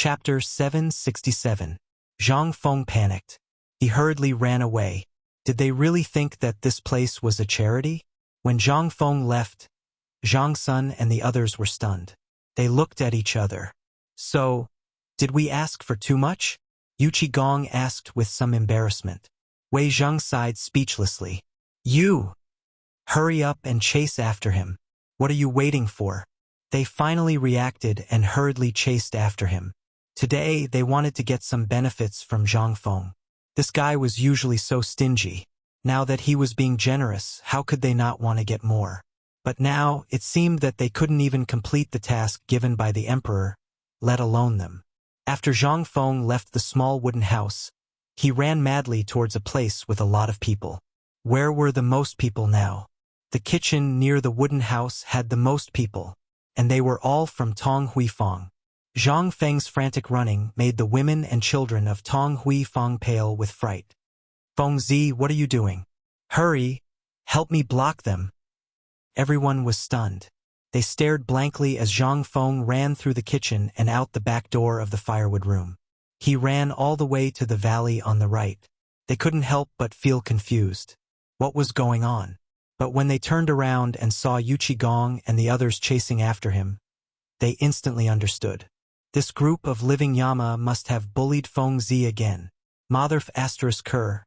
Chapter 767. Zhang Feng panicked. He hurriedly ran away. Did they really think that this place was a charity? When Zhang Feng left, Zhang Sun and the others were stunned. They looked at each other. So, did we ask for too much? Yu Qigong asked with some embarrassment. Wei Zheng sighed speechlessly. You! Hurry up and chase after him. What are you waiting for? They finally reacted and hurriedly chased after him. Today, they wanted to get some benefits from Zhang Feng. This guy was usually so stingy. Now that he was being generous, how could they not want to get more? But now, it seemed that they couldn't even complete the task given by the emperor, let alone them. After Zhang Feng left the small wooden house, he ran madly towards a place with a lot of people. Where were the most people now? The kitchen near the wooden house had the most people, and they were all from Tong Huifang. Zhang Feng's frantic running made the women and children of Tong Huifang pale with fright. Fengzi, what are you doing? Hurry! Help me block them! Everyone was stunned. They stared blankly as Zhang Feng ran through the kitchen and out the back door of the firewood room. He ran all the way to the valley on the right. They couldn't help but feel confused. What was going on? But when they turned around and saw Yu Qigong and the others chasing after him, they instantly understood. This group of living Yama must have bullied Fengzi again. Motherf *Ker.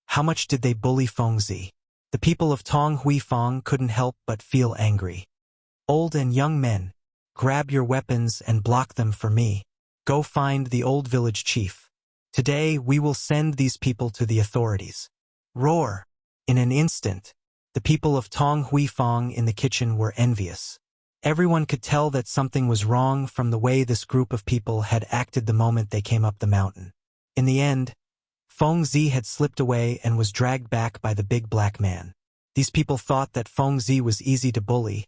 How much did they bully Fengzi? The people of Tong Huifang couldn't help but feel angry. Old and young men, grab your weapons and block them for me. Go find the old village chief. Today we will send these people to the authorities. Roar! In an instant, the people of Tong Huifang in the kitchen were envious. Everyone could tell that something was wrong from the way this group of people had acted the moment they came up the mountain. In the end, Fengzi had slipped away and was dragged back by the big black man. These people thought that Fengzi was easy to bully,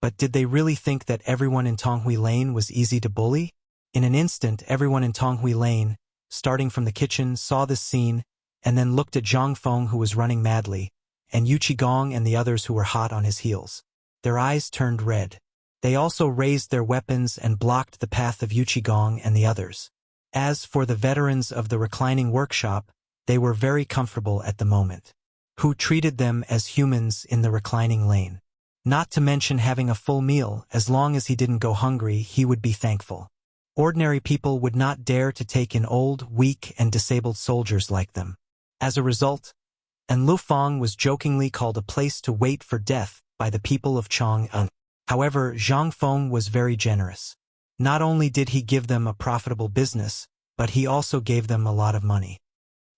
but did they really think that everyone in Tonghui Lane was easy to bully? In an instant, everyone in Tonghui Lane, starting from the kitchen, saw this scene, and then looked at Zhang Feng who was running madly, and Yu Qigong and the others who were hot on his heels. Their eyes turned red. They also raised their weapons and blocked the path of Yu Qigong and the others. As for the veterans of the reclining workshop, they were very comfortable at the moment. Who treated them as humans in the reclining lane. Not to mention having a full meal, as long as he didn't go hungry, he would be thankful. Ordinary people would not dare to take in old, weak, and disabled soldiers like them. As a result, Lufang was jokingly called a place to wait for death by the people of Chang'an. However, Zhang Feng was very generous. Not only did he give them a profitable business, but he also gave them a lot of money.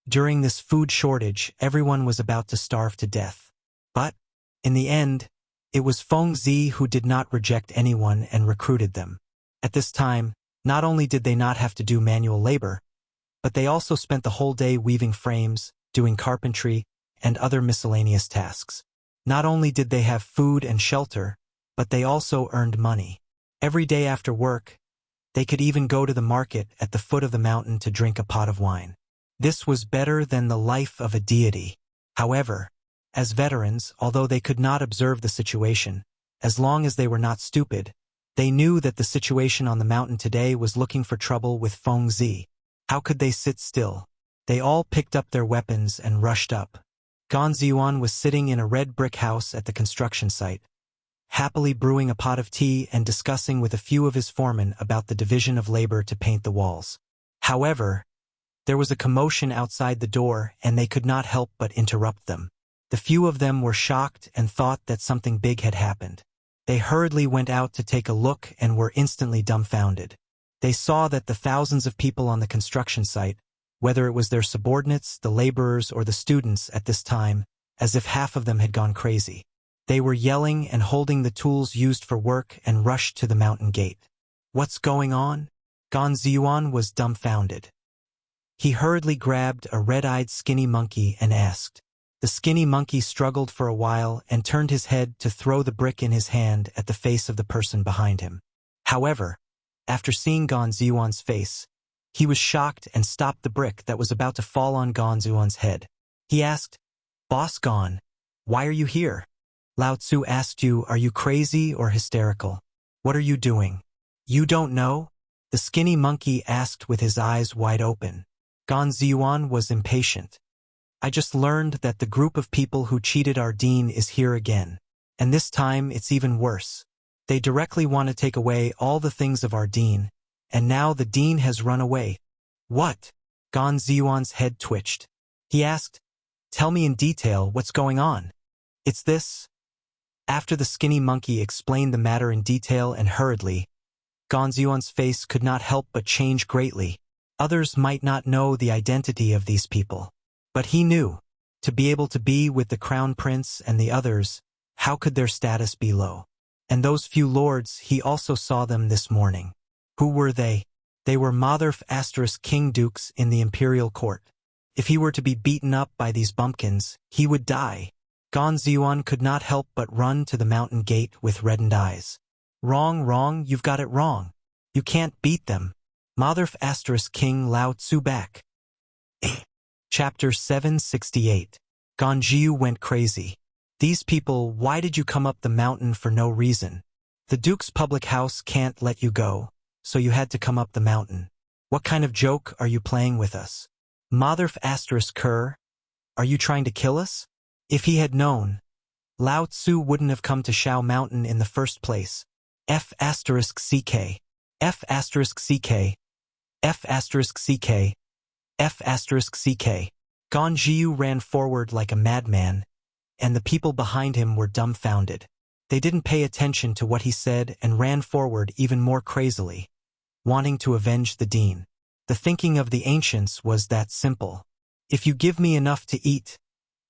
During this food shortage, everyone was about to starve to death. But, in the end, it was Fengzi who did not reject anyone and recruited them. At this time, not only did they not have to do manual labor, but they also spent the whole day weaving frames, doing carpentry, and other miscellaneous tasks. Not only did they have food and shelter, but they also earned money. Every day after work, they could even go to the market at the foot of the mountain to drink a pot of wine. This was better than the life of a deity. However, as veterans, although they could not observe the situation, as long as they were not stupid, they knew that the situation on the mountain today was looking for trouble with Fengzi. How could they sit still? They all picked up their weapons and rushed up. Ganziyuan was sitting in a red brick house at the construction site, happily brewing a pot of tea and discussing with a few of his foremen about the division of labor to paint the walls. However, there was a commotion outside the door and they could not help but interrupt them. The few of them were shocked and thought that something big had happened. They hurriedly went out to take a look and were instantly dumbfounded. They saw that the thousands of people on the construction site, whether it was their subordinates, the laborers, or the students at this time, as if half of them had gone crazy. They were yelling and holding the tools used for work and rushed to the mountain gate. What's going on? Ganziyuan was dumbfounded. He hurriedly grabbed a red-eyed skinny monkey and asked. The skinny monkey struggled for a while and turned his head to throw the brick in his hand at the face of the person behind him. However, after seeing Ganziyuan's face, he was shocked and stopped the brick that was about to fall on Ganziyuan's head. He asked, "Boss Gan, why are you here? Lao Tzu asked you, are you crazy or hysterical? What are you doing? You don't know? The skinny monkey asked with his eyes wide open. Gan Ziyuan was impatient. I just learned that the group of people who cheated our dean is here again. And this time it's even worse. They directly want to take away all the things of our dean, and now the dean has run away. What? Gan Ziyuan's head twitched. He asked, "Tell me in detail what's going on." "It's this." After the skinny monkey explained the matter in detail and hurriedly, Gan Ziyuan's face could not help but change greatly. Others might not know the identity of these people. But he knew. To be able to be with the crown prince and the others, how could their status be low? And those few lords, he also saw them this morning. Who were they? They were Motherf * king dukes in the imperial court. If he were to be beaten up by these bumpkins, he would die. Gan Ziyuan could not help but run to the mountain gate with reddened eyes. Wrong, you've got it wrong. You can't beat them. Motherf * king Lao Tzu back. Chapter 768. Gan Jiu went crazy. These people, why did you come up the mountain for no reason? The Duke's public house can't let you go, so you had to come up the mountain. What kind of joke are you playing with us? Motherf * cur, are you trying to kill us? If he had known, Lao Tzu wouldn't have come to Shao Mountain in the first place. F *ck. F *ck. F *ck. Gan Jiu ran forward like a madman, and the people behind him were dumbfounded. They didn't pay attention to what he said and ran forward even more crazily, wanting to avenge the dean. The thinking of the ancients was that simple. If you give me enough to eat,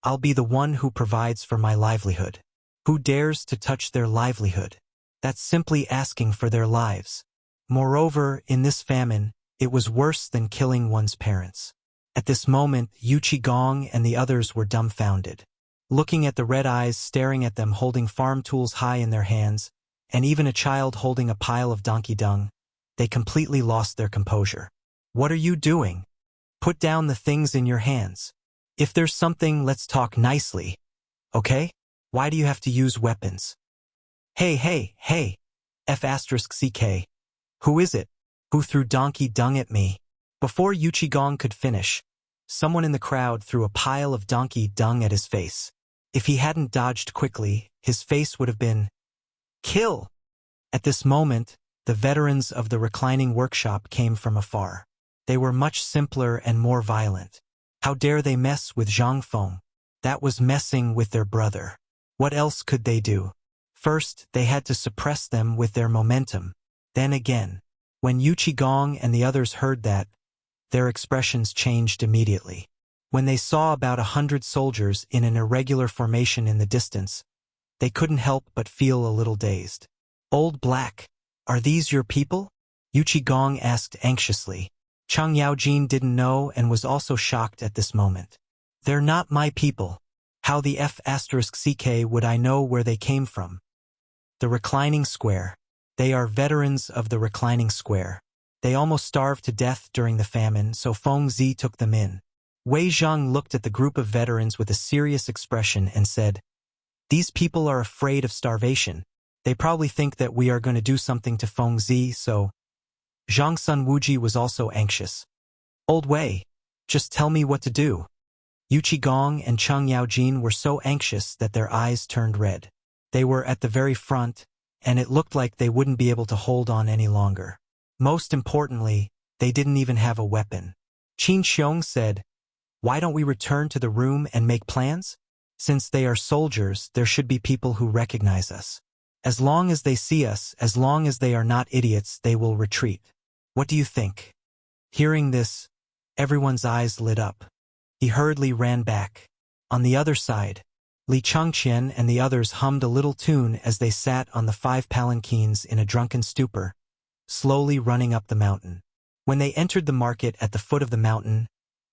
I'll be the one who provides for my livelihood. Who dares to touch their livelihood? That's simply asking for their lives. Moreover, in this famine, it was worse than killing one's parents. At this moment, Yu Qigong and the others were dumbfounded. Looking at the red eyes staring at them holding farm tools high in their hands, and even a child holding a pile of donkey dung, they completely lost their composure. What are you doing? Put down the things in your hands. If there's something, let's talk nicely. Okay? Why do you have to use weapons? Hey. F *ck. Who is it? Who threw donkey dung at me? Before Yu Qigong could finish, someone in the crowd threw a pile of donkey dung at his face. If he hadn't dodged quickly, his face would have been kill. At this moment, the veterans of the reclining workshop came from afar. They were much simpler and more violent. How dare they mess with Zhang Feng? That was messing with their brother. What else could they do? First, they had to suppress them with their momentum. Then again, when Yu Qigong and the others heard that, their expressions changed immediately. When they saw about 100 soldiers in an irregular formation in the distance, they couldn't help but feel a little dazed. Old Black, are these your people? Yu Qigong asked anxiously. Chang Yaojin didn't know and was also shocked at this moment. They're not my people. How the F *ck would I know where they came from? The reclining square. They are veterans of the reclining square. They almost starved to death during the famine, so Feng Zi took them in. Wei Zhang looked at the group of veterans with a serious expression and said, "These people are afraid of starvation. They probably think that we are going to do something to Feng Zi, so..." Zhang Sun Wuji was also anxious. "Old Wei, just tell me what to do." Yu Qigong and Chang Yaojin were so anxious that their eyes turned red. They were at the very front, and it looked like they wouldn't be able to hold on any longer. Most importantly, they didn't even have a weapon. Qin Xiong said, "Why don't we return to the room and make plans? Since they are soldiers, there should be people who recognize us. As long as they see us, as long as they are not idiots, they will retreat. What do you think?" Hearing this, everyone's eyes lit up. He hurriedly ran back. On the other side, Li Changqian and the others hummed a little tune as they sat on the 5 palanquins in a drunken stupor, slowly running up the mountain. When they entered the market at the foot of the mountain,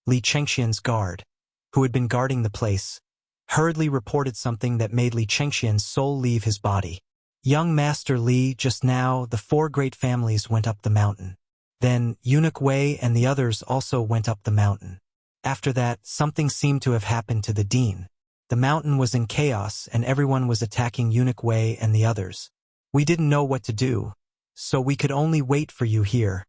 Li Chengxian's guard, who had been guarding the place, hurriedly reported something that made Li Chengxian's soul leave his body. "Young Master Li, just now, the 4 great families went up the mountain. Then, Eunuch Wei and the others also went up the mountain. After that, something seemed to have happened to the dean. The mountain was in chaos and everyone was attacking Eunuch Wei and the others. We didn't know what to do, so we could only wait for you here.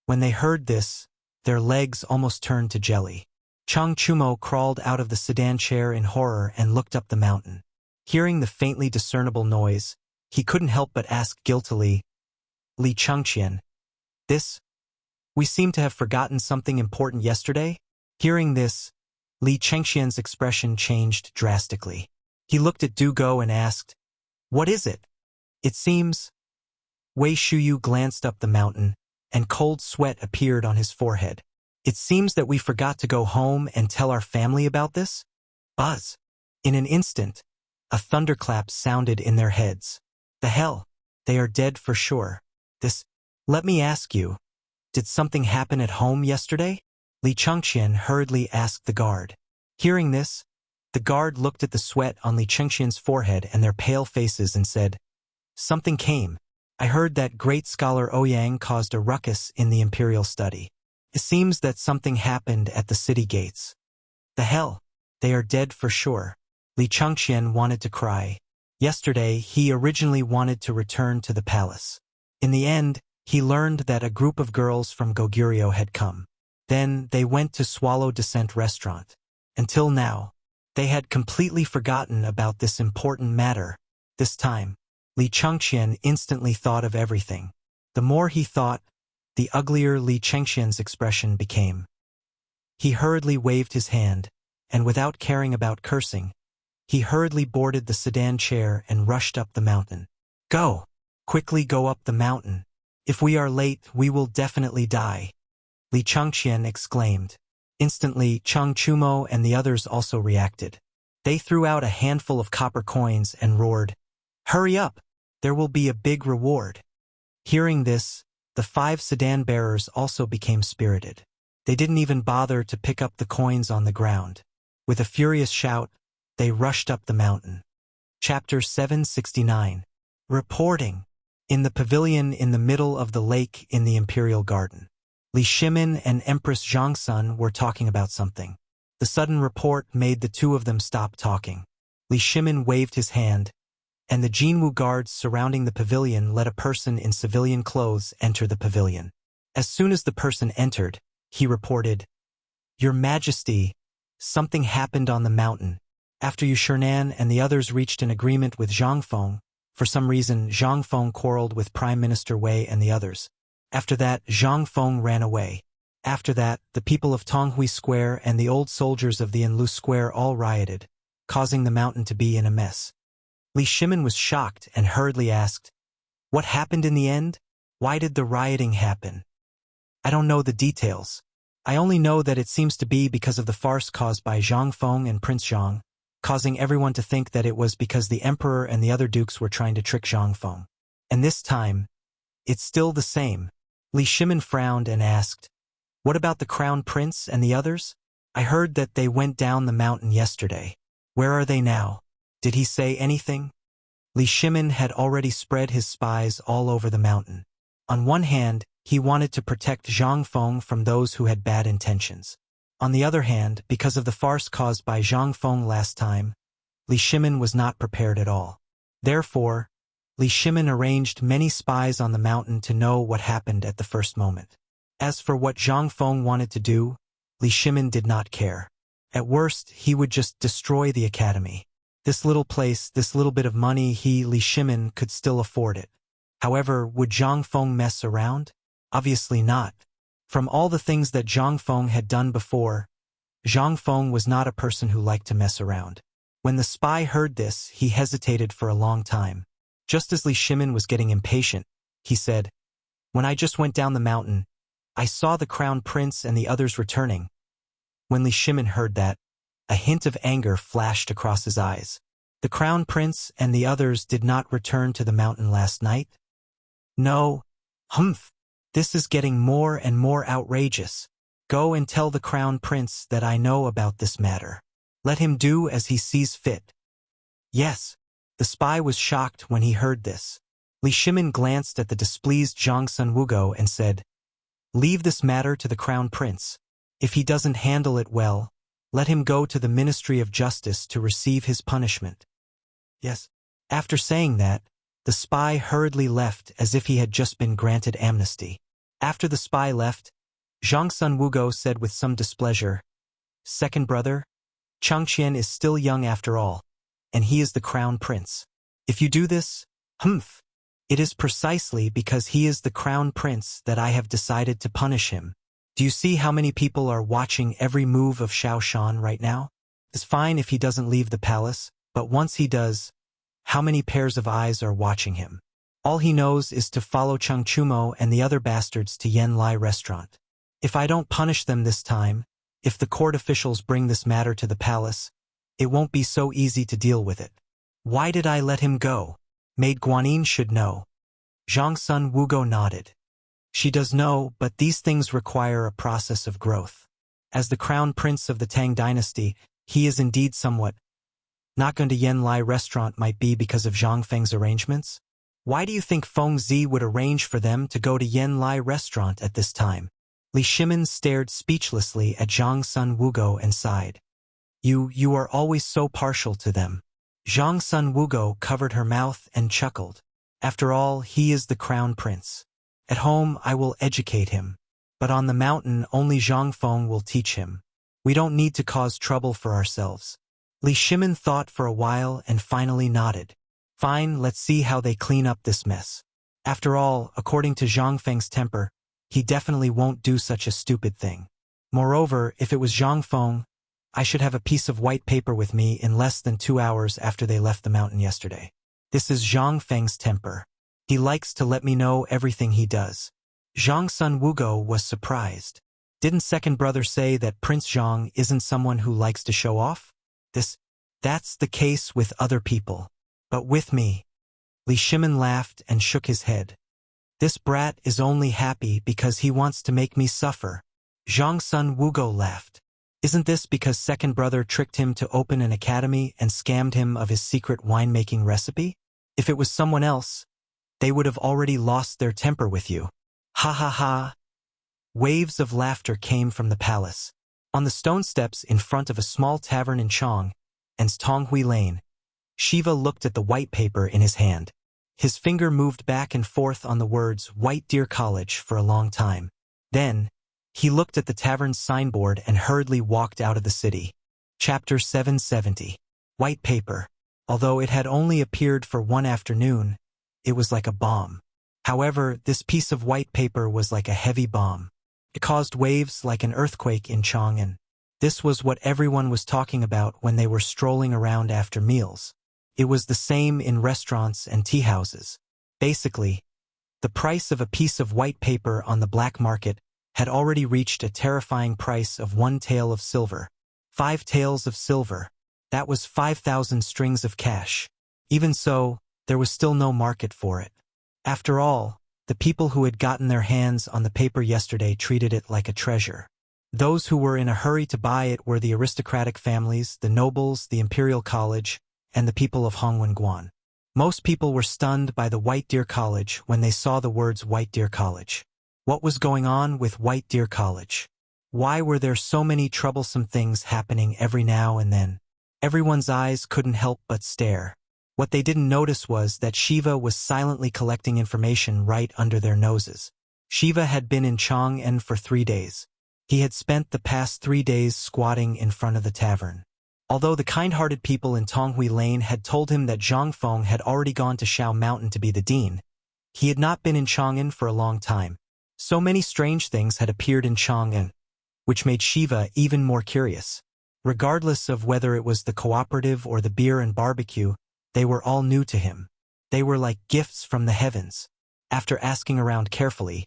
When they heard this, their legs almost turned to jelly. Chang Chumo crawled out of the sedan chair in horror and looked up the mountain. Hearing the faintly discernible noise, he couldn't help but ask guiltily, Li Changqian, this? We seem to have forgotten something important yesterday? Hearing this, Li Changqian's expression changed drastically. He looked at Du Go and asked, What is it? It seems. Wei Shuyu glanced up the mountain, and cold sweat appeared on his forehead. It seems that we forgot to go home and tell our family about this? Buzz. In an instant, a thunderclap sounded in their heads. The hell? They are dead for sure. Let me ask you, did something happen at home yesterday? Li Changqian hurriedly asked the guard. Hearing this, the guard looked at the sweat on Li Changqian's forehead and their pale faces and said, Something came. I heard that great scholar Ouyang caused a ruckus in the imperial study. It seems that something happened at the city gates. The hell? They are dead for sure. Li Changqian wanted to cry. Yesterday, he originally wanted to return to the palace. In the end, he learned that a group of girls from Goguryeo had come. Then they went to Swallow Descent restaurant. Until now, they had completely forgotten about this important matter. This time, Li Changqian instantly thought of everything. The more he thought, the uglier Li Changqian's expression became. He hurriedly waved his hand, and without caring about cursing, he hurriedly boarded the sedan chair and rushed up the mountain. Go! Quickly go up the mountain. If we are late, we will definitely die. Li Changqian exclaimed. Instantly, Chang Chumo and the others also reacted. They threw out a handful of copper coins and roared, Hurry up! There will be a big reward. Hearing this, the 5 sedan bearers also became spirited. They didn't even bother to pick up the coins on the ground. With a furious shout, they rushed up the mountain. Chapter 769. Reporting. In the pavilion in the middle of the lake in the imperial garden, Li Shimin and Empress Zhongsun were talking about something. The sudden report made the two of them stop talking. Li Shimin waved his hand, and the Jinwu guards surrounding the pavilion let a person in civilian clothes enter the pavilion. As soon as the person entered, he reported, Your Majesty, something happened on the mountain. After Yu Shernan and the others reached an agreement with Zhang Feng, for some reason Zhang Feng quarreled with Prime Minister Wei and the others. After that, Zhang Feng ran away. After that, the people of Tonghui Square and the old soldiers of the Enlu Square all rioted, causing the mountain to be in a mess. Li Shimin was shocked and hurriedly asked, What happened in the end? Why did the rioting happen? I don't know the details. I only know that it seems to be because of the farce caused by Zhang Feng and Prince Zhang, causing everyone to think that it was because the emperor and the other dukes were trying to trick Zhang Feng. And this time, it's still the same. Li Shimin frowned and asked, What about the crown prince and the others? I heard that they went down the mountain yesterday. Where are they now? Did he say anything? Li Shimin had already spread his spies all over the mountain. On one hand, he wanted to protect Zhang Feng from those who had bad intentions. On the other hand, because of the farce caused by Zhang Feng last time, Li Shimin was not prepared at all. Therefore, Li Shimin arranged many spies on the mountain to know what happened at the first moment. As for what Zhang Feng wanted to do, Li Shimin did not care. At worst, he would just destroy the academy. This little place, this little bit of money, Li Shimin, could still afford it. However, would Zhang Feng mess around? Obviously not. From all the things that Zhang Feng had done before, Zhang Feng was not a person who liked to mess around. When the spy heard this, he hesitated for a long time. Just as Li Shimin was getting impatient, he said, When I just went down the mountain, I saw the crown prince and the others returning. When Li Shimin heard that, a hint of anger flashed across his eyes. The crown prince and the others did not return to the mountain last night? No. Humph. This is getting more and more outrageous. Go and tell the crown prince that I know about this matter. Let him do as he sees fit. Yes. The spy was shocked when he heard this. Li Shimin glanced at the displeased Zhang Sunwugo and said, Leave this matter to the crown prince. If he doesn't handle it well, let him go to the Ministry of Justice to receive his punishment. Yes. After saying that, the spy hurriedly left as if he had just been granted amnesty. After the spy left, Zhang Sun Wugo said with some displeasure, "Second brother, Changqian is still young after all, and he is the crown prince. If you do this, it is precisely because he is the crown prince that I have decided to punish him. Do you see how many people are watching every move of Xiao Shan right now? It's fine if he doesn't leave the palace, but once he does, how many pairs of eyes are watching him? All he knows is to follow Cheng Chumo and the other bastards to Yen Lai restaurant. If I don't punish them this time, if the court officials bring this matter to the palace, it won't be so easy to deal with it. Why did I let him go? Maid Guanyin should know." Zhang Sun Wugo nodded. She does know, but these things require a process of growth. As the crown prince of the Tang dynasty, he is indeed somewhat not going to Yen Lai restaurant might be because of Zhang Feng's arrangements. Why do you think Feng Zi would arrange for them to go to Yen Lai restaurant at this time? Li Shimin stared speechlessly at Zhang Sun Wugo and sighed. You are always so partial to them." Zhang Sun Wugo covered her mouth and chuckled. "After all, he is the crown prince. At home, I will educate him. But on the mountain, only Zhang Feng will teach him. We don't need to cause trouble for ourselves." Li Shimin thought for a while and finally nodded. "Fine, let's see how they clean up this mess. After all, according to Zhang Feng's temper, he definitely won't do such a stupid thing. Moreover, if it was Zhang Feng, I should have a piece of white paper with me in less than 2 hours after they left the mountain yesterday. This is Zhang Feng's temper. He likes to let me know everything he does." Zhang Sun Wugo was surprised. Didn't second brother say that Prince Zhang isn't someone who likes to show off? That's the case with other people. But with me. Li Shimin laughed and shook his head. "This brat is only happy because he wants to make me suffer." Zhang Sun Wugo laughed. "Isn't this because second brother tricked him to open an academy and scammed him of his secret winemaking recipe? If it was someone else, they would have already lost their temper with you. Ha ha ha." Waves of laughter came from the palace. On the stone steps in front of a small tavern in Chong and Tonghui Lane, Shiva looked at the white paper in his hand. His finger moved back and forth on the words White Deer College for a long time. Then, he looked at the tavern's signboard and hurriedly walked out of the city. Chapter 770. White paper. Although it had only appeared for one afternoon, it was like a bomb. However, this piece of white paper was like a heavy bomb. It caused waves like an earthquake in Chang'an. This was what everyone was talking about when they were strolling around after meals. It was the same in restaurants and tea houses. Basically, the price of a piece of white paper on the black market had already reached a terrifying price of 1 tael of silver. 5 taels of silver. That was 5,000 strings of cash. Even so, there was still no market for it. After all, the people who had gotten their hands on the paper yesterday treated it like a treasure. Those who were in a hurry to buy it were the aristocratic families, the nobles, the Imperial College, and the people of Hongwen-Guan. Most people were stunned by the White Deer College when they saw the words White Deer College. What was going on with White Deer College? Why were there so many troublesome things happening every now and then? Everyone's eyes couldn't help but stare. What they didn't notice was that Shiva was silently collecting information right under their noses. Shiva had been in Chang'an for 3 days. He had spent the past 3 days squatting in front of the tavern. Although the kind-hearted people in Tonghui Lane had told him that Zhang Feng had already gone to Shao Mountain to be the dean, he had not been in Chang'an for a long time. So many strange things had appeared in Chang'an, which made Shiva even more curious. Regardless of whether it was the cooperative or the beer and barbecue, they were all new to him. They were like gifts from the heavens. After asking around carefully,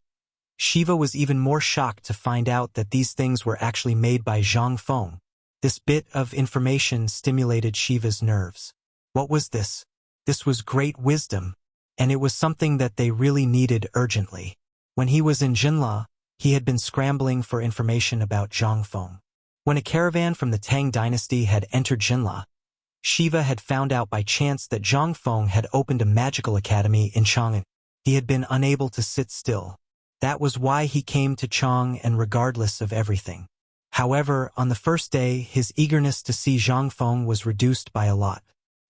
Shiva was even more shocked to find out that these things were actually made by Zhang Feng. This bit of information stimulated Shiva's nerves. What was this? This was great wisdom, and it was something that they really needed urgently. When he was in Jinla, he had been scrambling for information about Zhang Feng. When a caravan from the Tang dynasty had entered Jinla, Shiva had found out by chance that Zhang Feng had opened a magical academy in Chang'an. He had been unable to sit still. That was why he came to Chang'an regardless of everything. However, on the first day, his eagerness to see Zhang Feng was reduced by a lot.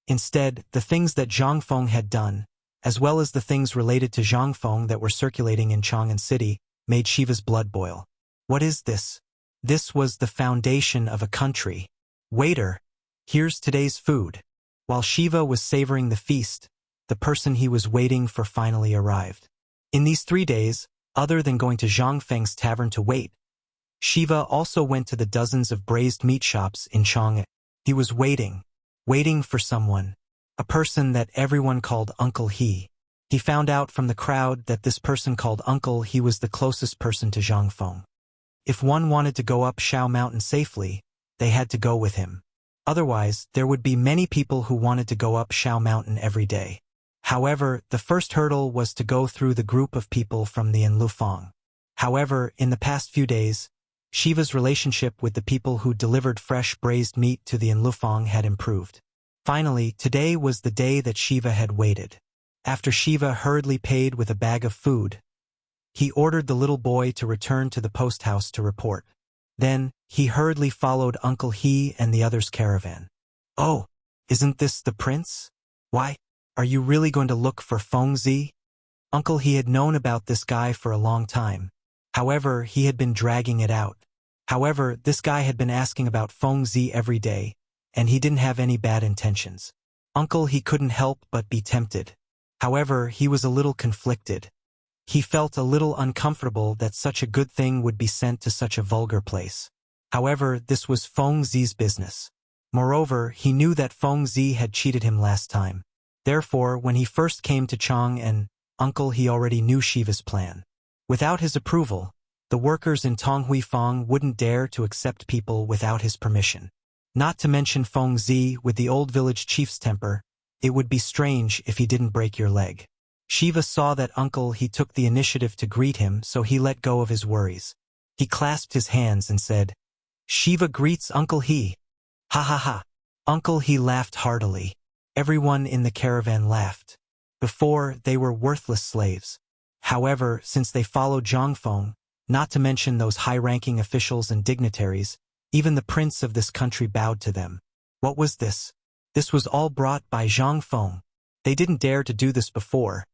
Instead, the things that Zhang Feng had done, as well as the things related to Zhang Feng that were circulating in Chang'an City, made Shiva's blood boil. What is this? This was the foundation of a country. Waiter, here's today's food. While Shiva was savoring the feast, the person he was waiting for finally arrived. In these 3 days, other than going to Zhang Feng's tavern to wait, Shiva also went to the dozens of braised meat shops in Chang'an. He was waiting for someone, a person that everyone called Uncle He. He found out from the crowd that this person called Uncle He was the closest person to Zhang Feng. If one wanted to go up Shao Mountain safely, they had to go with him. Otherwise, there would be many people who wanted to go up Shao Mountain every day. However, the first hurdle was to go through the group of people from the Enlufang. However, in the past few days, Shiva's relationship with the people who delivered fresh braised meat to the Enlufang had improved. Finally, today was the day that Shiva had waited. After Shiva hurriedly paid with a bag of food, he ordered the little boy to return to the post house to report. Then, he hurriedly followed Uncle He and the others' caravan. Oh, isn't this the prince? Why, are you really going to look for Feng Zi? Uncle He had known about this guy for a long time. However, he had been dragging it out. However, this guy had been asking about Feng Zi every day, and he didn't have any bad intentions. Uncle He couldn't help but be tempted. However, he was a little conflicted. He felt a little uncomfortable that such a good thing would be sent to such a vulgar place. However, this was Feng Zi's business. Moreover, he knew that Feng Zi had cheated him last time. Therefore, when he first came to Chang'an, Uncle He already knew Shiva's plan. Without his approval, the workers in Tonghuifang wouldn't dare to accept people without his permission. Not to mention Feng Zi with the old village chief's temper, it would be strange if he didn't break your leg. Shiva saw that Uncle He took the initiative to greet him, so he let go of his worries. He clasped his hands and said, "Shiva greets Uncle He." Ha ha ha. Uncle He laughed heartily. Everyone in the caravan laughed. Before, they were worthless slaves. However, since they followed Zhang Feng, not to mention those high-ranking officials and dignitaries, even the prince of this country bowed to them. What was this? This was all brought by Zhang Feng. They didn't dare to do this before.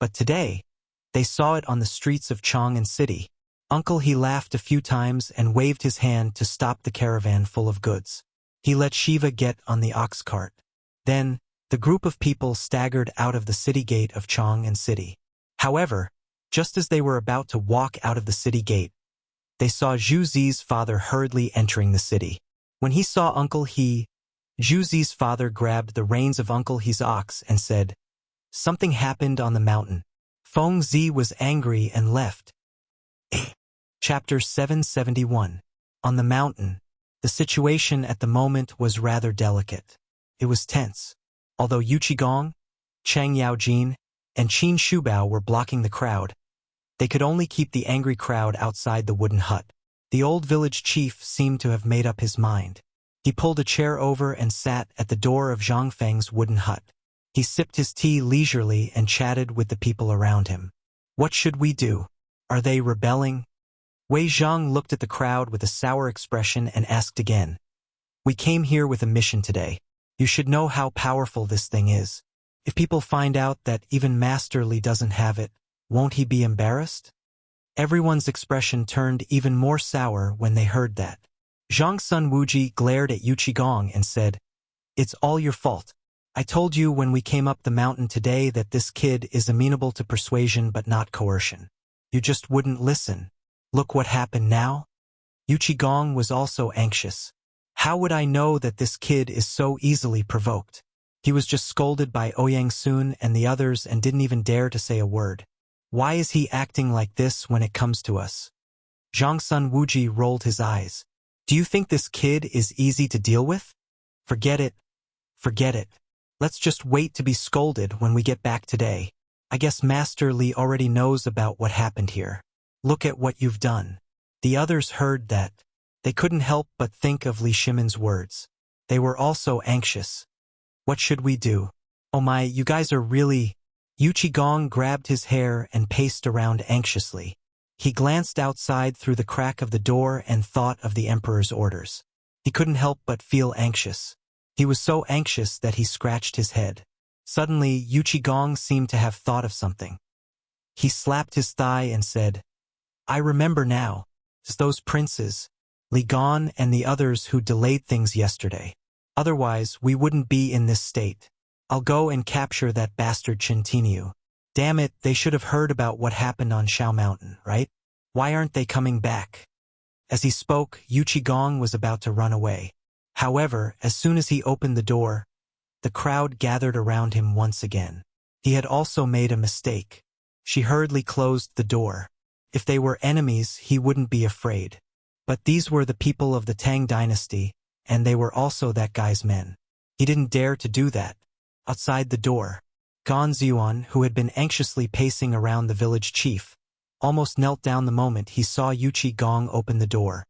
But today, they saw it on the streets of Chang'an City. Uncle He laughed a few times and waved his hand to stop the caravan full of goods. He let Shiva get on the ox cart. Then, the group of people staggered out of the city gate of Chang'an City. However, just as they were about to walk out of the city gate, they saw Zhu Zi's father hurriedly entering the city. When he saw Uncle He, Zhu Zi's father grabbed the reins of Uncle He's ox and said, "Something happened on the mountain." Feng Zi was angry and left. Chapter 771. On the mountain, the situation at the moment was rather delicate. It was tense. Although Yu Qigong, Chang Yaojin, and Qin Shubao were blocking the crowd, they could only keep the angry crowd outside the wooden hut. The old village chief seemed to have made up his mind. He pulled a chair over and sat at the door of Zhang Feng's wooden hut. He sipped his tea leisurely and chatted with the people around him. What should we do? Are they rebelling? Wei Zhang looked at the crowd with a sour expression and asked again. We came here with a mission today. You should know how powerful this thing is. If people find out that even Master Li doesn't have it, won't he be embarrassed? Everyone's expression turned even more sour when they heard that. Zhang Sun Wuji glared at Yu Qigong and said, "It's all your fault. I told you when we came up the mountain today that this kid is amenable to persuasion but not coercion. You just wouldn't listen. Look what happened now." Yu Qigong was also anxious. How would I know that this kid is so easily provoked? He was just scolded by Ouyang Sun and the others and didn't even dare to say a word. Why is he acting like this when it comes to us? Zhang Sun Wuji rolled his eyes. Do you think this kid is easy to deal with? Forget it. Forget it. Let's just wait to be scolded when we get back today. I guess Master Li already knows about what happened here. Look at what you've done. The others heard that. They couldn't help but think of Li Shimon's words. They were also anxious. What should we do? Oh my, you guys are really... Yu Qigong grabbed his hair and paced around anxiously. He glanced outside through the crack of the door and thought of the emperor's orders. He couldn't help but feel anxious. He was so anxious that he scratched his head. Suddenly, Yu Qigong seemed to have thought of something. He slapped his thigh and said, I remember now. It's those princes, Li Gan and the others who delayed things yesterday. Otherwise, we wouldn't be in this state. I'll go and capture that bastard Qintiniu. Damn it, they should have heard about what happened on Shao Mountain, right? Why aren't they coming back? As he spoke, Yu Qigong was about to run away. However, as soon as he opened the door, the crowd gathered around him once again. He had also made a mistake. She hurriedly closed the door. If they were enemies, he wouldn't be afraid. But these were the people of the Tang dynasty, and they were also that guy's men. He didn't dare to do that. Outside the door, Gan Ziyuan, who had been anxiously pacing around the village chief, almost knelt down the moment he saw Yu Qigong open the door.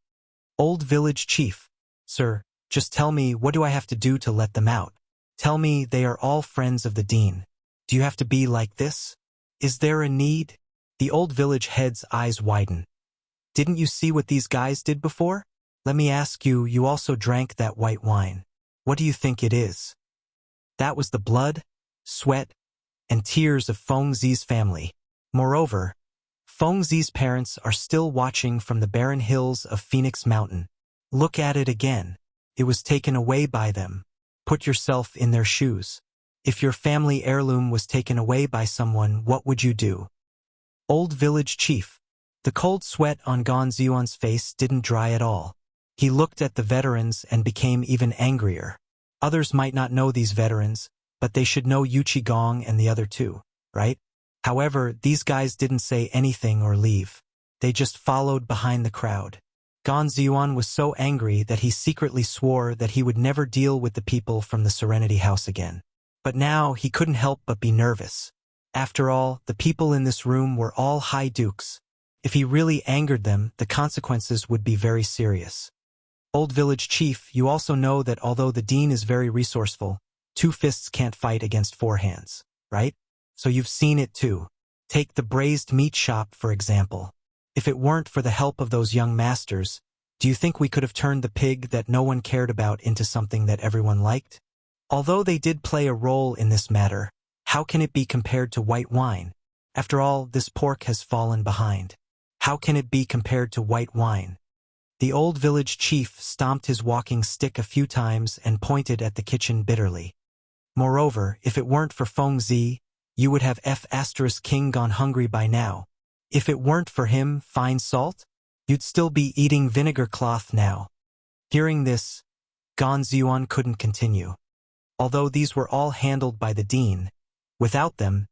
Old village chief, sir, just tell me, what do I have to do to let them out? Tell me they are all friends of the dean. Do you have to be like this? Is there a need? The old village head's eyes widen. Didn't you see what these guys did before? Let me ask you, you also drank that white wine. What do you think it is? That was the blood, sweat, and tears of Feng Zi's family. Moreover, Feng Zi's parents are still watching from the barren hills of Phoenix Mountain. Look at it again. It was taken away by them. Put yourself in their shoes. If your family heirloom was taken away by someone, what would you do? Old village chief. The cold sweat on Gan Ziyuan's face didn't dry at all. He looked at the veterans and became even angrier. Others might not know these veterans, but they should know Yu Qigong and the other two, right? However, these guys didn't say anything or leave. They just followed behind the crowd. Gan Ziyuan was so angry that he secretly swore that he would never deal with the people from the Serenity House again. But now he couldn't help but be nervous. After all, the people in this room were all high dukes. If he really angered them, the consequences would be very serious. Old village chief, you also know that although the dean is very resourceful, two fists can't fight against four hands, right? So you've seen it too. Take the braised meat shop, for example. If it weren't for the help of those young masters, do you think we could have turned the pig that no one cared about into something that everyone liked? Although they did play a role in this matter, how can it be compared to white wine? After all, this pork has fallen behind. How can it be compared to white wine? The old village chief stomped his walking stick a few times and pointed at the kitchen bitterly. Moreover, if it weren't for Feng Zi, you would have King gone hungry by now. If it weren't for him, fine salt, you'd still be eating vinegar cloth now. Hearing this, Gan Ziyuan couldn't continue. Although these were all handled by the dean, without them,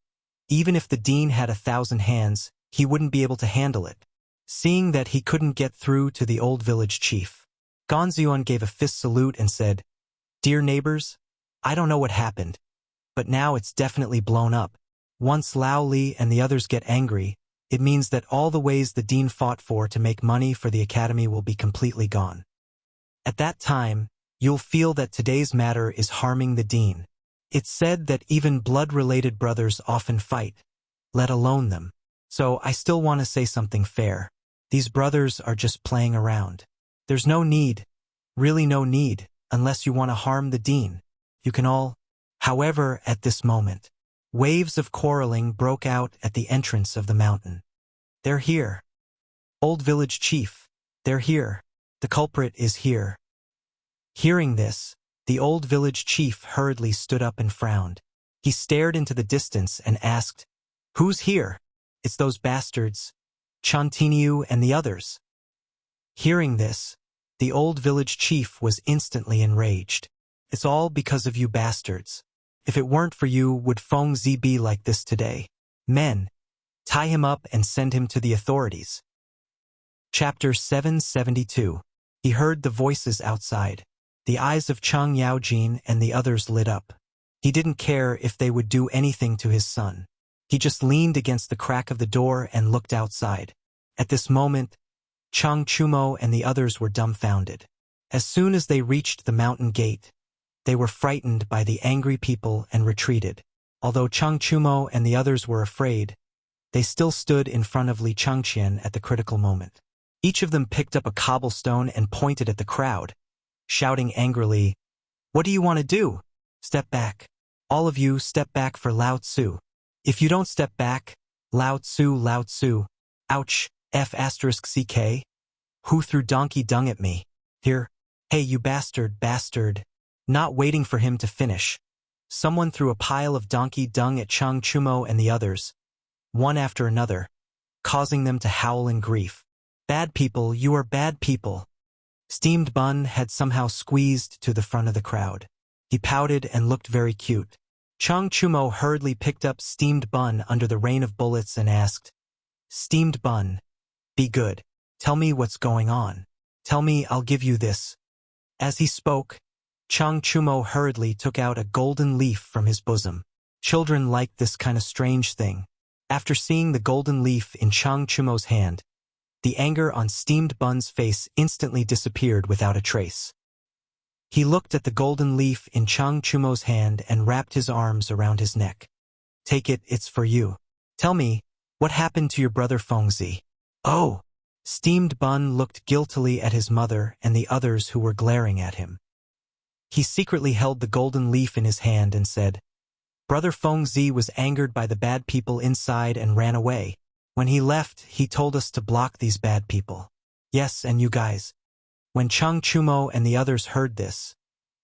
even if the dean had 1,000 hands, he wouldn't be able to handle it. Seeing that he couldn't get through to the old village chief, Gan Ziyuan gave a fist salute and said, "Dear neighbors, I don't know what happened, but now it's definitely blown up. Once Lao Li and the others get angry, it means that all the ways the dean fought for to make money for the academy will be completely gone. At that time, you'll feel that today's matter is harming the dean. It's said that even blood-related brothers often fight, let alone them. So I still want to say something fair. These brothers are just playing around. There's no need, really no need, unless you want to harm the dean. You can all." However, at this moment, waves of quarreling broke out at the entrance of the mountain. "They're here. Old village chief, they're here. The culprit is here." Hearing this, the old village chief hurriedly stood up and frowned. He stared into the distance and asked, "Who's here?" "It's those bastards, Qintiniu and the others." Hearing this, the old village chief was instantly enraged. "It's all because of you bastards. If it weren't for you, would Feng Zi be like this today? Men, tie him up and send him to the authorities." Chapter 772. He heard the voices outside. The eyes of Chang Yaojin and the others lit up. He didn't care if they would do anything to his son. He just leaned against the crack of the door and looked outside. At this moment, Chang Chumo and the others were dumbfounded. As soon as they reached the mountain gate, they were frightened by the angry people and retreated. Although Chang Chumo and the others were afraid, they still stood in front of Li Changqian at the critical moment. Each of them picked up a cobblestone and pointed at the crowd, shouting angrily, "What do you want to do? Step back. All of you step back for Lao Tzu. If you don't step back, Lao Tzu, ouch." F***CK? Who threw donkey dung at me? Here. Hey, you bastard. Not waiting for him to finish. Someone threw a pile of donkey dung at Chang Chumo and the others, one after another, causing them to howl in grief. Bad people, you are bad people. Steamed Bun had somehow squeezed to the front of the crowd. He pouted and looked very cute. Chang Chumo hurriedly picked up Steamed Bun under the rain of bullets and asked, Steamed Bun, be good. Tell me what's going on. Tell me, I'll give you this. As he spoke, Chang Chumo hurriedly took out a golden leaf from his bosom. Children like this kind of strange thing. After seeing the golden leaf in Chang Chumo's hand, the anger on Steamed Bun's face instantly disappeared without a trace. He looked at the golden leaf in Chang Chumo's hand and wrapped his arms around his neck. Take it, it's for you. Tell me, what happened to your brother Fengzi? Oh! Steamed Bun looked guiltily at his mother and the others who were glaring at him. He secretly held the golden leaf in his hand and said, Brother Fengzi was angered by the bad people inside and ran away. When he left, he told us to block these bad people. Yes, and you guys. When Chang Chumo and the others heard this,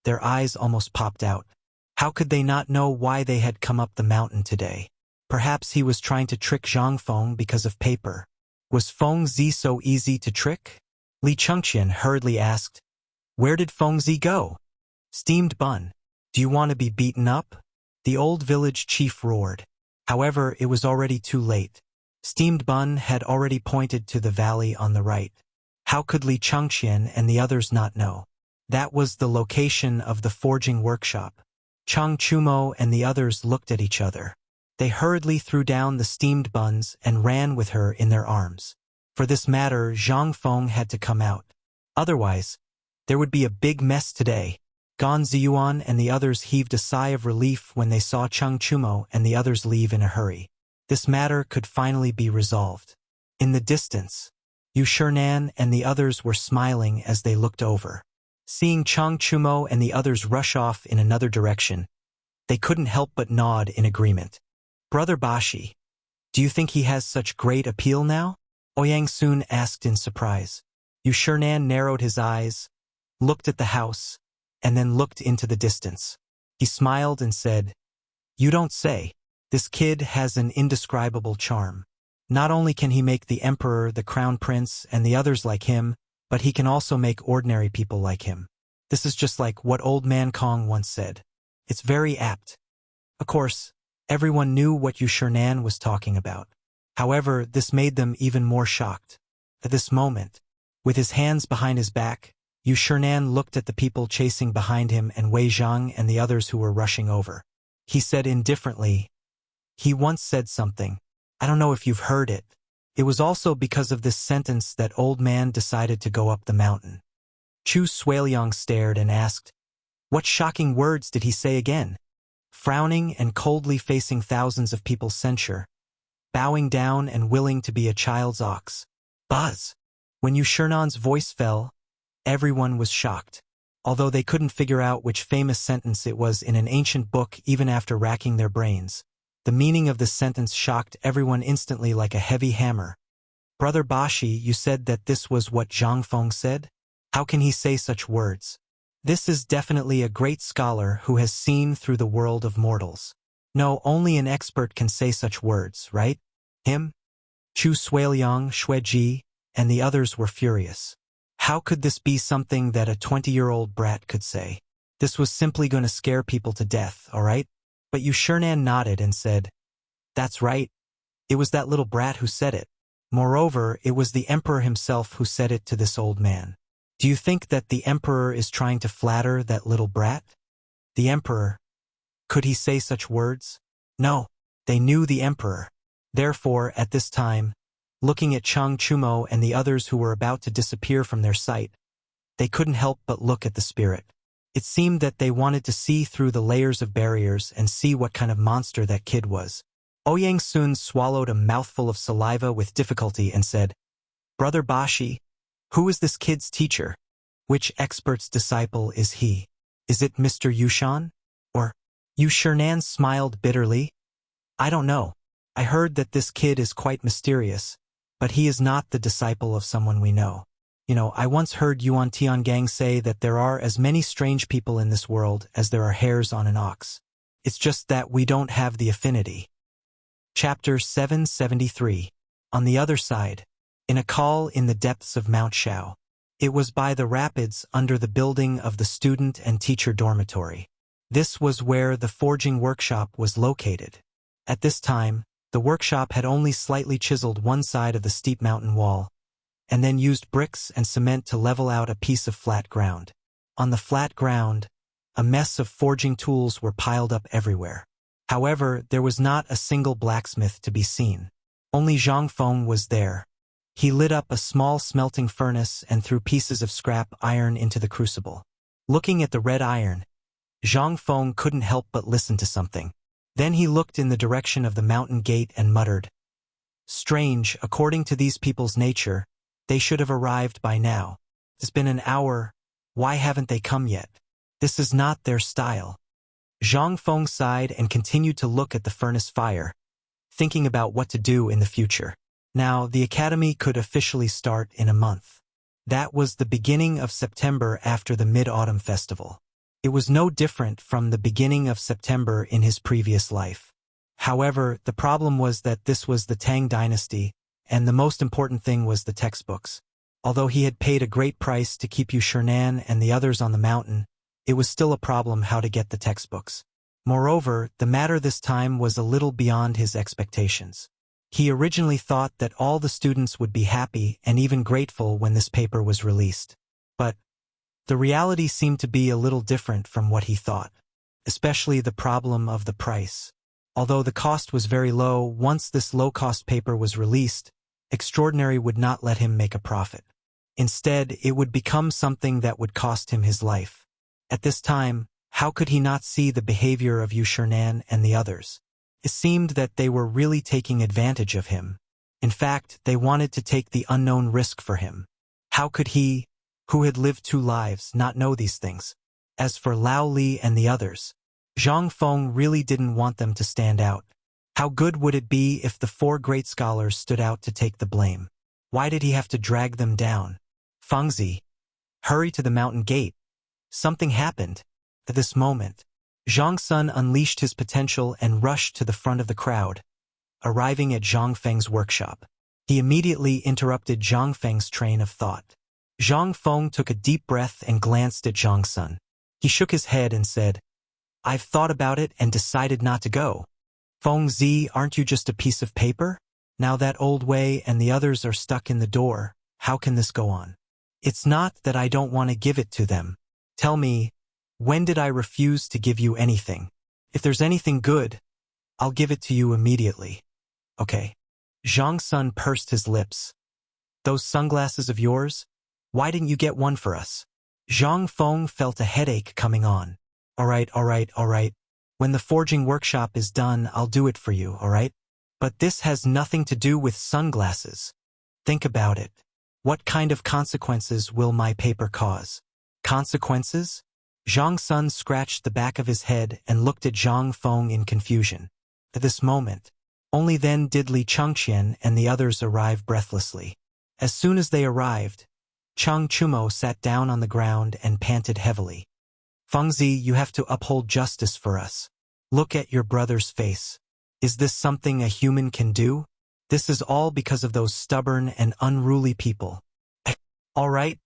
their eyes almost popped out. How could they not know why they had come up the mountain today? Perhaps he was trying to trick Zhang Feng because of paper. Was Fengzi so easy to trick? Li Chengqian hurriedly asked, Where did Fengzi go? Steamed Bun, do you want to be beaten up? The old village chief roared. However, it was already too late. Steamed Bun had already pointed to the valley on the right. How could Li Chengqian and the others not know? That was the location of the forging workshop. Chang Chumo and the others looked at each other. They hurriedly threw down the steamed buns and ran with her in their arms. For this matter, Zhang Feng had to come out. Otherwise, there would be a big mess today. Gan Ziyuan and the others heaved a sigh of relief when they saw Chang Chumo and the others leave in a hurry. This matter could finally be resolved. In the distance, Yu Shernan and the others were smiling as they looked over. Seeing Chang Chumo and the others rush off in another direction, they couldn't help but nod in agreement. Brother Bashi, do you think he has such great appeal now? Ouyang Sun asked in surprise. Yu Shernan narrowed his eyes, looked at the house, and then looked into the distance. He smiled and said, You don't say. This kid has an indescribable charm. Not only can he make the emperor, the crown prince, and the others like him, but he can also make ordinary people like him. This is just like what old man Kong once said. It's very apt. Of course, everyone knew what Yu Shernan was talking about. However, this made them even more shocked. At this moment, with his hands behind his back, Yu Shernan looked at the people chasing behind him and Wei Zhang and the others who were rushing over. He said indifferently, He once said something. I don't know if you've heard it. It was also because of this sentence that old man decided to go up the mountain. Chu Suiliang stared and asked, What shocking words did he say again? Frowning and coldly facing thousands of people's censure, bowing down and willing to be a child's ox. Buzz! When Yu Shernan's voice fell, everyone was shocked. Although they couldn't figure out which famous sentence it was in an ancient book even after racking their brains, the meaning of the sentence shocked everyone instantly like a heavy hammer. Brother Bashi, you said that this was what Zhang Feng said? How can he say such words? This is definitely a great scholar who has seen through the world of mortals. No, only an expert can say such words, right? Him? Chu Suiliang, Xueji, and the others were furious. How could this be something that a 20-year-old brat could say? This was simply going to scare people to death, all right? But Yu Shernan nodded and said, That's right. It was that little brat who said it. Moreover, it was the emperor himself who said it to this old man. Do you think that the emperor is trying to flatter that little brat? The emperor. Could he say such words? No. They knew the emperor. Therefore, at this time, looking at Chang Chumo and the others who were about to disappear from their sight, they couldn't help but look at the spirit. It seemed that they wanted to see through the layers of barriers and see what kind of monster that kid was. Ouyang Sun swallowed a mouthful of saliva with difficulty and said, Brother Bashi, who is this kid's teacher? Which expert's disciple is he? Is it Mr. Yushan? Or? Yu Shernan smiled bitterly. I don't know. I heard that this kid is quite mysterious, but he is not the disciple of someone we know. I once heard Yuan Tiangang say that there are as many strange people in this world as there are hairs on an ox. It's just that we don't have the affinity. Chapter 773. On the other side. In a call in the depths of Mount Shao. It was by the rapids under the building of the student and teacher dormitory. This was where the forging workshop was located. At this time, the workshop had only slightly chiseled one side of the steep mountain wall, and then used bricks and cement to level out a piece of flat ground. On the flat ground, a mess of forging tools were piled up everywhere. However, there was not a single blacksmith to be seen. Only Zhang Feng was there. He lit up a small smelting furnace and threw pieces of scrap iron into the crucible. Looking at the red iron, Zhang Feng couldn't help but listen to something. Then he looked in the direction of the mountain gate and muttered, "Strange, according to these people's nature, they should have arrived by now. It's been an hour, why haven't they come yet? This is not their style." Zhang Feng sighed and continued to look at the furnace fire, thinking about what to do in the future. Now, the academy could officially start in a month. That was the beginning of September after the Mid-Autumn Festival. It was no different from the beginning of September in his previous life. However, the problem was that this was the Tang dynasty, and the most important thing was the textbooks. Although he had paid a great price to keep Yu Shernan and the others on the mountain, it was still a problem how to get the textbooks. Moreover, the matter this time was a little beyond his expectations. He originally thought that all the students would be happy and even grateful when this paper was released. But the reality seemed to be a little different from what he thought, especially the problem of the price. Although the cost was very low, once this low-cost paper was released, Extraordinary would not let him make a profit. Instead, it would become something that would cost him his life. At this time, how could he not see the behavior of Yu Shernan and the others? It seemed that they were really taking advantage of him. In fact, they wanted to take the unknown risk for him. How could he, who had lived 2 lives, not know these things? As for Lao Li and the others, Zhang Feng really didn't want them to stand out. How good would it be if the 4 great scholars stood out to take the blame? Why did he have to drag them down? Fengzi, hurry to the mountain gate. Something happened. At this moment, Zhang Sun unleashed his potential and rushed to the front of the crowd, arriving at Zhang Feng's workshop. He immediately interrupted Zhang Feng's train of thought. Zhang Feng took a deep breath and glanced at Zhang Sun. He shook his head and said, "I've thought about it and decided not to go." "Fengzi, aren't you just a piece of paper? Now that Old Wei and the others are stuck in the door, how can this go on?" "It's not that I don't want to give it to them. Tell me, when did I refuse to give you anything? If there's anything good, I'll give it to you immediately." "Okay." Zhang Sun pursed his lips. "Those sunglasses of yours? Why didn't you get one for us?" Zhang Feng felt a headache coming on. All right. When the forging workshop is done, I'll do it for you, all right? But this has nothing to do with sunglasses. Think about it. What kind of consequences will my paper cause?" "Consequences?" Zhang Sun scratched the back of his head and looked at Zhang Feng in confusion. At this moment, only then did Li Chengqian and the others arrive breathlessly. As soon as they arrived, Cheng Chumo sat down on the ground and panted heavily. "Fengzi, you have to uphold justice for us. Look at your brother's face. Is this something a human can do? This is all because of those stubborn and unruly people." All right.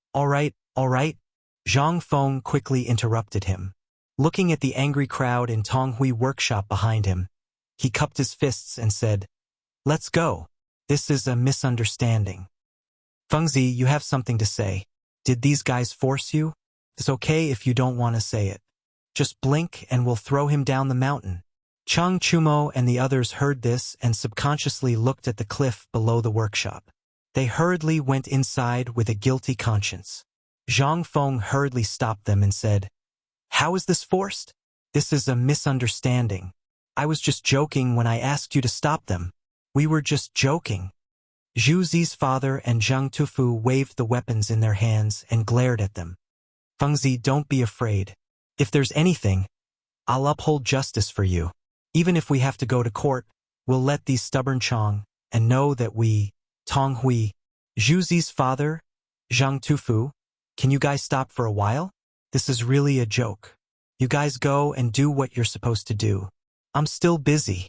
Zhang Feng quickly interrupted him. Looking at the angry crowd in Tonghui workshop behind him, he cupped his fists and said, "Let's go. This is a misunderstanding." "Fengzi, you have something to say. Did these guys force you? It's okay if you don't want to say it. Just blink and we'll throw him down the mountain." Cheng Chumo and the others heard this and subconsciously looked at the cliff below the workshop. They hurriedly went inside with a guilty conscience. Zhang Feng hurriedly stopped them and said, "How is this forced? This is a misunderstanding. I was just joking when I asked you to stop them. We were just joking." Zhu Zi's father and Zhang Tufu waved the weapons in their hands and glared at them. "Fengzi, don't be afraid. If there's anything, I'll uphold justice for you. Even if we have to go to court, we'll let these stubborn Chong and know that we Tong Hui, Zhu father, Zhang Tufu, can you guys stop for a while? This is really a joke. You guys go and do what you're supposed to do. I'm still busy.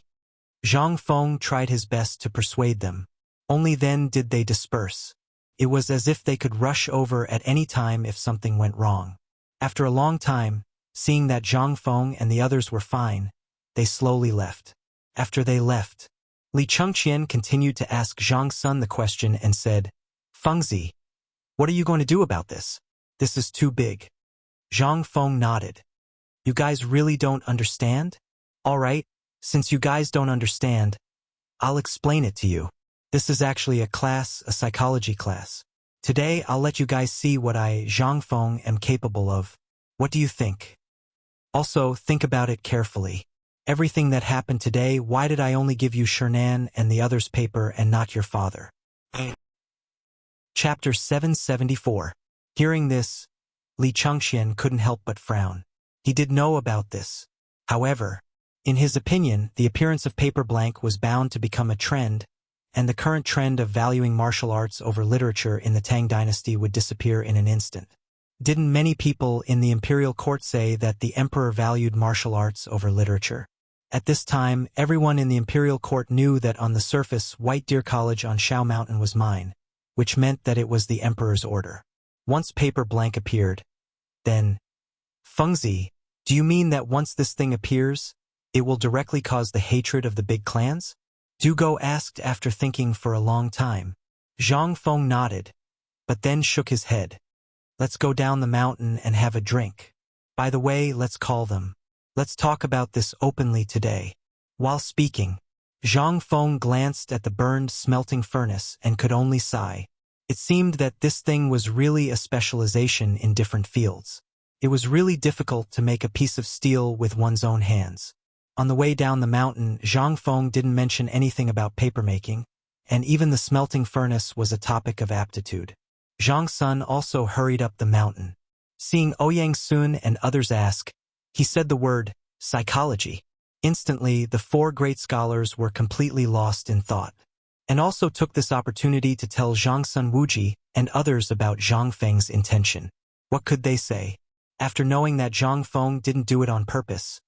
Zhang Feng tried his best to persuade them. Only then did they disperse. It was as if they could rush over at any time if something went wrong. After a long time, seeing that Zhang Feng and the others were fine, they slowly left. After they left, Li Chengqian continued to ask Zhang Sun the question and said, Fengzi, what are you going to do about this? This is too big. Zhang Feng nodded. You guys really don't understand? All right, since you guys don't understand, I'll explain it to you. This is actually a psychology class. Today, I'll let you guys see what I, Zhang Feng, am capable of. What do you think? Also, think about it carefully. Everything that happened today, why did I only give you Shernan and the others' paper and not your father? Chapter 774. Hearing this, Li Chengqian couldn't help but frown. He did know about this. However, in his opinion, the appearance of paper blank was bound to become a trend, and the current trend of valuing martial arts over literature in the Tang dynasty would disappear in an instant. Didn't many people in the imperial court say that the emperor valued martial arts over literature? At this time, everyone in the imperial court knew that on the surface, White Deer College on Shao Mountain was mine, which meant that it was the emperor's order. Once paper blank appeared, then, Fengzi, do you mean that once this thing appears, it will directly cause the hatred of the big clans? Dugo asked after thinking for a long time. Zhang Feng nodded, but then shook his head. Let's go down the mountain and have a drink. By the way, let's call them. Let's talk about this openly today. While speaking, Zhang Feng glanced at the burned smelting furnace and could only sigh. It seemed that this thing was really a specialization in different fields. It was really difficult to make a piece of steel with one's own hands. On the way down the mountain, Zhang Feng didn't mention anything about papermaking, and even the smelting furnace was a topic of aptitude. Zhang Sun also hurried up the mountain. Seeing Ouyang Sun and others ask, he said the word, psychology. Instantly, the four great scholars were completely lost in thought, and also took this opportunity to tell Zhang Sun Wuji and others about Zhang Feng's intention. What could they say? After knowing that Zhang Feng didn't do it on purpose,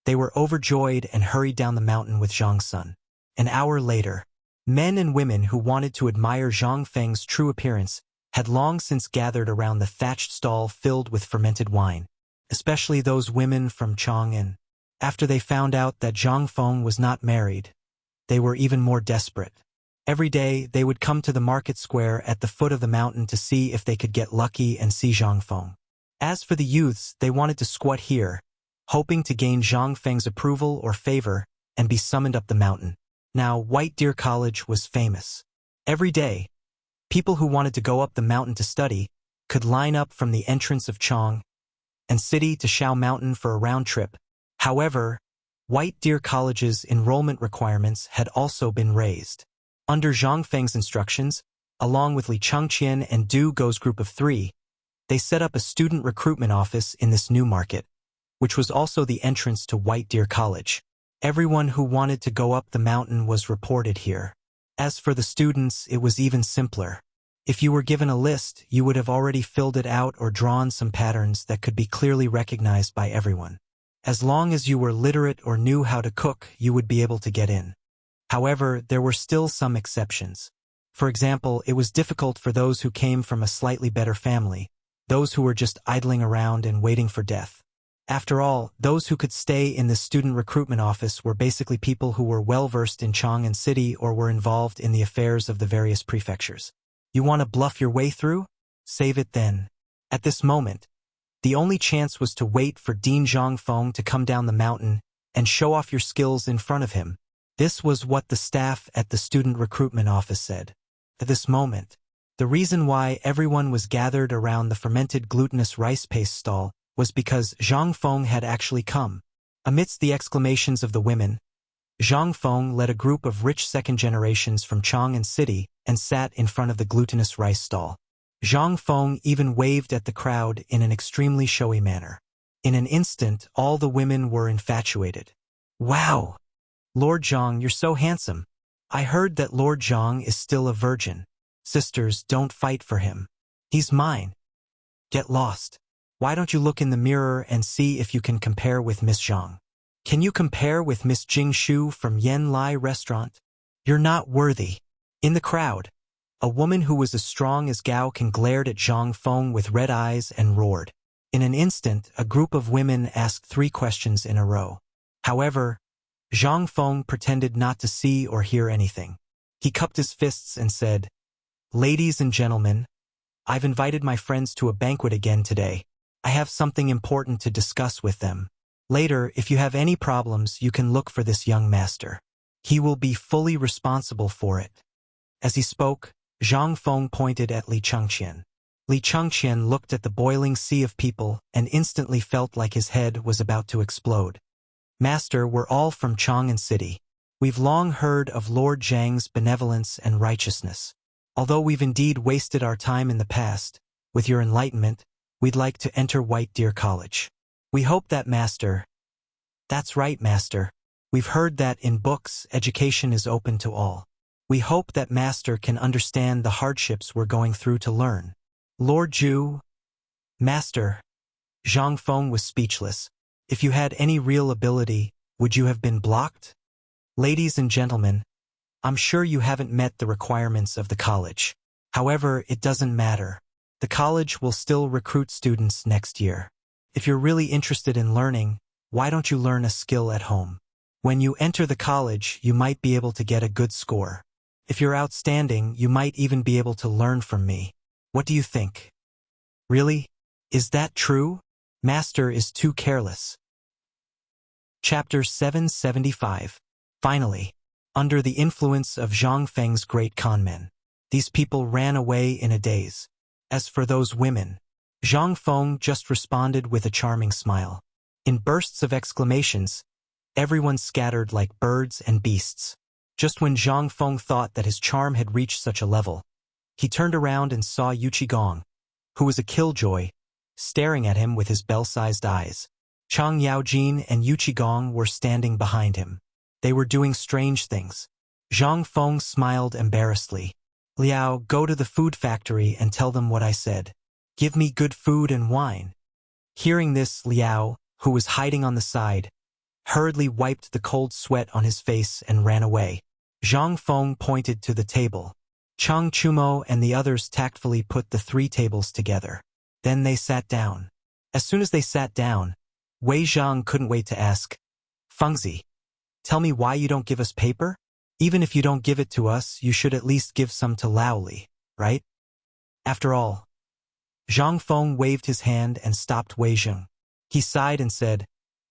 they were overjoyed and hurried down the mountain with Zhang Sun. An hour later, men and women who wanted to admire Zhang Feng's true appearance had long since gathered around the thatched stall filled with fermented wine, especially those women from Chang'an. After they found out that Zhang Feng was not married, they were even more desperate. Every day, they would come to the market square at the foot of the mountain to see if they could get lucky and see Zhang Feng. As for the youths, they wanted to squat here, hoping to gain Zhang Feng's approval or favor and be summoned up the mountain. Now, White Deer College was famous. Every day, people who wanted to go up the mountain to study could line up from the entrance of Chang and City to Shao Mountain for a round trip. However, White Deer College's enrollment requirements had also been raised. Under Zhang Feng's instructions, along with Li Chengqian and Du Go's group of 3, they set up a student recruitment office in this new market, which was also the entrance to White Deer College. Everyone who wanted to go up the mountain was reported here. As for the students, it was even simpler. If you were given a list, you would have already filled it out or drawn some patterns that could be clearly recognized by everyone. As long as you were literate or knew how to cook, you would be able to get in. However, there were still some exceptions. For example, it was difficult for those who came from a slightly better family, those who were just idling around and waiting for death. After all, those who could stay in the student recruitment office were basically people who were well-versed in Chang'an City or were involved in the affairs of the various prefectures. You want to bluff your way through? Save it then. At this moment, the only chance was to wait for Dean Zhang Feng to come down the mountain and show off your skills in front of him. This was what the staff at the student recruitment office said. At this moment, the reason why everyone was gathered around the fermented glutinous rice paste stall was because Zhang Feng had actually come. Amidst the exclamations of the women, Zhang Feng led a group of rich second generations from Chang'an City and sat in front of the glutinous rice stall. Zhang Feng even waved at the crowd in an extremely showy manner. In an instant, all the women were infatuated. Wow! Lord Zhang, you're so handsome. I heard that Lord Zhang is still a virgin. Sisters, don't fight for him. He's mine. Get lost. Why don't you look in the mirror and see if you can compare with Miss Zhang? Can you compare with Miss Jing Shu from Yen Lai restaurant? You're not worthy. In the crowd, a woman who was as strong as Gao Can glared at Zhang Feng with red eyes and roared. In an instant, a group of women asked 3 questions in a row. However, Zhang Feng pretended not to see or hear anything. He cupped his fists and said, "Ladies and gentlemen, I've invited my friends to a banquet again today. I have something important to discuss with them. Later, if you have any problems, you can look for this young master. He will be fully responsible for it." As he spoke, Zhang Feng pointed at Li Chengqian. Li Chengqian looked at the boiling sea of people and instantly felt like his head was about to explode. "Master, we're all from Chang'an City. We've long heard of Lord Zhang's benevolence and righteousness. Although we've indeed wasted our time in the past, with your enlightenment, we'd like to enter White Deer College. We hope that Master—" "That's right, Master. We've heard that in books, education is open to all. We hope that Master can understand the hardships we're going through to learn." "Lord Zhu—" "Master." Zhang Feng was speechless. If you had any real ability, would you have been blocked? "Ladies and gentlemen, I'm sure you haven't met the requirements of the college. However, it doesn't matter. The college will still recruit students next year. If you're really interested in learning, why don't you learn a skill at home? When you enter the college, you might be able to get a good score. If you're outstanding, you might even be able to learn from me. What do you think?" "Really? Is that true? Master is too careless." Chapter 775. Finally, under the influence of Zhang Feng's great conmen, these people ran away in a daze. As for those women, Zhang Feng just responded with a charming smile. In bursts of exclamations, everyone scattered like birds and beasts. Just when Zhang Feng thought that his charm had reached such a level, he turned around and saw Yu Qigong, who was a killjoy, staring at him with his bell-sized eyes. Chang Yaojin and Yu Qigong were standing behind him. They were doing strange things. Zhang Feng smiled embarrassedly. "Liao, go to the food factory and tell them what I said. Give me good food and wine." Hearing this, Liao, who was hiding on the side, hurriedly wiped the cold sweat on his face and ran away. Zhang Feng pointed to the table. Chang Chumo and the others tactfully put the 3 tables together. Then they sat down. As soon as they sat down, Wei Zhang couldn't wait to ask, "Fengzi, tell me why you don't give us paper? Even if you don't give it to us, you should at least give some to Laoli, right?" After all, Zhang Feng waved his hand and stopped Wei Zhang. He sighed and said,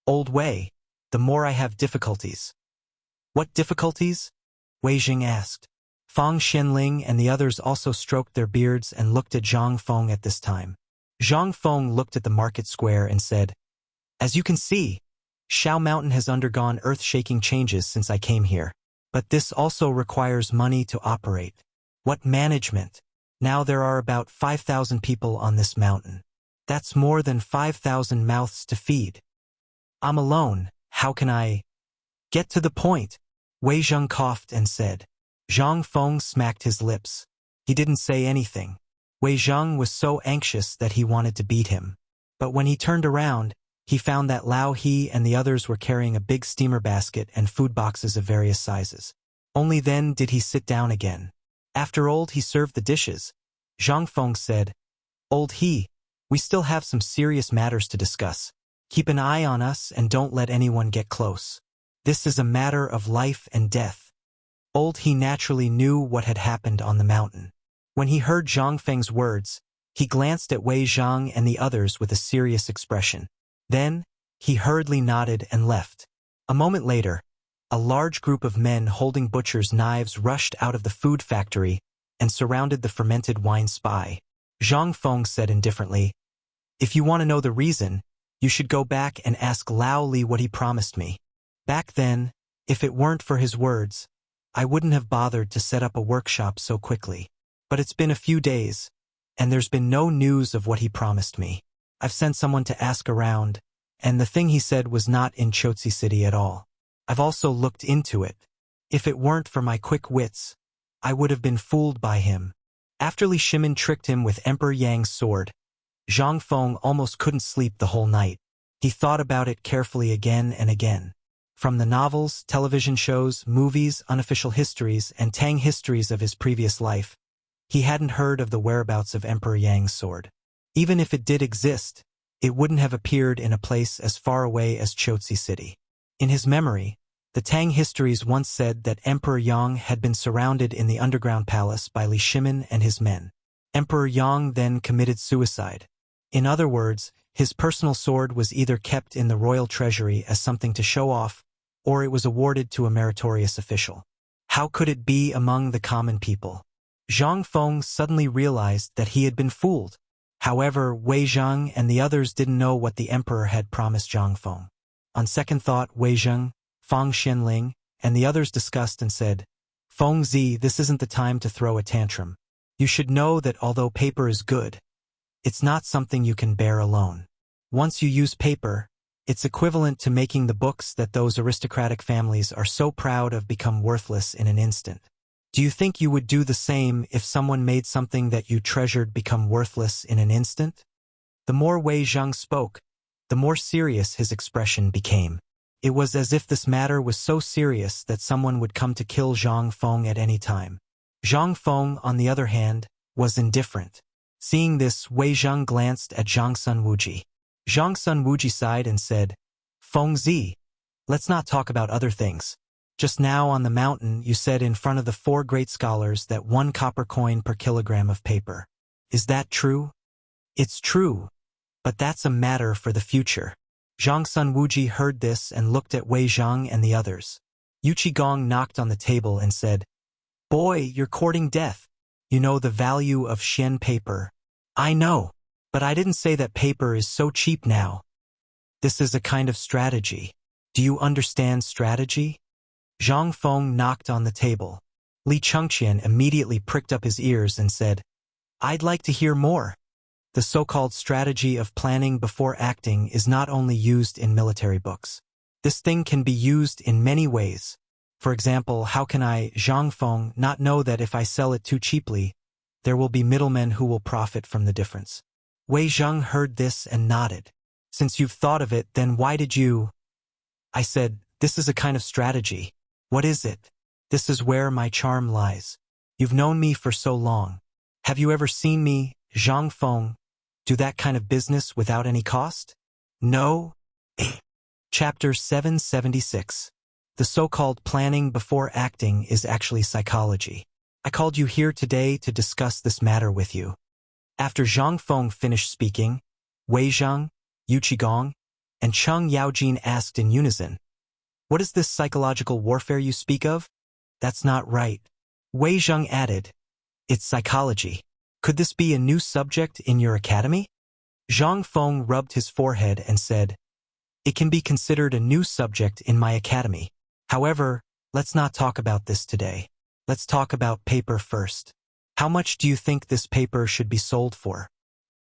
"Old Wei, the more I have difficulties." "What difficulties?" Wei Zhang asked. Fang Xianling and the others also stroked their beards and looked at Zhang Feng at this time. Zhang Feng looked at the market square and said, "As you can see, Shao Mountain has undergone earth-shaking changes since I came here. But this also requires money to operate. What management? Now there are about 5,000 people on this mountain. That's more than 5,000 mouths to feed. I'm alone, how can I—" "Get to the point," Wei Zhang coughed and said. Zhang Feng smacked his lips. He didn't say anything. Wei Zhang was so anxious that he wanted to beat him. But when he turned around, he found that Lao He and the others were carrying a big steamer basket and food boxes of various sizes. Only then did he sit down again. After Old He served the dishes, Zhang Feng said, "Old He, we still have some serious matters to discuss. Keep an eye on us and don't let anyone get close. This is a matter of life and death." Old He naturally knew what had happened on the mountain. When he heard Zhang Feng's words, he glanced at Wei Zhang and the others with a serious expression. Then, he hurriedly nodded and left. A moment later, a large group of men holding butchers' knives rushed out of the food factory and surrounded the fermented wine spy. Zhang Feng said indifferently, "If you want to know the reason, you should go back and ask Lao Li what he promised me. Back then, if it weren't for his words, I wouldn't have bothered to set up a workshop so quickly. But it's been a few days, and there's been no news of what he promised me. I've sent someone to ask around, and the thing he said was not in Chotzi City at all. I've also looked into it. If it weren't for my quick wits, I would have been fooled by him. After Li Shimin tricked him with Emperor Yang's sword, Zhang Feng almost couldn't sleep the whole night. He thought about it carefully again and again. From the novels, television shows, movies, unofficial histories, and Tang histories of his previous life, he hadn't heard of the whereabouts of Emperor Yang's sword. Even if it did exist, it wouldn't have appeared in a place as far away as Chotzi City. In his memory, the Tang histories once said that Emperor Yang had been surrounded in the underground palace by Li Shimin and his men. Emperor Yang then committed suicide. In other words, his personal sword was either kept in the royal treasury as something to show off, or it was awarded to a meritorious official. How could it be among the common people? Zhang Feng suddenly realized that he had been fooled. However, Wei Zhang and the others didn't know what the emperor had promised Zhang Feng. On second thought, Wei Zhang, Fang Xianling, and the others discussed and said, "Feng Zi, this isn't the time to throw a tantrum. You should know that although paper is good, it's not something you can bear alone. Once you use paper, it's equivalent to making the books that those aristocratic families are so proud of become worthless in an instant. Do you think you would do the same if someone made something that you treasured become worthless in an instant?" The more Wei Zhang spoke, the more serious his expression became. It was as if this matter was so serious that someone would come to kill Zhang Feng at any time. Zhang Feng, on the other hand, was indifferent. Seeing this, Wei Zhang glanced at Zhang Sun Wuji. Zhang Sun Wuji sighed and said, "Feng Zi, let's not talk about other things. Just now on the mountain you said in front of the 4 great scholars that 1 copper coin per kilogram of paper. Is that true?" "It's true, but that's a matter for the future." Zhang Sun Wuji heard this and looked at Wei Zhang and the others. Yu Qigong knocked on the table and said, "Boy, you're courting death. You know the value of Xian paper." "I know, but I didn't say that paper is so cheap now. This is a kind of strategy. Do you understand strategy?" Zhang Feng knocked on the table. Li Chengqian immediately pricked up his ears and said, "I'd like to hear more." The so-called strategy of planning before acting is not only used in military books. This thing can be used in many ways. For example, how can I, Zhang Feng, not know that if I sell it too cheaply, there will be middlemen who will profit from the difference? Wei Zhang heard this and nodded. "Since you've thought of it, then why did you?" I said, "This is a kind of strategy." "What is it?" "This is where my charm lies. You've known me for so long. Have you ever seen me, Zhang Feng, do that kind of business without any cost?" "No." Chapter 776. The so-called planning before acting is actually psychology. I called you here today to discuss this matter with you. After Zhang Feng finished speaking, Wei Zhang, Yu Qigong, and Cheng Yaojin asked in unison, "What is this psychological warfare you speak of?" "That's not right." Wei Zhang added, "It's psychology. Could this be a new subject in your academy?" Zhang Feng rubbed his forehead and said, "It can be considered a new subject in my academy. However, let's not talk about this today. Let's talk about paper first. How much do you think this paper should be sold for?"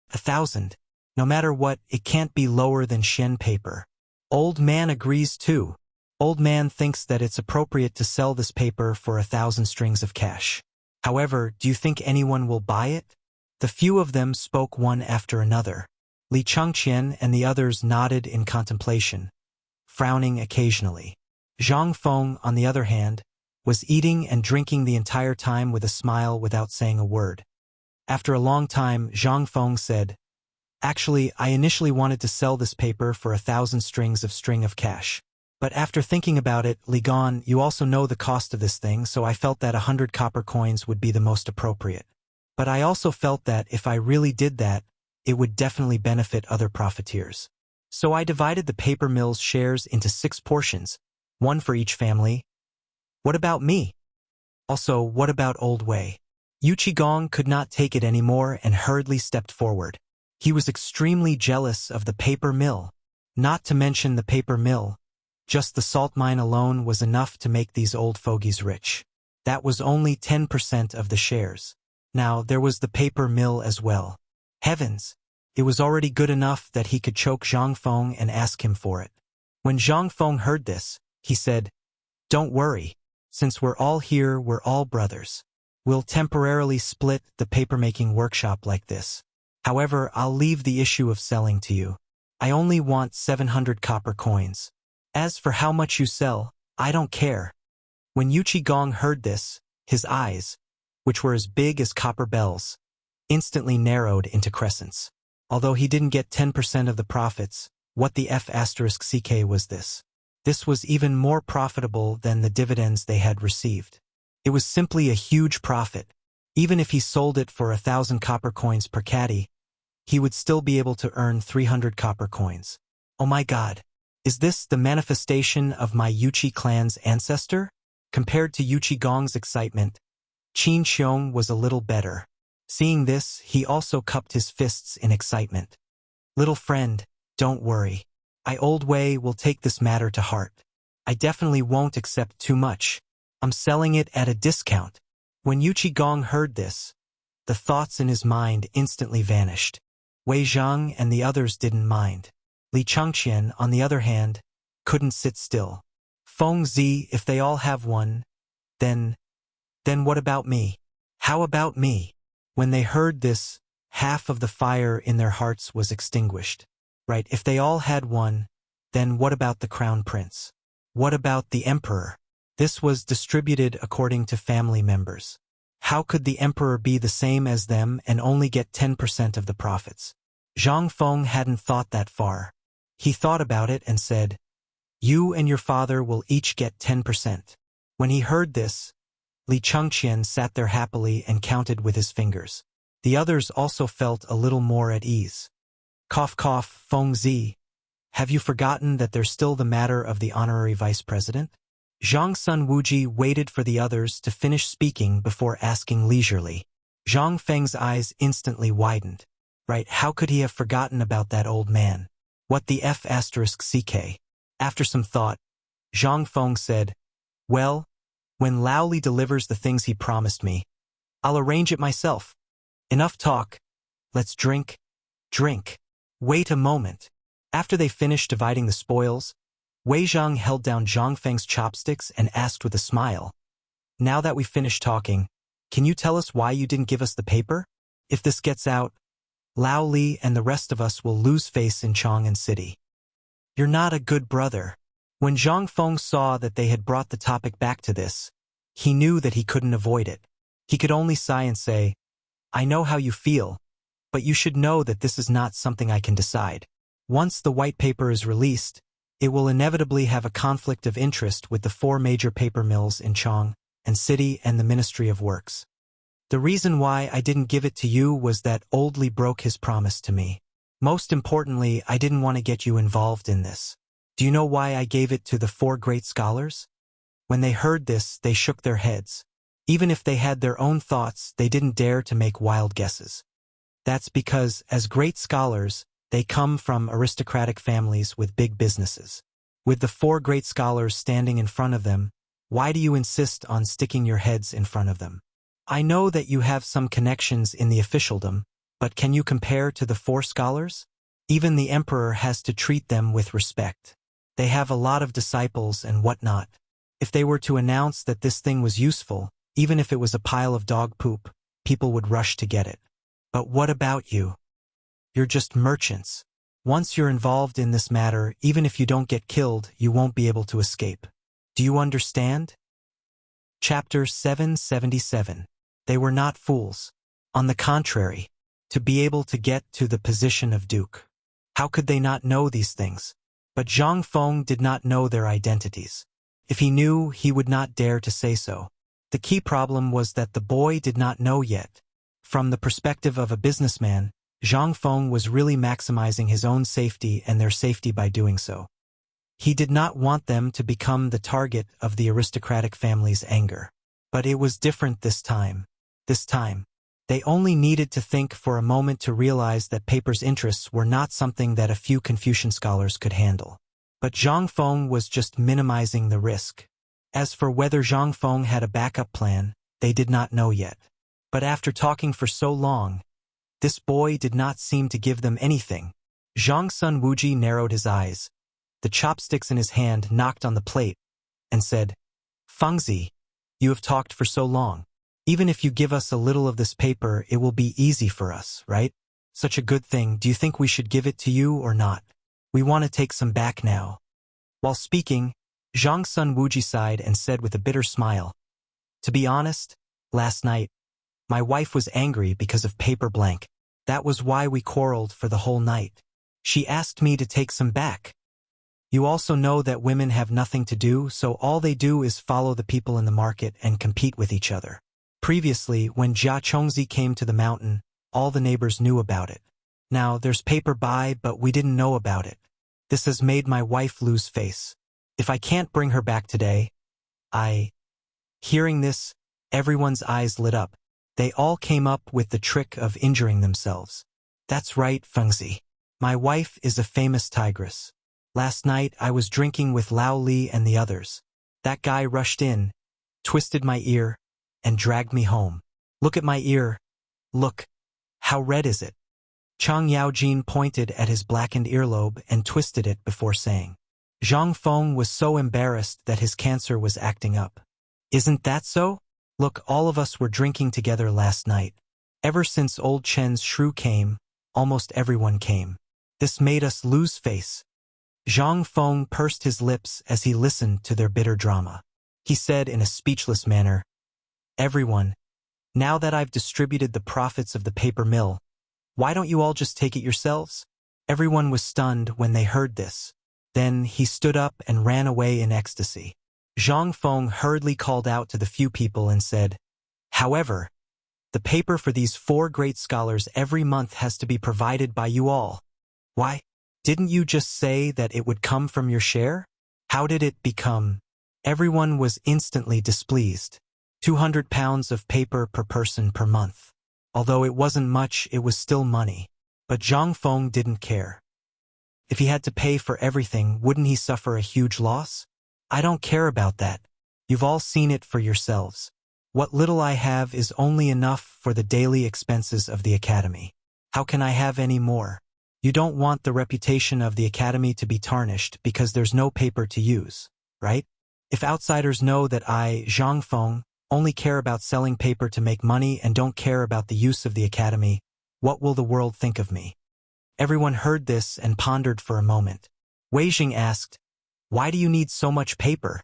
1,000. No matter what, it can't be lower than Xian paper. Old Man agrees too. Old Man thinks that it's appropriate to sell this paper for 1,000 strings of cash. However, do you think anyone will buy it? The few of them spoke one after another. Li Chengqian and the others nodded in contemplation, frowning occasionally. Zhang Feng, on the other hand, was eating and drinking the entire time with a smile without saying a word. After a long time, Zhang Feng said, "Actually, I initially wanted to sell this paper for 1,000 strings of string of cash. But after thinking about it, Li Gan, you also know the cost of this thing, so I felt that 100 copper coins would be the most appropriate. But I also felt that if I really did that, it would definitely benefit other profiteers. So I divided the paper mill's shares into 6 portions, 1 for each family." "What about me? Also, what about Old Wei?" Yu Qigong could not take it anymore and hurriedly stepped forward. He was extremely jealous of the paper mill. Not to mention the paper mill, just the salt mine alone was enough to make these old fogies rich. That was only 10% of the shares. Now, there was the paper mill as well. Heavens! It was already good enough that he could choke Zhang Feng and ask him for it. When Zhang Feng heard this, he said, "Don't worry. Since we're all here, we're all brothers. We'll temporarily split the papermaking workshop like this. However, I'll leave the issue of selling to you. I only want 700 copper coins. As for how much you sell, I don't care." When Yuchi Gong heard this, his eyes, which were as big as copper bells, instantly narrowed into crescents. Although he didn't get 10% of the profits, what the F***ck was this? This was even more profitable than the dividends they had received. It was simply a huge profit. Even if he sold it for 1,000 copper coins per caddy, he would still be able to earn 300 copper coins. Oh my god. Is this the manifestation of my Yuchi clan's ancestor? Compared to Yuchi Gong's excitement, Qin Xiong was a little better. Seeing this, he also cupped his fists in excitement. "Little friend, don't worry. I Old Wei will take this matter to heart. I definitely won't accept too much. I'm selling it at a discount." When Yuchi Gong heard this, the thoughts in his mind instantly vanished. Wei Zhang and the others didn't mind. Li Changqian, on the other hand, couldn't sit still. "Feng Zi, if they all have one, then what about me? How about me?" When they heard this, half of the fire in their hearts was extinguished. Right, if they all had one, then what about the crown prince? What about the emperor? This was distributed according to family members. How could the emperor be the same as them and only get 10% of the profits? Zhang Feng hadn't thought that far. He thought about it and said, "You and your father will each get 10%. When he heard this, Li Changqian sat there happily and counted with his fingers. The others also felt a little more at ease. Cough cough, Feng Zi. Have you forgotten that there's still the matter of the honorary vice president? Zhang Sun Wuji waited for the others to finish speaking before asking leisurely. Zhang Feng's eyes instantly widened. Right, how could he have forgotten about that old man? What the F***ck? After some thought, Zhang Feng said, "Well, when Lao Li delivers the things he promised me, I'll arrange it myself. Enough talk. Let's drink. Drink." Wait a moment. After they finished dividing the spoils, Wei Zhang held down Zhang Feng's chopsticks and asked with a smile, "Now that we've finished talking, can you tell us why you didn't give us the paper? If this gets out, Lao Li and the rest of us will lose face in Chang'an City. You're not a good brother." When Zhang Feng saw that they had brought the topic back to this, he knew that he couldn't avoid it. He could only sigh and say, "I know how you feel, but you should know that this is not something I can decide. Once the white paper is released, it will inevitably have a conflict of interest with the 4 major paper mills in Chang'an City and the Ministry of Works. The reason why I didn't give it to you was that Old Li broke his promise to me. Most importantly, I didn't want to get you involved in this. Do you know why I gave it to the 4 great scholars?" When they heard this, they shook their heads. Even if they had their own thoughts, they didn't dare to make wild guesses. That's because, as great scholars, they come from aristocratic families with big businesses. With the 4 great scholars standing in front of them, why do you insist on sticking your heads in front of them? I know that you have some connections in the officialdom, but can you compare to the 4 scholars? Even the emperor has to treat them with respect. They have a lot of disciples and whatnot. If they were to announce that this thing was useful, even if it was a pile of dog poop, people would rush to get it. But what about you? You're just merchants. Once you're involved in this matter, even if you don't get killed, you won't be able to escape. Do you understand? Chapter 777. They were not fools. On the contrary, to be able to get to the position of duke. How could they not know these things? But Zhang Feng did not know their identities. If he knew, he would not dare to say so. The key problem was that the boy did not know yet. From the perspective of a businessman, Zhang Feng was really maximizing his own safety and their safety by doing so. He did not want them to become the target of the aristocratic family's anger. But it was different this time. This time, they only needed to think for a moment to realize that paper's interests were not something that a few Confucian scholars could handle. But Zhang Feng was just minimizing the risk. As for whether Zhang Feng had a backup plan, they did not know yet. But after talking for so long, this boy did not seem to give them anything. Zhang Sun Wuji narrowed his eyes. The chopsticks in his hand knocked on the plate and said, "Fengzi, You have talked for so long. Even if you give us a little of this paper, it will be easy for us, right? Such a good thing. Do you think we should give it to you or not? We want to take some back now." While speaking, Zhang's son Wuji sighed and said with a bitter smile, "To be honest, last night, my wife was angry because of paper blank. That was why we quarreled for the whole night. She asked me to take some back. You also know that women have nothing to do, so all they do is follow the people in the market and compete with each other. Previously, when Jia Chongzi came to the mountain, all the neighbors knew about it. Now, there's paper buy, but we didn't know about it. This has made my wife lose face. If I can't bring her back today, Hearing this, everyone's eyes lit up. They all came up with the trick of injuring themselves. That's right, Fengzi. My wife is a famous tigress. Last night I was drinking with Lao Li and the others. That guy rushed in, twisted my ear, and dragged me home. Look at my ear. Look. How red is it? Chang Yaojin pointed at his blackened earlobe and twisted it before saying. Zhang Feng was so embarrassed that his cancer was acting up. Isn't that so? Look, all of us were drinking together last night. Ever since old Chen's shrew came, almost everyone came. This made us lose face. Zhang Feng pursed his lips as he listened to their bitter drama. He said in a speechless manner, "Everyone, now that I've distributed the profits of the paper mill, why don't you all just take it yourselves?" Everyone was stunned when they heard this. Then he stood up and ran away in ecstasy. Zhang Feng hurriedly called out to the few people and said, "However, the paper for these 4 great scholars every month has to be provided by you all. Why? Didn't you just say that it would come from your share? How did it become?" Everyone was instantly displeased. 200 pounds of paper per person per month. Although it wasn't much, it was still money. But Zhang Feng didn't care. If he had to pay for everything, wouldn't he suffer a huge loss? "I don't care about that. You've all seen it for yourselves. What little I have is only enough for the daily expenses of the academy. How can I have any more? You don't want the reputation of the academy to be tarnished because there's no paper to use, right? If outsiders know that I, Zhang Feng, only care about selling paper to make money and don't care about the use of the academy, what will the world think of me?" Everyone heard this and pondered for a moment. Wei Jing asked, "Why do you need so much paper?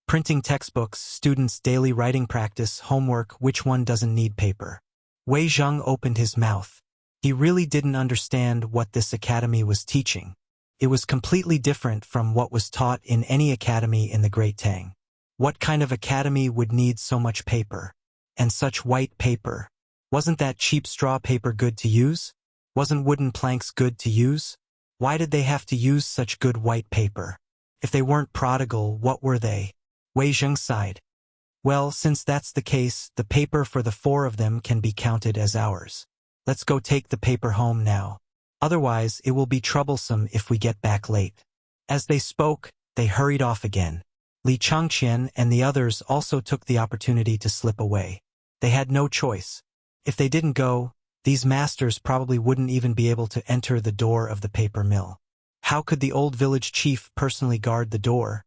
Printing textbooks, students' daily writing practice, homework, which one doesn't need paper?" Wei Zhang opened his mouth. He really didn't understand what this academy was teaching. It was completely different from what was taught in any academy in the Great Tang. What kind of academy would need so much paper? And such white paper? Wasn't that cheap straw paper good to use? Wasn't wooden planks good to use? Why did they have to use such good white paper? If they weren't prodigal, what were they? Wei Zheng sighed. "Well, since that's the case, the paper for the 4 of them can be counted as ours. Let's go take the paper home now. Otherwise, it will be troublesome if we get back late." As they spoke, they hurried off again. Li Changqian and the others also took the opportunity to slip away. They had no choice. If they didn't go, these masters probably wouldn't even be able to enter the door of the paper mill. How could the old village chief personally guard the door,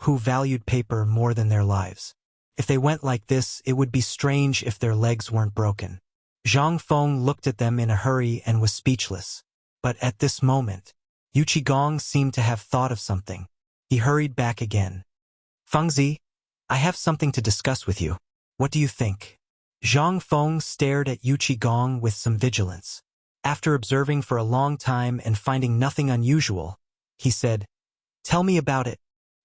who valued paper more than their lives? If they went like this, it would be strange if their legs weren't broken. Zhang Feng looked at them in a hurry and was speechless. But at this moment, Yu Qigong seemed to have thought of something. He hurried back again. "Fengzi, I have something to discuss with you. What do you think?" Zhang Feng stared at Yu Qigong with some vigilance. After observing for a long time and finding nothing unusual, he said, "Tell me about it."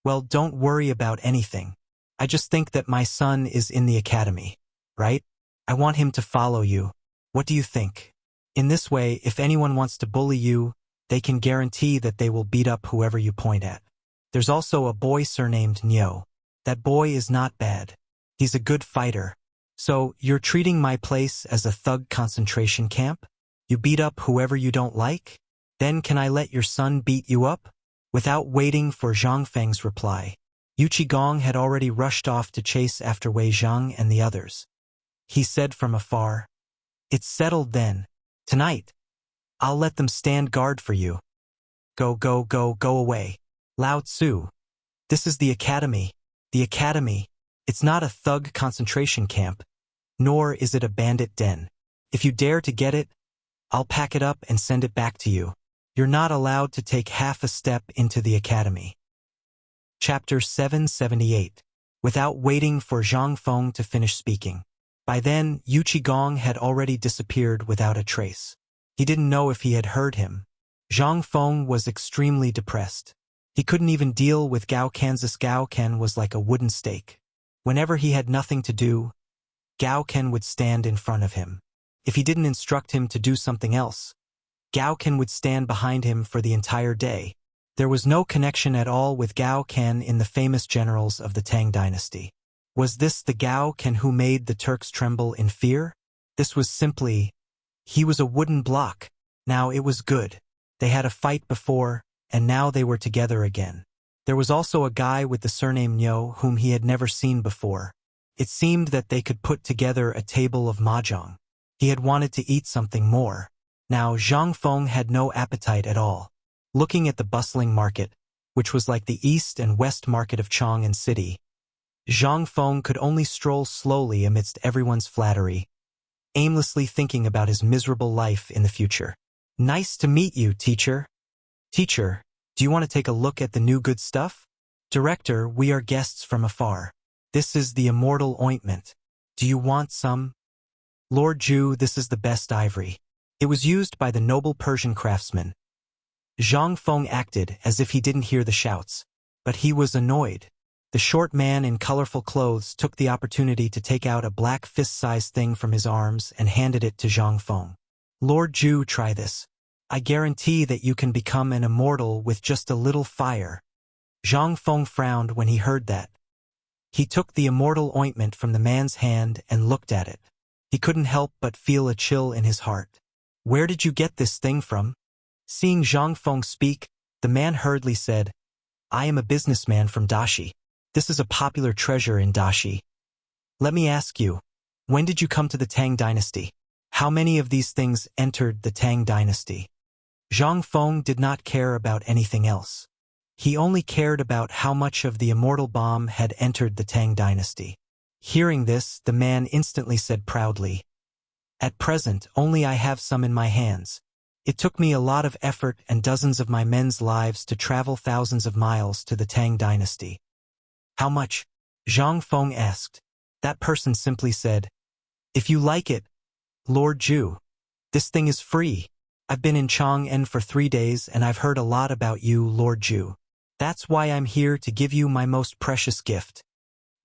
"Well, don't worry about anything. I just think that my son is in the academy, right? I want him to follow you. What do you think? In this way, if anyone wants to bully you, they can guarantee that they will beat up whoever you point at. There's also a boy surnamed Nyo. That boy is not bad. He's a good fighter. So, you're treating my place as a thug concentration camp? You beat up whoever you don't like? Then can I let your son beat you up?" Without waiting for Zhang Feng's reply, Yu Qigong had already rushed off to chase after Wei Zhang and the others. He said from afar, "It's settled then. Tonight, I'll let them stand guard for you. Go, go, go, go away. Lao Tzu. This is the academy. The academy. It's not a thug concentration camp, nor is it a bandit den. If you dare to get it, I'll pack it up and send it back to you. You're not allowed to take half a step into the academy. Chapter 778. Without waiting for Zhang Feng to finish speaking. By then, Yu Qigong had already disappeared without a trace. He didn't know if he had heard him. Zhang Feng was extremely depressed. He couldn't even deal with Gao Kan's. Gao Kan was like a wooden stake. Whenever he had nothing to do, Gao Kan would stand in front of him. If he didn't instruct him to do something else, Gao Kan would stand behind him for the entire day. There was no connection at all with Gao Kan in the famous generals of the Tang dynasty. Was this the Gao Kan who made the Turks tremble in fear? This was simply, he was a wooden block. Now it was good. They had a fight before, and now they were together again. There was also a guy with the surname Nyo whom he had never seen before. It seemed that they could put together a table of mahjong. He had wanted to eat something more. Now Zhang Feng had no appetite at all. Looking at the bustling market, which was like the east and west market of Chang'an City, Zhang Feng could only stroll slowly amidst everyone's flattery, aimlessly thinking about his miserable life in the future. Nice to meet you, teacher. Teacher, do you want to take a look at the new good stuff? Director, we are guests from afar. This is the immortal ointment. Do you want some? Lord Ju, this is the best ivory. It was used by the noble Persian craftsman. Zhang Feng acted as if he didn't hear the shouts, but he was annoyed. The short man in colorful clothes took the opportunity to take out a black fist-sized thing from his arms and handed it to Zhang Feng. Lord Ju, try this. I guarantee that you can become an immortal with just a little fire. Zhang Feng frowned when he heard that. He took the immortal ointment from the man's hand and looked at it. He couldn't help but feel a chill in his heart. Where did you get this thing from? Seeing Zhang Feng speak, the man hurriedly said, I am a businessman from Dashi. This is a popular treasure in Dashi. Let me ask you, when did you come to the Tang dynasty? How many of these things entered the Tang dynasty? Zhang Feng did not care about anything else. He only cared about how much of the immortal bomb had entered the Tang dynasty. Hearing this, the man instantly said proudly, At present, only I have some in my hands. It took me a lot of effort and dozens of my men's lives to travel thousands of miles to the Tang dynasty. How much? Zhang Feng asked. That person simply said, If you like it, Lord Ju, this thing is free. I've been in Chang'an for 3 days and I've heard a lot about you, Lord Ju. That's why I'm here to give you my most precious gift.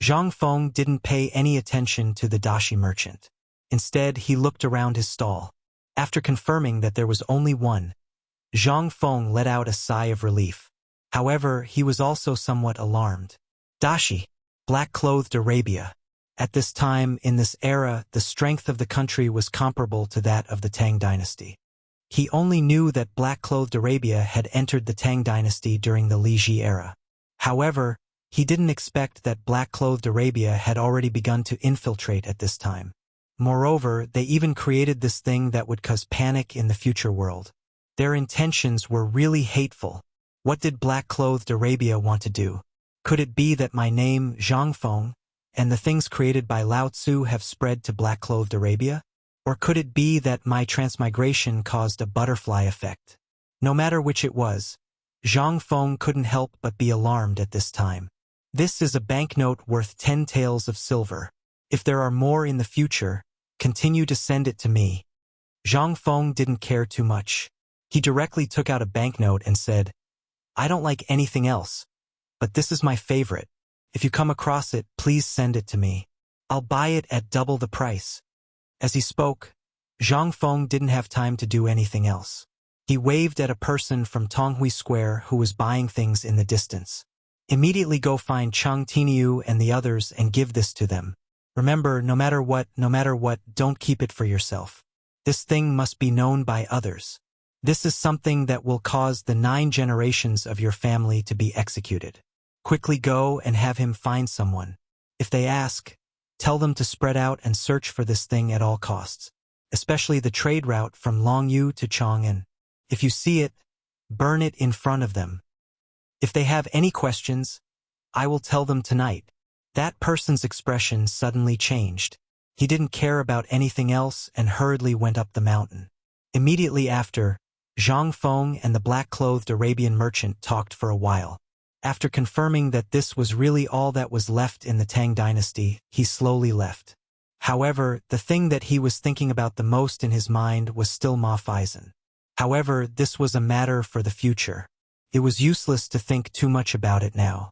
Zhang Feng didn't pay any attention to the dashi merchant. Instead, he looked around his stall. After confirming that there was only one, Zhang Feng let out a sigh of relief. However, he was also somewhat alarmed. Dashi, black-clothed Arabia. At this time, in this era, the strength of the country was comparable to that of the Tang dynasty. He only knew that black-clothed Arabia had entered the Tang dynasty during the Liji era. However, he didn't expect that black-clothed Arabia had already begun to infiltrate at this time. Moreover, they even created this thing that would cause panic in the future world. Their intentions were really hateful. What did black-clothed Arabia want to do? Could it be that my name, Zhang Feng, and the things created by Lao Tzu have spread to black-clothed Arabia? Or could it be that my transmigration caused a butterfly effect? No matter which it was, Zhang Feng couldn't help but be alarmed at this time. This is a banknote worth 10 taels of silver. If there are more in the future, continue to send it to me. Zhang Feng didn't care too much. He directly took out a banknote and said, I don't like anything else, but this is my favorite. If you come across it, please send it to me. I'll buy it at double the price. As he spoke, Zhang Feng didn't have time to do anything else. He waved at a person from Tonghui Square who was buying things in the distance. Immediately go find Chang Tiniu and the others and give this to them. Remember, no matter what, don't keep it for yourself. This thing must be known by others. This is something that will cause the 9 generations of your family to be executed. Quickly go and have him find someone. If they ask, tell them to spread out and search for this thing at all costs, especially the trade route from Longyu to Chang'an. If you see it, burn it in front of them. If they have any questions, I will tell them tonight. That person's expression suddenly changed. He didn't care about anything else and hurriedly went up the mountain. Immediately after, Zhang Feng and the black-clothed Arabian merchant talked for a while. After confirming that this was really all that was left in the Tang dynasty, he slowly left. However, the thing that he was thinking about the most in his mind was still Ma Faizan. However, this was a matter for the future. It was useless to think too much about it now.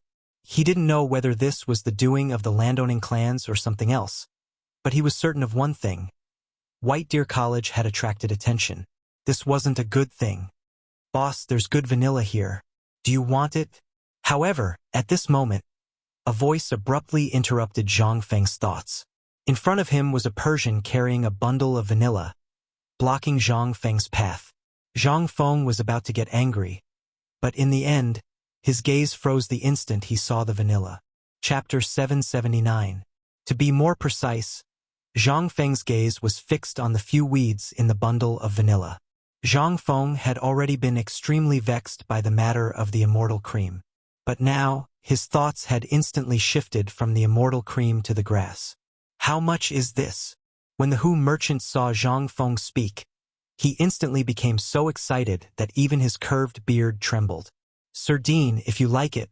He didn't know whether this was the doing of the landowning clans or something else. But he was certain of one thing. White Deer College had attracted attention. This wasn't a good thing. Boss, there's good vanilla here. Do you want it? However, at this moment, a voice abruptly interrupted Zhang Feng's thoughts. In front of him was a Persian carrying a bundle of vanilla, blocking Zhang Feng's path. Zhang Feng was about to get angry, but in the end, his gaze froze the instant he saw the vanilla. Chapter 779. To be more precise, Zhang Feng's gaze was fixed on the few weeds in the bundle of vanilla. Zhang Feng had already been extremely vexed by the matter of the immortal cream. But now, his thoughts had instantly shifted from the immortal cream to the grass. How much is this? When the Hu merchant saw Zhang Feng speak, he instantly became so excited that even his curved beard trembled. Sir Dean, if you like it,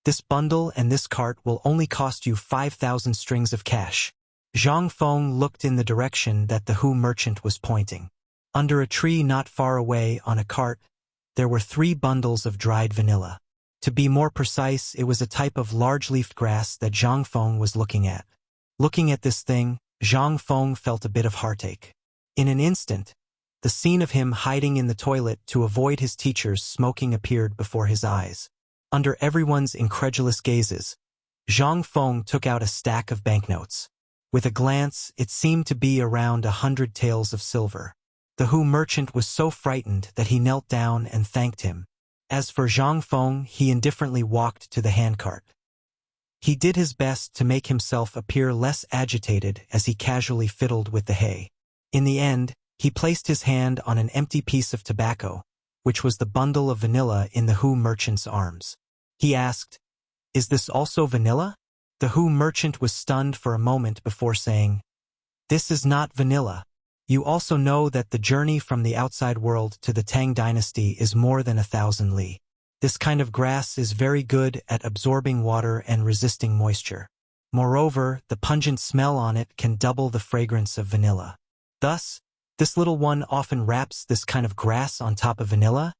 this bundle and this cart will only cost you 5,000 strings of cash. Zhang Feng looked in the direction that the Hu merchant was pointing. Under a tree not far away on a cart, there were 3 bundles of dried vanilla. To be more precise, it was a type of large-leafed grass that Zhang Feng was looking at. Looking at this thing, Zhang Feng felt a bit of heartache. In an instant, the scene of him hiding in the toilet to avoid his teachers smoking appeared before his eyes. Under everyone's incredulous gazes, Zhang Feng took out a stack of banknotes. With a glance, it seemed to be around 100 taels of silver. The Hu merchant was so frightened that he knelt down and thanked him. As for Zhang Feng, he indifferently walked to the handcart. He did his best to make himself appear less agitated as he casually fiddled with the hay. In the end, he placed his hand on an empty piece of tobacco, which was the bundle of vanilla in the Hu merchant's arms. He asked, "Is this also vanilla?" The Hu merchant was stunned for a moment before saying, "This is not vanilla. You also know that the journey from the outside world to the Tang dynasty is more than 1,000 li. This kind of grass is very good at absorbing water and resisting moisture. Moreover, the pungent smell on it can double the fragrance of vanilla. Thus, this little one often wraps this kind of grass on top of vanilla.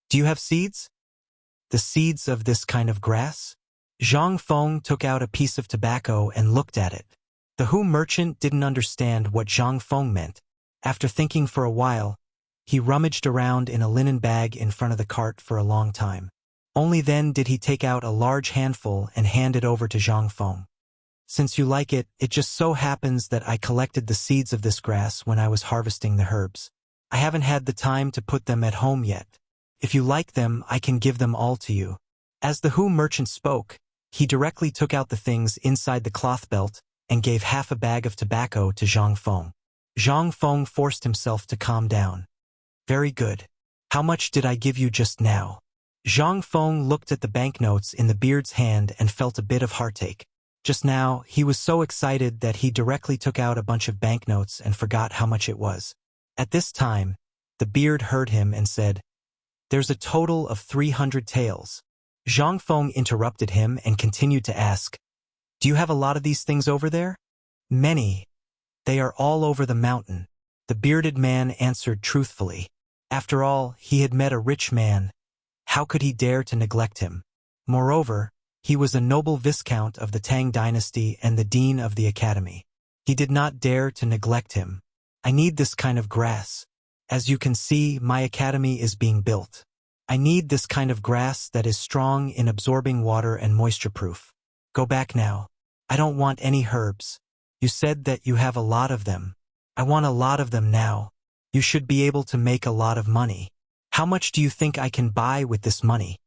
Do you have seeds? The seeds of this kind of grass?" Zhang Feng took out a piece of tobacco and looked at it. The Hu merchant didn't understand what Zhang Feng meant. After thinking for a while, he rummaged around in a linen bag in front of the cart for a long time. Only then did he take out a large handful and hand it over to Zhang Feng. "Since you like it, it just so happens that I collected the seeds of this grass when I was harvesting the herbs. I haven't had the time to put them at home yet. If you like them, I can give them all to you." As the Hu merchant spoke, he directly took out the things inside the cloth belt and gave half a bag of tobacco to Zhang Feng. Zhang Feng forced himself to calm down. "Very good. How much did I give you just now?" Zhang Feng looked at the banknotes in the beard's hand and felt a bit of heartache. Just now, he was so excited that he directly took out a bunch of banknotes and forgot how much it was. At this time, the beard heard him and said, "There's a total of 300 taels." Zhang Feng interrupted him and continued to ask, "Do you have a lot of these things over there?" "Many. They are all over the mountain," the bearded man answered truthfully. After all, he had met a rich man. How could he dare to neglect him? Moreover, he was a noble viscount of the Tang dynasty and the dean of the academy. He did not dare to neglect him. "I need this kind of grass. As you can see, my academy is being built. I need this kind of grass that is strong in absorbing water and moisture-proof. Go back now. I don't want any herbs. You said that you have a lot of them. I want a lot of them now. You should be able to make a lot of money. How much do you think I can buy with this money?"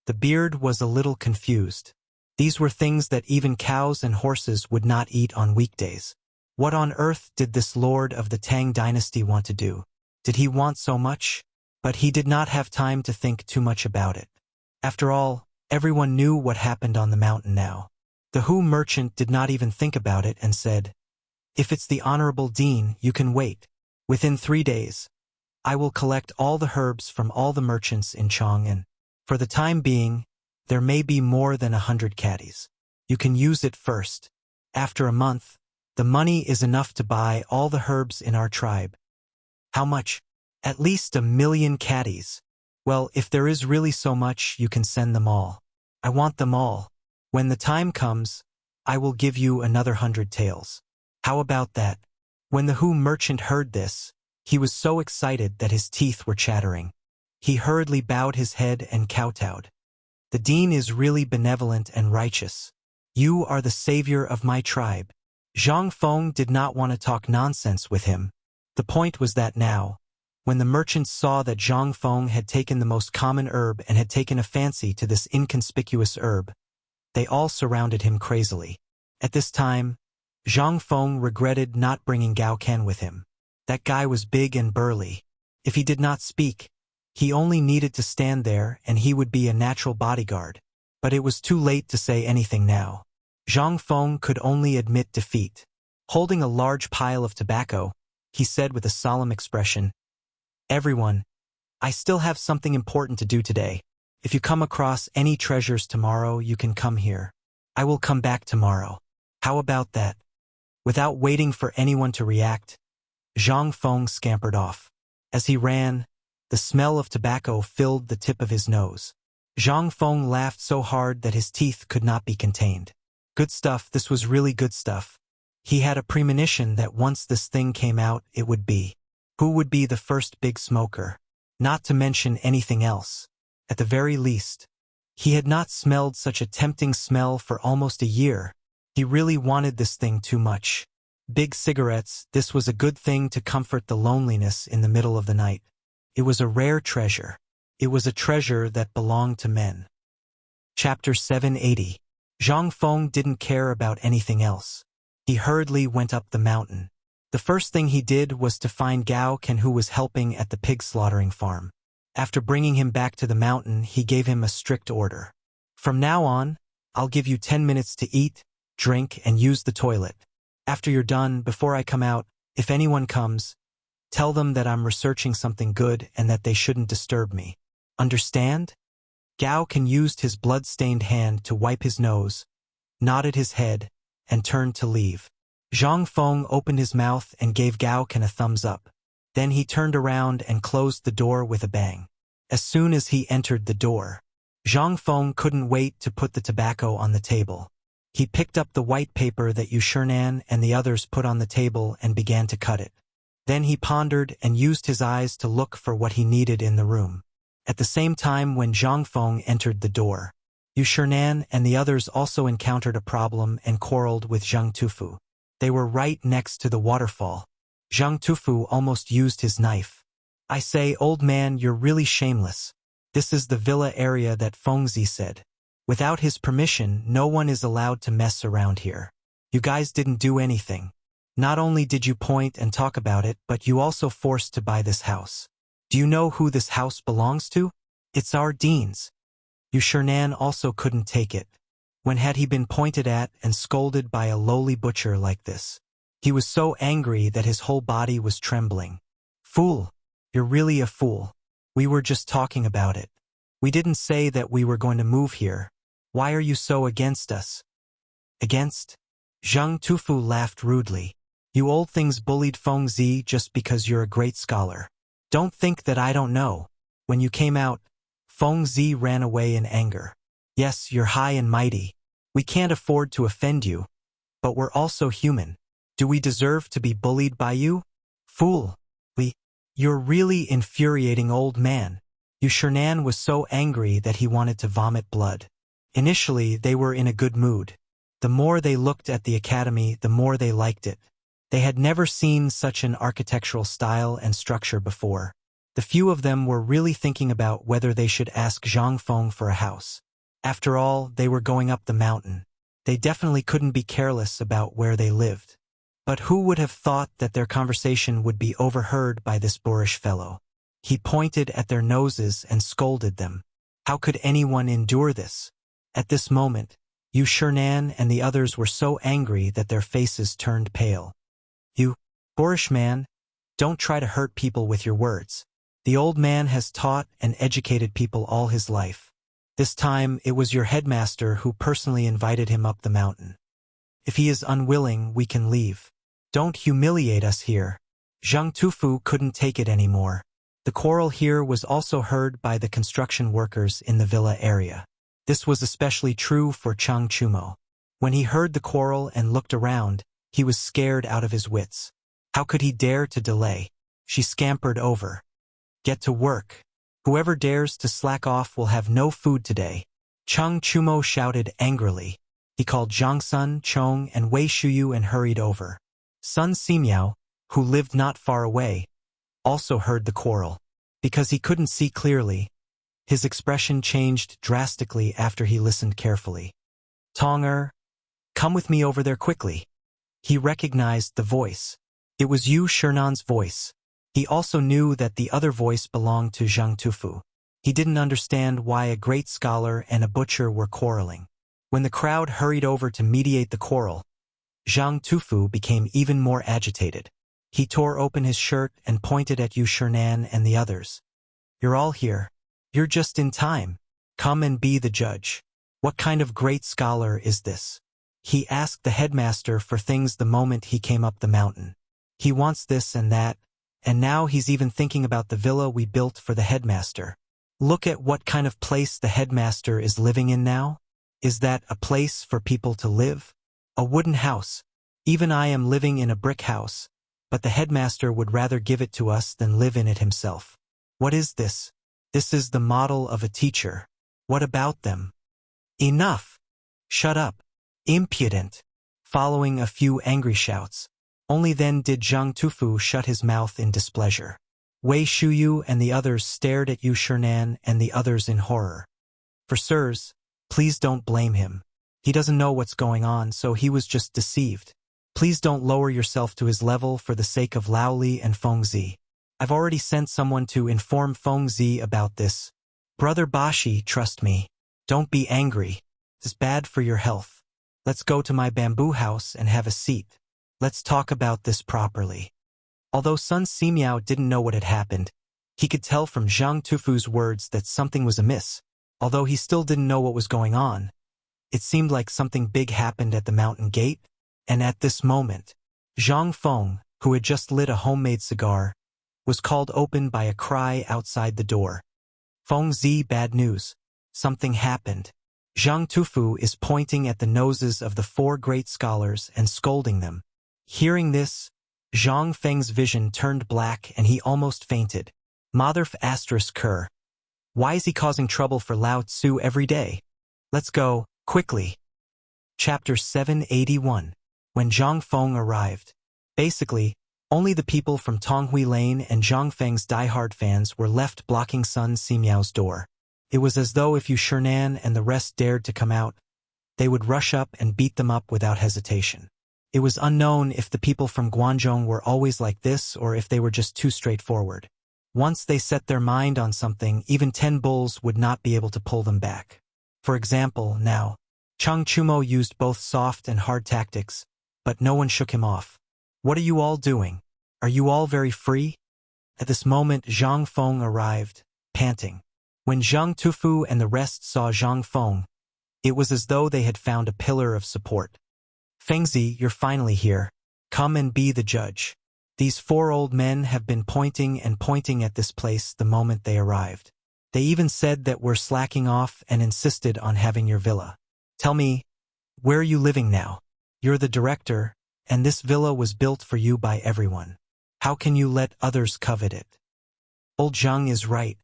The beard was a little confused. These were things that even cows and horses would not eat on weekdays. What on earth did this lord of the Tang dynasty want to do? Did he want so much? But he did not have time to think too much about it. After all, everyone knew what happened on the mountain now. The Hu merchant did not even think about it and said, "If it's the Honorable Dean, you can wait. Within 3 days, I will collect all the herbs from all the merchants in Chang, and for the time being, there may be more than 100 caddies. You can use it first. After a month, the money is enough to buy all the herbs in our tribe." "How much?" "At least 1,000,000 caddies." "Well, if there is really so much, you can send them all." "I want them all. When the time comes, I will give you another 100 taels." "How about that?" When the Hu merchant heard this, he was so excited that his teeth were chattering. He hurriedly bowed his head and kowtowed. "The dean is really benevolent and righteous. You are the savior of my tribe." Zhang Feng did not want to talk nonsense with him. The point was that now, when the merchants saw that Zhang Feng had taken the most common herb and had taken a fancy to this inconspicuous herb, they all surrounded him crazily. At this time, Zhang Feng regretted not bringing Gao Ken with him. That guy was big and burly. If he did not speak, he only needed to stand there and he would be a natural bodyguard. But it was too late to say anything now. Zhang Feng could only admit defeat. Holding a large pile of tobacco, he said with a solemn expression, "Everyone, I still have something important to do today. If you come across any treasures tomorrow, you can come here. I will come back tomorrow. How about that?" Without waiting for anyone to react, Zhang Feng scampered off. As he ran, the smell of tobacco filled the tip of his nose. Zhang Feng laughed so hard that his teeth could not be contained. Good stuff, this was really good stuff. He had a premonition that once this thing came out, it would be. Who would be the first big smoker? Not to mention anything else. At the very least, he had not smelled such a tempting smell for almost a year. He really wanted this thing too much. Big cigarettes, this was a good thing to comfort the loneliness in the middle of the night. It was a rare treasure. It was a treasure that belonged to men. Chapter 780. Zhang Feng didn't care about anything else. He hurriedly went up the mountain. The first thing he did was to find Gao Ken, who was helping at the pig slaughtering farm. After bringing him back to the mountain, he gave him a strict order. "From now on, I'll give you 10 minutes to eat, drink, and use the toilet. After you're done, before I come out, if anyone comes, tell them that I'm researching something good and that they shouldn't disturb me. Understand?" Gao Ken used his blood-stained hand to wipe his nose, nodded his head, and turned to leave. Zhang Feng opened his mouth and gave Gao Ken a thumbs up. Then he turned around and closed the door with a bang. As soon as he entered the door, Zhang Feng couldn't wait to put the tobacco on the table. He picked up the white paper that Yu Shernan and the others put on the table and began to cut it. Then he pondered and used his eyes to look for what he needed in the room. At the same time, when Zhang Feng entered the door, Yu Shernan and the others also encountered a problem and quarreled with Zhang Tufu. They were right next to the waterfall. Zhang Tufu almost used his knife. "I say, old man, you're really shameless. This is the villa area that Fengzi said. Without his permission, no one is allowed to mess around here. You guys didn't do anything. Not only did you point and talk about it, but you also forced to buy this house. Do you know who this house belongs to? It's our dean's." Yu Shernan also couldn't take it. When had he been pointed at and scolded by a lowly butcher like this? He was so angry that his whole body was trembling. "Fool! You're really a fool. We were just talking about it. We didn't say that we were going to move here. Why are you so against us?" "Against?" Zhang Tufu laughed rudely. "You old things bullied Fengzi just because you're a great scholar. Don't think that I don't know. When you came out, Fengzi ran away in anger. Yes, you're high and mighty. We can't afford to offend you. But we're also human. Do we deserve to be bullied by you? Fool! You're really infuriating, old man." Yu Shernan was so angry that he wanted to vomit blood. Initially, they were in a good mood. The more they looked at the academy, the more they liked it. They had never seen such an architectural style and structure before. The few of them were really thinking about whether they should ask Zhang Feng for a house. After all, they were going up the mountain. They definitely couldn't be careless about where they lived. But who would have thought that their conversation would be overheard by this boorish fellow? He pointed at their noses and scolded them. How could anyone endure this? At this moment, Yu Shernan and the others were so angry that their faces turned pale. You, boorish man, don't try to hurt people with your words. The old man has taught and educated people all his life. This time it was your headmaster who personally invited him up the mountain. If he is unwilling, we can leave. Don't humiliate us here. Zhang Tufu couldn't take it anymore. The quarrel here was also heard by the construction workers in the villa area. This was especially true for Chang Chumo. When he heard the quarrel and looked around, he was scared out of his wits. How could he dare to delay? She scampered over. Get to work. Whoever dares to slack off will have no food today. Chang Chumo shouted angrily. He called Zhang Sun, Chong, and Wei Shuyu and hurried over. Sun Simiao, who lived not far away, also heard the quarrel. Because he couldn't see clearly, his expression changed drastically after he listened carefully. Tonger, come with me over there quickly. He recognized the voice. It was Yu Shernan's voice. He also knew that the other voice belonged to Zhang Tufu. He didn't understand why a great scholar and a butcher were quarreling. When the crowd hurried over to mediate the quarrel, Zhang Tufu became even more agitated. He tore open his shirt and pointed at Yu Shernan and the others. You're all here. You're just in time. Come and be the judge. What kind of great scholar is this? He asked the headmaster for things the moment he came up the mountain. He wants this and that, and now he's even thinking about the villa we built for the headmaster. Look at what kind of place the headmaster is living in now. Is that a place for people to live? A wooden house. Even I am living in a brick house, but the headmaster would rather give it to us than live in it himself. What is this? This is the model of a teacher. What about them? Enough! Shut up! Impudent! Following a few angry shouts. Only then did Zhang Tufu shut his mouth in displeasure. Wei Shuyu and the others stared at Yu Shernan and the others in horror. For sirs, please don't blame him. He doesn't know what's going on, so he was just deceived. Please don't lower yourself to his level for the sake of Lao Li and Feng Zi. I've already sent someone to inform Feng Zi about this. Brother Bashi, trust me. Don't be angry. It's bad for your health. Let's go to my bamboo house and have a seat. Let's talk about this properly. Although Sun Simiao didn't know what had happened, he could tell from Zhang Tufu's words that something was amiss. Although he still didn't know what was going on, it seemed like something big happened at the mountain gate, and at this moment, Zhang Feng, who had just lit a homemade cigar, was called open by a cry outside the door. Feng Zi, bad news. Something happened. Zhang Tufu is pointing at the noses of the four great scholars and scolding them. Hearing this, Zhang Feng's vision turned black and he almost fainted. Motherf asterisk Ker. Why is he causing trouble for Lao Tzu every day? Let's go, quickly. Chapter 781. When Zhang Feng arrived. Basically, only the people from Tonghui Lane and Zhang Feng's diehard fans were left blocking Sun Simiao's door. It was as though if Yu Shernan and the rest dared to come out, they would rush up and beat them up without hesitation. It was unknown if the people from Guangzhou were always like this or if they were just too straightforward. Once they set their mind on something, even 10 bulls would not be able to pull them back. For example, now, Chang Chumo used both soft and hard tactics, but no one shook him off. What are you all doing? Are you all very free? At this moment, Zhang Feng arrived, panting. When Zhang Tufu and the rest saw Zhang Feng, it was as though they had found a pillar of support. Fengzi, you're finally here. Come and be the judge. These four old men have been pointing and pointing at this place the moment they arrived. They even said that we're slacking off and insisted on having your villa. Tell me, where are you living now? You're the director, and this villa was built for you by everyone. How can you let others covet it? Old Zhang is right.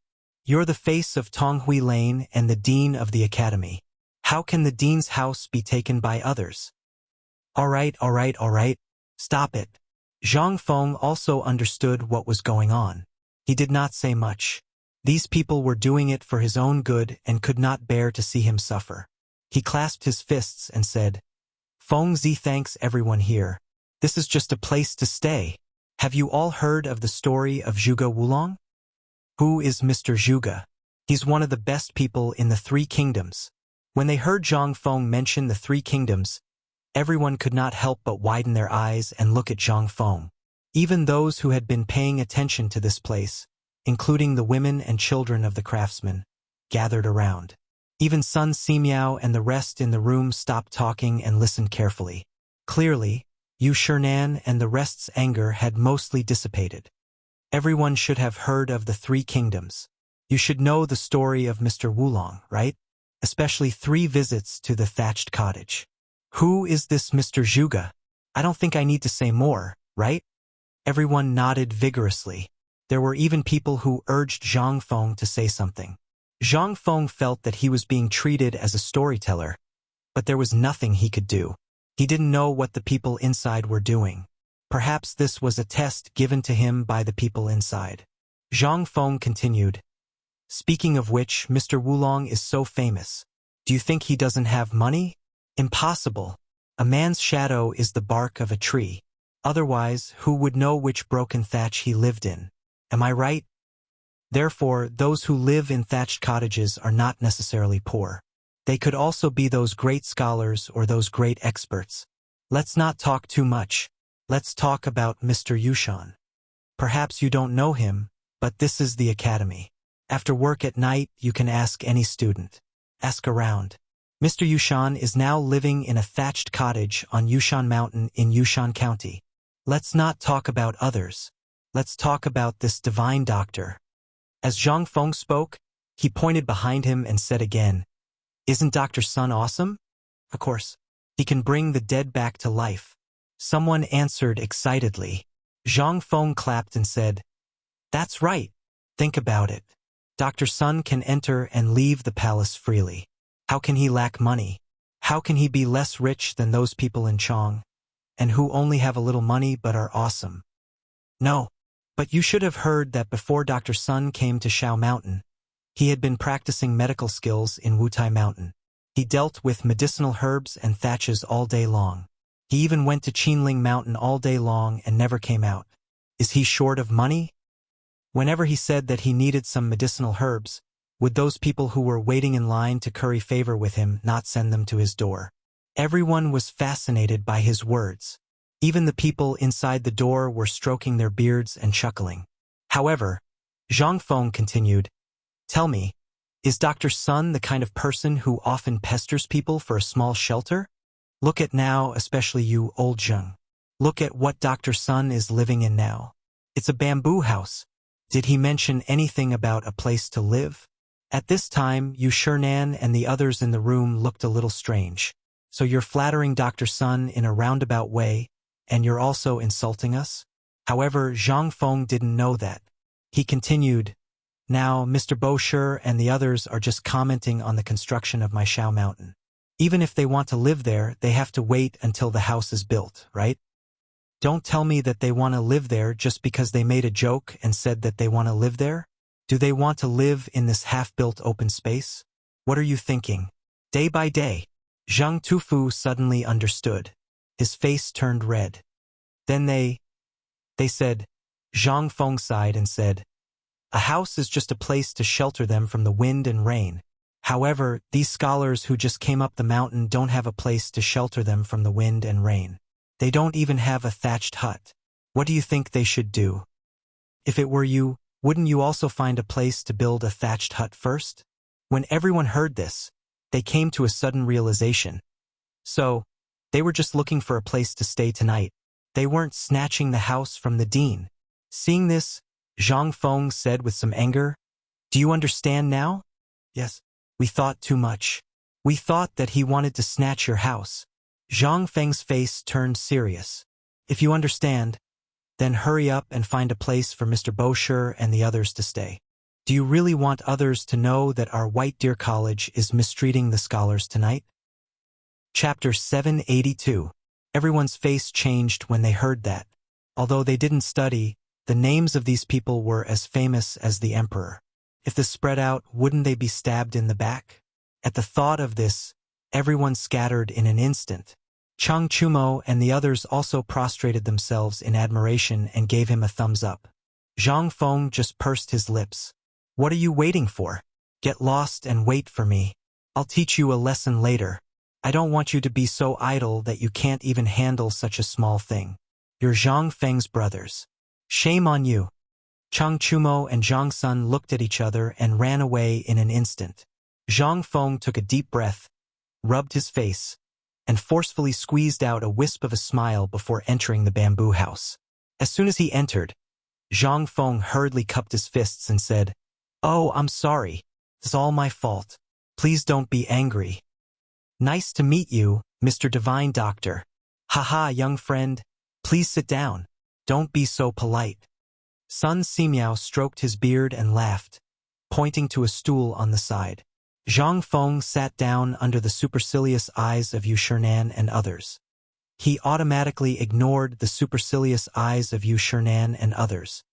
You're the face of Tonghui Lane and the dean of the academy. How can the dean's house be taken by others? All right. Stop it. Zhang Feng also understood what was going on. He did not say much. These people were doing it for his own good and could not bear to see him suffer. He clasped his fists and said, Feng Zi thanks everyone here. This is just a place to stay. Have you all heard of the story of Zhuge Wulong? Who is Mr. Zhuge? He's one of the best people in the 3 kingdoms. When they heard Zhang Feng mention the three kingdoms, everyone could not help but widen their eyes and look at Zhang Feng. Even those who had been paying attention to this place, including the women and children of the craftsmen, gathered around. Even Sun Simiao and the rest in the room stopped talking and listened carefully. Clearly, Yu Shernan and the rest's anger had mostly dissipated. Everyone should have heard of the three kingdoms. You should know the story of Mr. Wulong, right? Especially 3 visits to the thatched cottage. Who is this Mr. Zhuge? I don't think I need to say more, right? Everyone nodded vigorously. There were even people who urged Zhang Feng to say something. Zhang Feng felt that he was being treated as a storyteller, but there was nothing he could do. He didn't know what the people inside were doing. Perhaps this was a test given to him by the people inside. Zhang Feng continued, "Speaking of which, Mr. Wulong is so famous. Do you think he doesn't have money? Impossible. A man's shadow is the bark of a tree. Otherwise, who would know which broken thatch he lived in? Am I right? Therefore, those who live in thatched cottages are not necessarily poor. They could also be those great scholars or those great experts. Let's not talk too much. Let's talk about Mr. Yushan. Perhaps you don't know him, but this is the academy. After work at night, you can ask any student. Ask around. Mr. Yushan is now living in a thatched cottage on Yushan Mountain in Yushan County. Let's not talk about others. Let's talk about this divine doctor." As Zhang Feng spoke, he pointed behind him and said again, "Isn't Dr. Sun awesome? Of course. He can bring the dead back to life." Someone answered excitedly. Zhang Feng clapped and said, "That's right. Think about it. Dr. Sun can enter and leave the palace freely. How can he lack money? How can he be less rich than those people in Chong, and who only have a little money but are awesome? No. But you should have heard that before Dr. Sun came to Shao Mountain, he had been practicing medical skills in Wutai Mountain. He dealt with medicinal herbs and thatches all day long. He even went to Qinling Mountain all day long and never came out. Is he short of money? Whenever he said that he needed some medicinal herbs, would those people who were waiting in line to curry favor with him not send them to his door? Everyone was fascinated by his words. Even the people inside the door were stroking their beards and chuckling. However, Zhang Feng continued, "Tell me, is Dr. Sun the kind of person who often pesters people for a small shelter? Look at now, especially you, old Zheng. Look at what Dr. Sun is living in now. It's a bamboo house. Did he mention anything about a place to live?" At this time, Yu Shernan and the others in the room looked a little strange. "So you're flattering Dr. Sun in a roundabout way, and you're also insulting us?" However, Zhang Feng didn't know that. He continued, "Now, Mr. Bosher and the others are just commenting on the construction of my Shao Mountain. Even if they want to live there, they have to wait until the house is built, right? Don't tell me that they want to live there just because they made a joke and said that they want to live there. Do they want to live in this half-built open space? What are you thinking?" Day by day, Zhang Tufu suddenly understood. His face turned red. Then they said, Zhang Feng sighed and said, "A house is just a place to shelter them from the wind and rain. However, these scholars who just came up the mountain don't have a place to shelter them from the wind and rain. They don't even have a thatched hut. What do you think they should do? If it were you, wouldn't you also find a place to build a thatched hut first?" When everyone heard this, they came to a sudden realization. So, they were just looking for a place to stay tonight. They weren't snatching the house from the dean. Seeing this, Zhang Feng said with some anger, "Do you understand now?" "Yes. We thought too much. We thought that he wanted to snatch your house." Zhang Feng's face turned serious. "If you understand, then hurry up and find a place for Mr. Bosher and the others to stay. Do you really want others to know that our White Deer College is mistreating the scholars tonight?" Chapter 782. Everyone's face changed when they heard that. Although they didn't study, the names of these people were as famous as the emperor. If this spread out, wouldn't they be stabbed in the back? At the thought of this, everyone scattered in an instant. Chang Chumo and the others also prostrated themselves in admiration and gave him a thumbs up. Zhang Feng just pursed his lips. "What are you waiting for? Get lost and wait for me. I'll teach you a lesson later. I don't want you to be so idle that you can't even handle such a small thing. You're Zhang Feng's brothers. Shame on you. Chang Chumo and Zhang Sun looked at each other and ran away in an instant. Zhang Feng took a deep breath, rubbed his face, and forcefully squeezed out a wisp of a smile before entering the bamboo house. As soon as he entered, Zhang Feng hurriedly cupped his fists and said, "Oh, I'm sorry. It's all my fault. Please don't be angry." "Nice to meet you, Mr. Divine Doctor." "Haha, young friend. Please sit down. Don't be so polite." Sun Simiao stroked his beard and laughed, pointing to a stool on the side. Zhang Feng sat down under the supercilious eyes of Yu Shernan and others. He automatically ignored the supercilious eyes of Yu Shernan and others.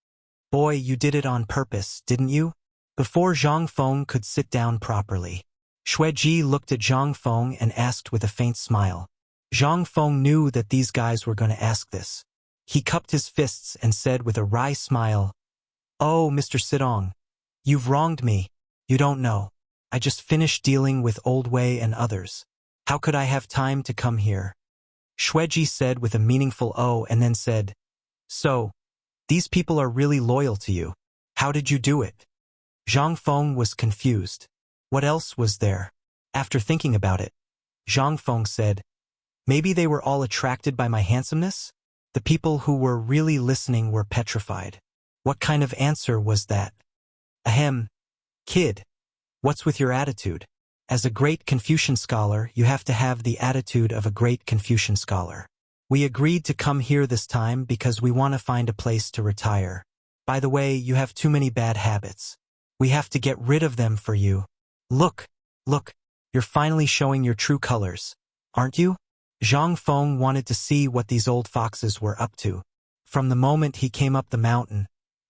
"Boy, you did it on purpose, didn't you?" Before Zhang Feng could sit down properly, Xueji looked at Zhang Feng and asked with a faint smile. Zhang Feng knew that these guys were going to ask this. He cupped his fists and said with a wry smile, "Oh, Mr. Sidong, you've wronged me. You don't know. I just finished dealing with Old Wei and others. How could I have time to come here?" Xueji said with a meaningful "oh" and then said, "So, these people are really loyal to you. How did you do it?" Zhang Feng was confused. What else was there? After thinking about it, Zhang Feng said, "Maybe they were all attracted by my handsomeness?" The people who were really listening were petrified. What kind of answer was that? "Ahem. Kid, what's with your attitude? As a great Confucian scholar, you have to have the attitude of a great Confucian scholar. We agreed to come here this time because we want to find a place to retire. By the way, you have too many bad habits. We have to get rid of them for you. Look, you're finally showing your true colors, aren't you?" Zhang Feng wanted to see what these old foxes were up to. From the moment he came up the mountain,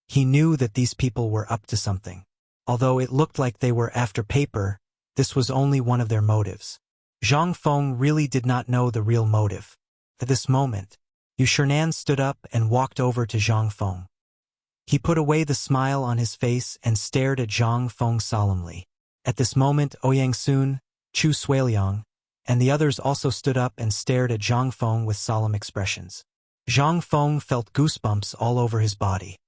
he knew that these people were up to something. Although it looked like they were after paper, this was only one of their motives. Zhang Feng really did not know the real motive. At this moment, Yu Shernan stood up and walked over to Zhang Feng. He put away the smile on his face and stared at Zhang Feng solemnly. At this moment, Ouyang Sun, Chu Suiliang, and the others also stood up and stared at Zhang Feng with solemn expressions. Zhang Feng felt goosebumps all over his body.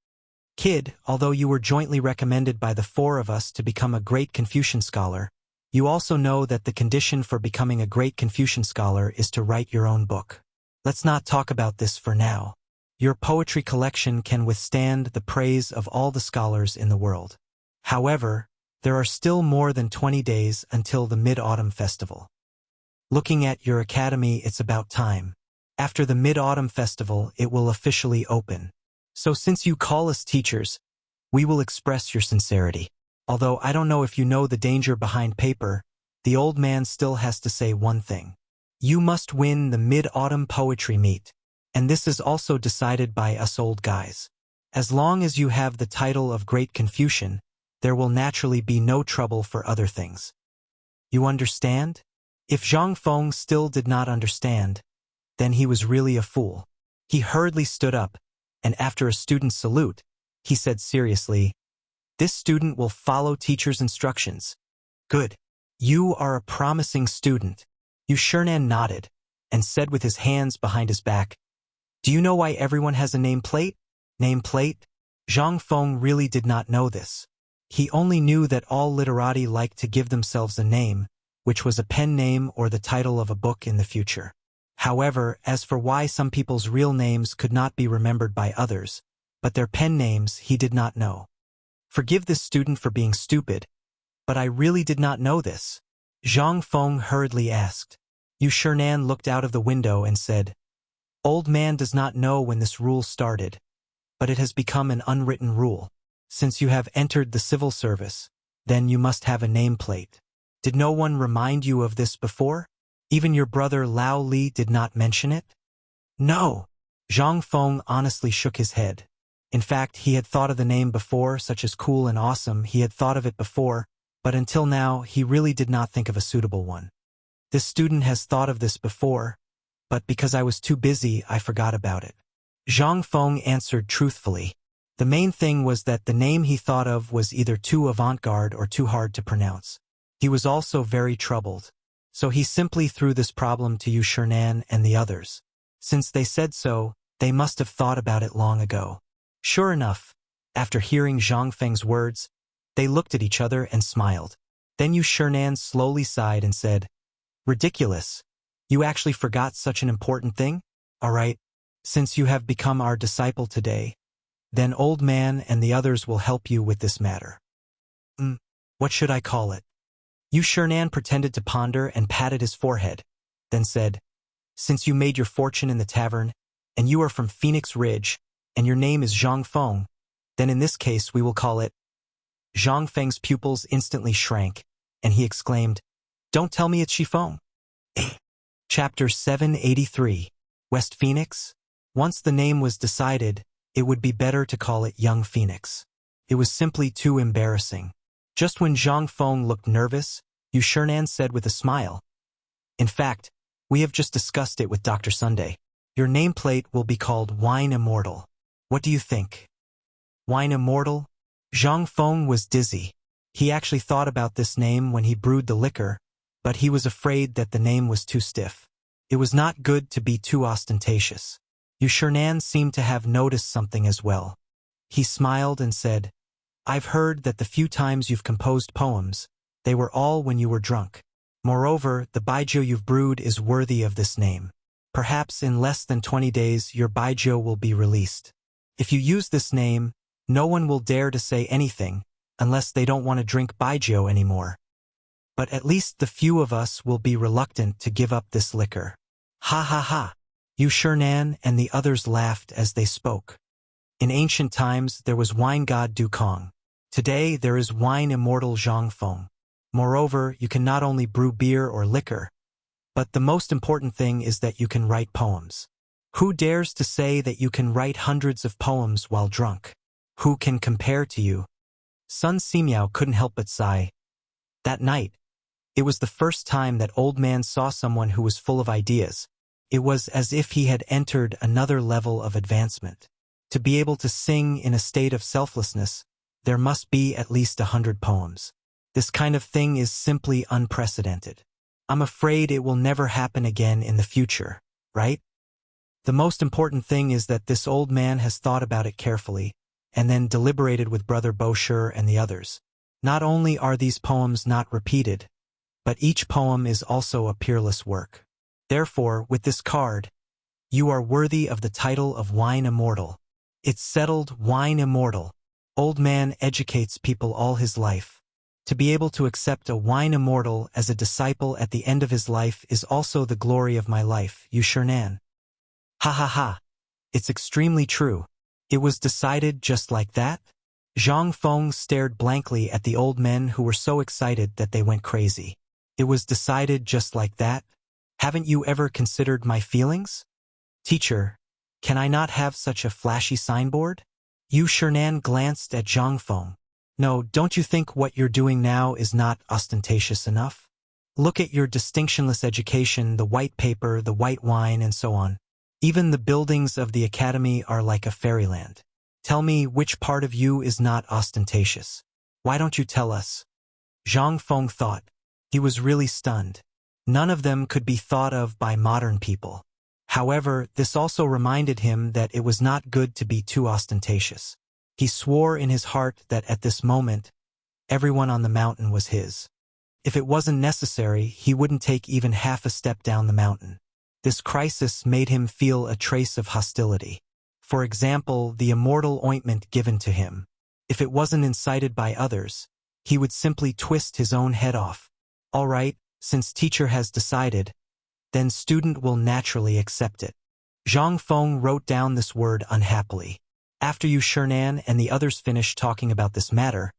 "Kid, although you were jointly recommended by the four of us to become a great Confucian scholar, you also know that the condition for becoming a great Confucian scholar is to write your own book. Let's not talk about this for now. Your poetry collection can withstand the praise of all the scholars in the world. However, there are still more than 20 days until the Mid-Autumn Festival. Looking at your academy, it's about time. After the Mid-Autumn Festival, it will officially open. So since you call us teachers, we will express your sincerity. Although I don't know if you know the danger behind paper, the old man still has to say one thing. You must win the Mid-Autumn Poetry Meet, and this is also decided by us old guys. As long as you have the title of Great Confucian, there will naturally be no trouble for other things. You understand?" If Zhang Feng still did not understand, then he was really a fool. He hurriedly stood up, and after a student's salute, he said seriously, "This student will follow teacher's instructions." "Good. You are a promising student." Yu Shernan nodded, and said with his hands behind his back, "Do you know why everyone has a nameplate?" Nameplate? Zhang Feng really did not know this. He only knew that all literati like to give themselves a name, which was a pen name or the title of a book in the future. However, as for why some people's real names could not be remembered by others, but their pen names, he did not know. Forgive this student for being stupid, but I really did not know this. Zhang Feng hurriedly asked. Yu Shernan looked out of the window and said, "Old man does not know when this rule started, but it has become an unwritten rule. Since you have entered the civil service, then you must have a nameplate. Did no one remind you of this before? Even your brother Lao Li did not mention it?" "No." Zhang Feng honestly shook his head. In fact, he had thought of the name before, such as Cool and Awesome. He had thought of it before, but until now, he really did not think of a suitable one. "This student has thought of this before, but because I was too busy, I forgot about it." Zhang Feng answered truthfully. The main thing was that the name he thought of was either too avant-garde or too hard to pronounce. He was also very troubled. So he simply threw this problem to Yu Shernan and the others. Since they said so, they must have thought about it long ago. Sure enough, after hearing Zhang Feng's words, they looked at each other and smiled. Then Yu Shernan slowly sighed and said, "Ridiculous. You actually forgot such an important thing? All right, since you have become our disciple today, then old man and the others will help you with this matter." What should I call it? Yu Shernan pretended to ponder and patted his forehead, then said, "Since you made your fortune in the tavern, and you are from Phoenix Ridge, and your name is Zhang Feng, then in this case we will call it—" Zhang Feng's pupils instantly shrank, and he exclaimed, "Don't tell me it's Shifeng." Chapter 783, West Phoenix? Once the name was decided, it would be better to call it Young Phoenix. It was simply too embarrassing. Just when Zhang Feng looked nervous, Yu Shernan said with a smile, "In fact, we have just discussed it with Dr. Sunday. Your nameplate will be called Wine Immortal. What do you think?" Wine Immortal? Zhang Feng was dizzy. He actually thought about this name when he brewed the liquor, but he was afraid that the name was too stiff. It was not good to be too ostentatious. Yu Shernan seemed to have noticed something as well. He smiled and said, "I've heard that the few times you've composed poems, they were all when you were drunk. Moreover, the baijiu you've brewed is worthy of this name. Perhaps in less than 20 days your baijiu will be released. If you use this name, no one will dare to say anything, unless they don't want to drink baijiu anymore. But at least the few of us will be reluctant to give up this liquor." Ha ha ha! Yu Shernan and the others laughed as they spoke. In ancient times there was wine god Dukong. Today there is wine immortal Zhang Feng. Moreover, you can not only brew beer or liquor, but the most important thing is that you can write poems. Who dares to say that you can write hundreds of poems while drunk? Who can compare to you? Sun Simiao couldn't help but sigh. That night, it was the first time that old man saw someone who was full of ideas. It was as if he had entered another level of advancement. To be able to sing in a state of selflessness, there must be at least 100 poems. This kind of thing is simply unprecedented. I'm afraid it will never happen again in the future, right? The most important thing is that this old man has thought about it carefully, and then deliberated with Brother Bosher and the others. Not only are these poems not repeated, but each poem is also a peerless work. Therefore, with this card, you are worthy of the title of Wine Immortal. It's settled, Wine Immortal. Old man educates people all his life. To be able to accept a Wine Immortal as a disciple at the end of his life is also the glory of my life, Yu Shernan. Ha ha ha. It's extremely true. It was decided just like that? Zhang Feng stared blankly at the old men who were so excited that they went crazy. It was decided just like that? Haven't you ever considered my feelings? Teacher, can I not have such a flashy signboard? Yu Shernan glanced at Zhang Feng. No, don't you think what you're doing now is not ostentatious enough? Look at your distinctionless education, the white paper, the white wine, and so on. Even the buildings of the academy are like a fairyland. Tell me which part of you is not ostentatious. Why don't you tell us? Zhang Feng thought. He was really stunned. None of them could be thought of by modern people. However, this also reminded him that it was not good to be too ostentatious. He swore in his heart that at this moment, everyone on the mountain was his. If it wasn't necessary, he wouldn't take even half a step down the mountain. This crisis made him feel a trace of hostility. For example, the immortal ointment given to him. If it wasn't incited by others, he would simply twist his own head off. All right, since teacher has decided, then student will naturally accept it. Zhang Feng wrote down this word unhappily. After Yu Shernan and the others finished talking about this matter,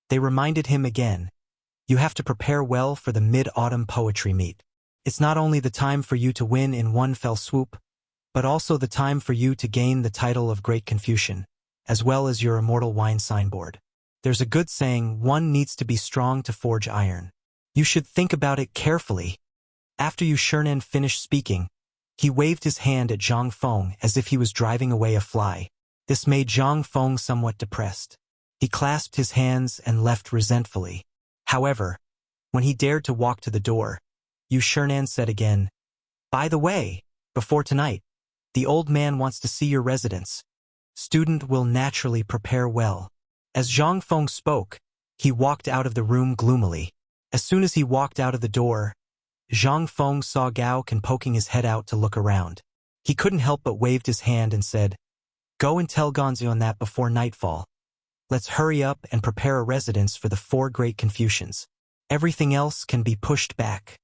they reminded him again, you have to prepare well for the mid-autumn poetry meet. It's not only the time for you to win in one fell swoop, but also the time for you to gain the title of Great Confucian, as well as your immortal wine signboard. There's a good saying, one needs to be strong to forge iron. You should think about it carefully. After Yu Shernan finished speaking, he waved his hand at Zhang Feng as if he was driving away a fly. This made Zhang Feng somewhat depressed. He clasped his hands and left resentfully. However, When he dared to walk to the door, Yu Shernan said again, "By the way, before tonight, the old man wants to see your residence. Student will naturally prepare well." As Zhang Feng spoke, he walked out of the room gloomily. As soon as he walked out of the door, Zhang Feng saw Gao Can poking his head out to look around. He couldn't help but waved his hand and said, "Go and tell Gonzion that before nightfall. Let's hurry up and prepare a residence for the 4 great Confucians. Everything else can be pushed back.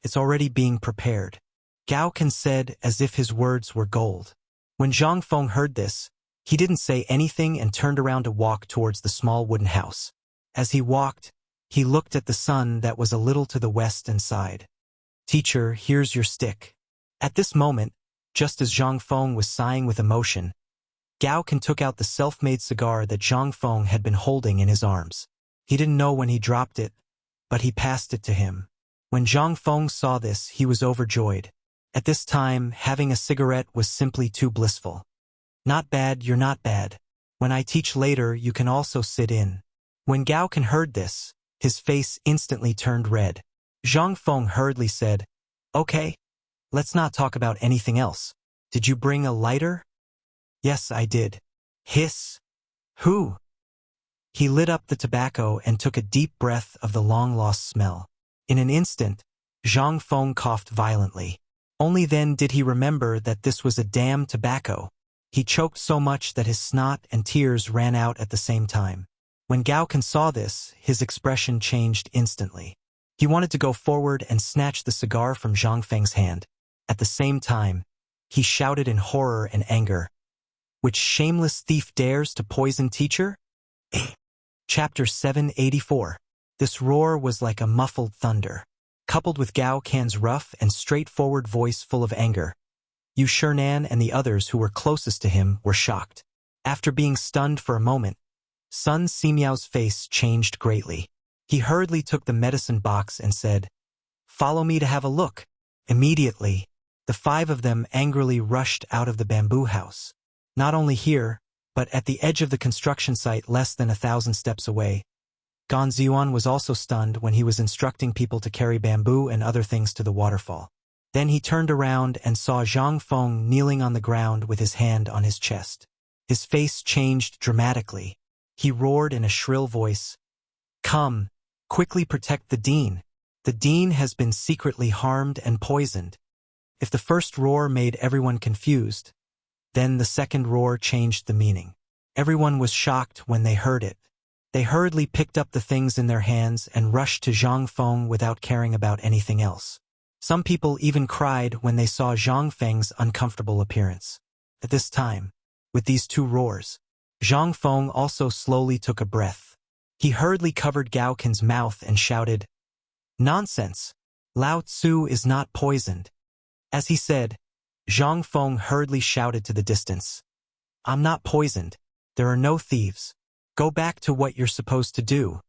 It's already being prepared." Gao Can said as if his words were gold. When Zhang Feng heard this, he didn't say anything and turned around to walk towards the small wooden house. As he walked, he looked at the sun that was a little to the west and sighed. "Teacher, here's your stick." At this moment, just as Zhang Feng was sighing with emotion, Gao Can took out the self-made cigar that Zhang Feng had been holding in his arms. He didn't know when he dropped it, but he passed it to him. When Zhang Feng saw this, he was overjoyed. At this time, having a cigarette was simply too blissful. "Not bad, you're not bad. When I teach later, you can also sit in." When Gao Can heard this, his face instantly turned red. Zhang Feng hurriedly said, "Okay, let's not talk about anything else. Did you bring a lighter?" "Yes, I did." "Hiss." "Who?" He lit up the tobacco and took a deep breath of the long-lost smell. In an instant, Zhang Feng coughed violently. Only then did he remember that this was a damn tobacco. He choked so much that his snot and tears ran out at the same time. When Gao Can saw this, his expression changed instantly. He wanted to go forward and snatch the cigar from Zhang Feng's hand. At the same time, he shouted in horror and anger, "Which shameless thief dares to poison teacher?" Chapter 784. This roar was like a muffled thunder, coupled with Gao Can's rough and straightforward voice full of anger. Yu Shernan and the others who were closest to him were shocked. After being stunned for a moment, Sun Simiao's face changed greatly. He hurriedly took the medicine box and said, "Follow me to have a look." Immediately, the 5 of them angrily rushed out of the bamboo house. Not only here, but at the edge of the construction site less than 1,000 steps away. Gonzion was also stunned when he was instructing people to carry bamboo and other things to the waterfall. Then he turned around and saw Zhang Feng kneeling on the ground with his hand on his chest. His face changed dramatically. He roared in a shrill voice, "Come, quickly protect the dean. The dean has been secretly harmed and poisoned." If the first roar made everyone confused, then the second roar changed the meaning. Everyone was shocked when they heard it. They hurriedly picked up the things in their hands and rushed to Zhang Feng without caring about anything else. Some people even cried when they saw Zhang Feng's uncomfortable appearance. At this time, with these 2 roars, Zhang Feng also slowly took a breath. He hurriedly covered Gao Can's mouth and shouted, "Nonsense! Lao Tzu is not poisoned." As he said, Zhang Feng hurriedly shouted to the distance, "I'm not poisoned. There are no thieves. Go back to what you're supposed to do."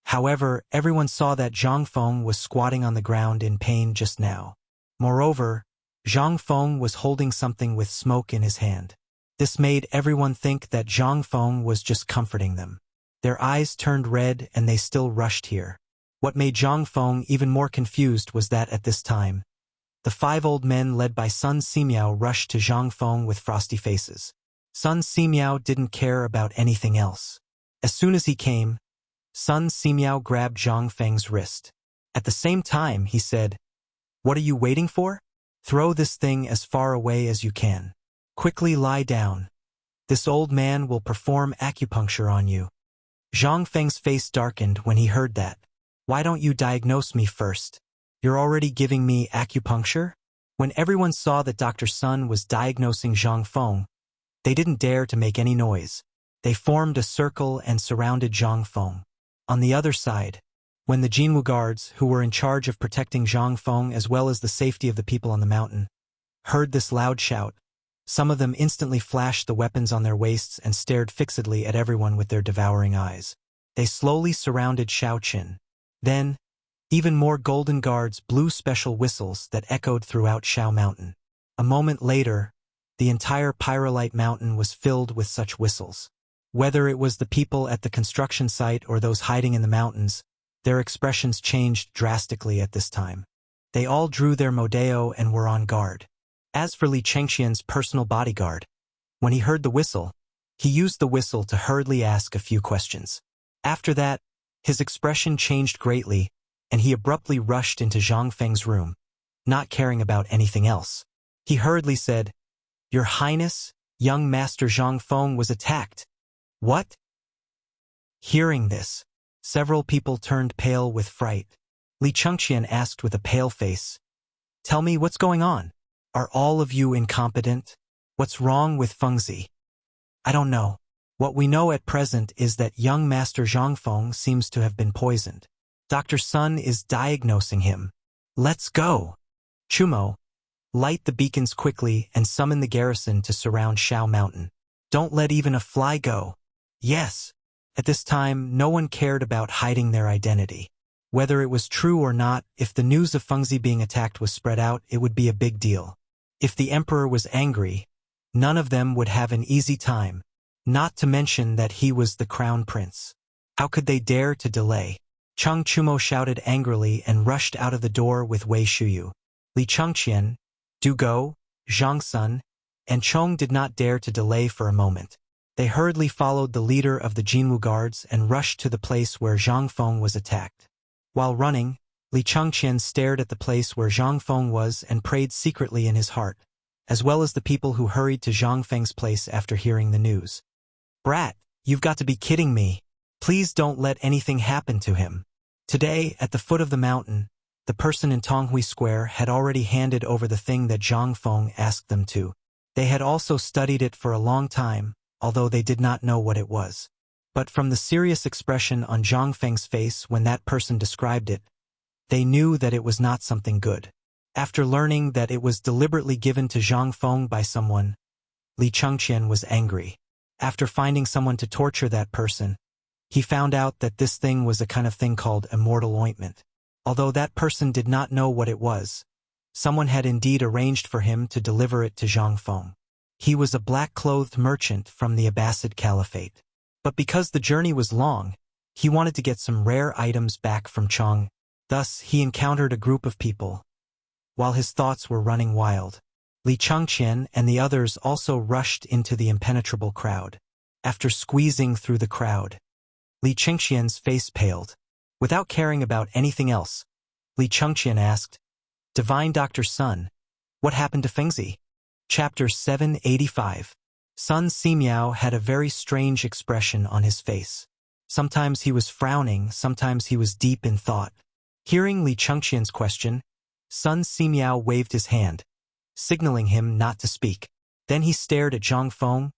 However, everyone saw that Zhang Feng was squatting on the ground in pain just now. Moreover, Zhang Feng was holding something with smoke in his hand. This made everyone think that Zhang Feng was just comforting them. Their eyes turned red and they still rushed here. What made Zhang Feng even more confused was that at this time, the 5 old men led by Sun Simiao rushed to Zhang Feng with frosty faces. Sun Simiao didn't care about anything else. As soon as he came, Sun Simiao grabbed Zhang Feng's wrist. At the same time, he said, "What are you waiting for? Throw this thing as far away as you can. Quickly lie down. This old man will perform acupuncture on you." Zhang Feng's face darkened when he heard that. "Why don't you diagnose me first? You're already giving me acupuncture?" When everyone saw that Dr. Sun was diagnosing Zhang Feng, they didn't dare to make any noise. They formed a circle and surrounded Zhang Feng. On the other side, when the Jinwu guards, who were in charge of protecting Zhang Feng as well as the safety of the people on the mountain, heard this loud shout, some of them instantly flashed the weapons on their waists and stared fixedly at everyone with their devouring eyes. They slowly surrounded Shaoqin. Then, even more golden guards blew special whistles that echoed throughout Shao Mountain. A moment later, the entire Pyrolite Mountain was filled with such whistles. Whether it was the people at the construction site or those hiding in the mountains, Their expressions changed drastically at this time. They all drew their modeo and were on guard. As for Li Chengxian's personal bodyguard, when he heard the whistle, he used the whistle to hurriedly ask a few questions. After that, his expression changed greatly, and he abruptly rushed into Zhang Feng's room, not caring about anything else. He hurriedly said, "Your Highness, young Master Zhang Feng was attacked." "What?" Hearing this, several people turned pale with fright. Li Chengxian asked with a pale face, "Tell me what's going on? Are all of you incompetent? What's wrong with Fengzi?" "I don't know. What we know at present is that young Master Zhang Feng seems to have been poisoned. Dr. Sun is diagnosing him. Let's go. Chumo, light the beacons quickly and summon the garrison to surround Shao Mountain. Don't let even a fly go." "Yes." At this time, no one cared about hiding their identity. Whether it was true or not, if the news of Fengzi being attacked was spread out, it would be a big deal. If the emperor was angry, none of them would have an easy time, not to mention that he was the crown prince. How could they dare to delay? Cheng Chumo shouted angrily and rushed out of the door with Wei Shuyu. Li Chengxian, Du Go, Zhang Sun, and Chong did not dare to delay for a moment. They hurriedly followed the leader of the Jinwu guards and rushed to the place where Zhang Feng was attacked. While running, Li Chengxian stared at the place where Zhang Feng was and prayed secretly in his heart, as well as the people who hurried to Zhang Feng's place after hearing the news. "Brat, you've got to be kidding me. Please don't let anything happen to him." Today, at the foot of the mountain, the person in Tonghui Square had already handed over the thing that Zhang Feng asked them to. They had also studied it for a long time, although they did not know what it was. But from the serious expression on Zhang Feng's face when that person described it, they knew that it was not something good. After learning that it was deliberately given to Zhang Feng by someone, Li Chengxian was angry. After finding someone to torture that person, he found out that this thing was a kind of thing called immortal ointment. Although that person did not know what it was, someone had indeed arranged for him to deliver it to Zhang Feng. He was a black-clothed merchant from the Abbasid Caliphate. But because the journey was long, he wanted to get some rare items back from Chong. Thus, he encountered a group of people. While his thoughts were running wild, Li Chengxian and the others also rushed into the impenetrable crowd. After squeezing through the crowd, Li Chengxian's face paled. Without caring about anything else, Li Chengxian asked, "Divine Dr. Sun, what happened to Fengzi?" Chapter 785. Sun Simiao had a very strange expression on his face. Sometimes he was frowning, sometimes he was deep in thought. Hearing Li Chengxian's question, Sun Simiao waved his hand, signaling him not to speak. Then he stared at Zhang Feng,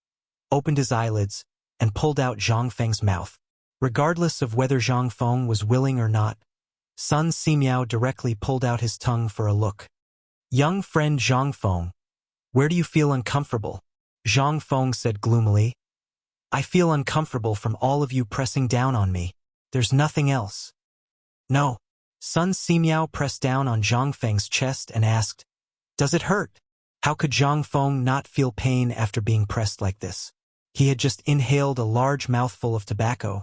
opened his eyelids, and pulled out Zhang Feng's mouth. Regardless of whether Zhang Feng was willing or not, Sun Simiao directly pulled out his tongue for a look. "Young friend Zhang Feng, where do you feel uncomfortable?" Zhang Feng said gloomily. "I feel uncomfortable from all of you pressing down on me. There's nothing else." "No." Sun Simiao pressed down on Zhang Feng's chest and asked, "Does it hurt?" How could Zhang Feng not feel pain after being pressed like this? He had just inhaled a large mouthful of tobacco,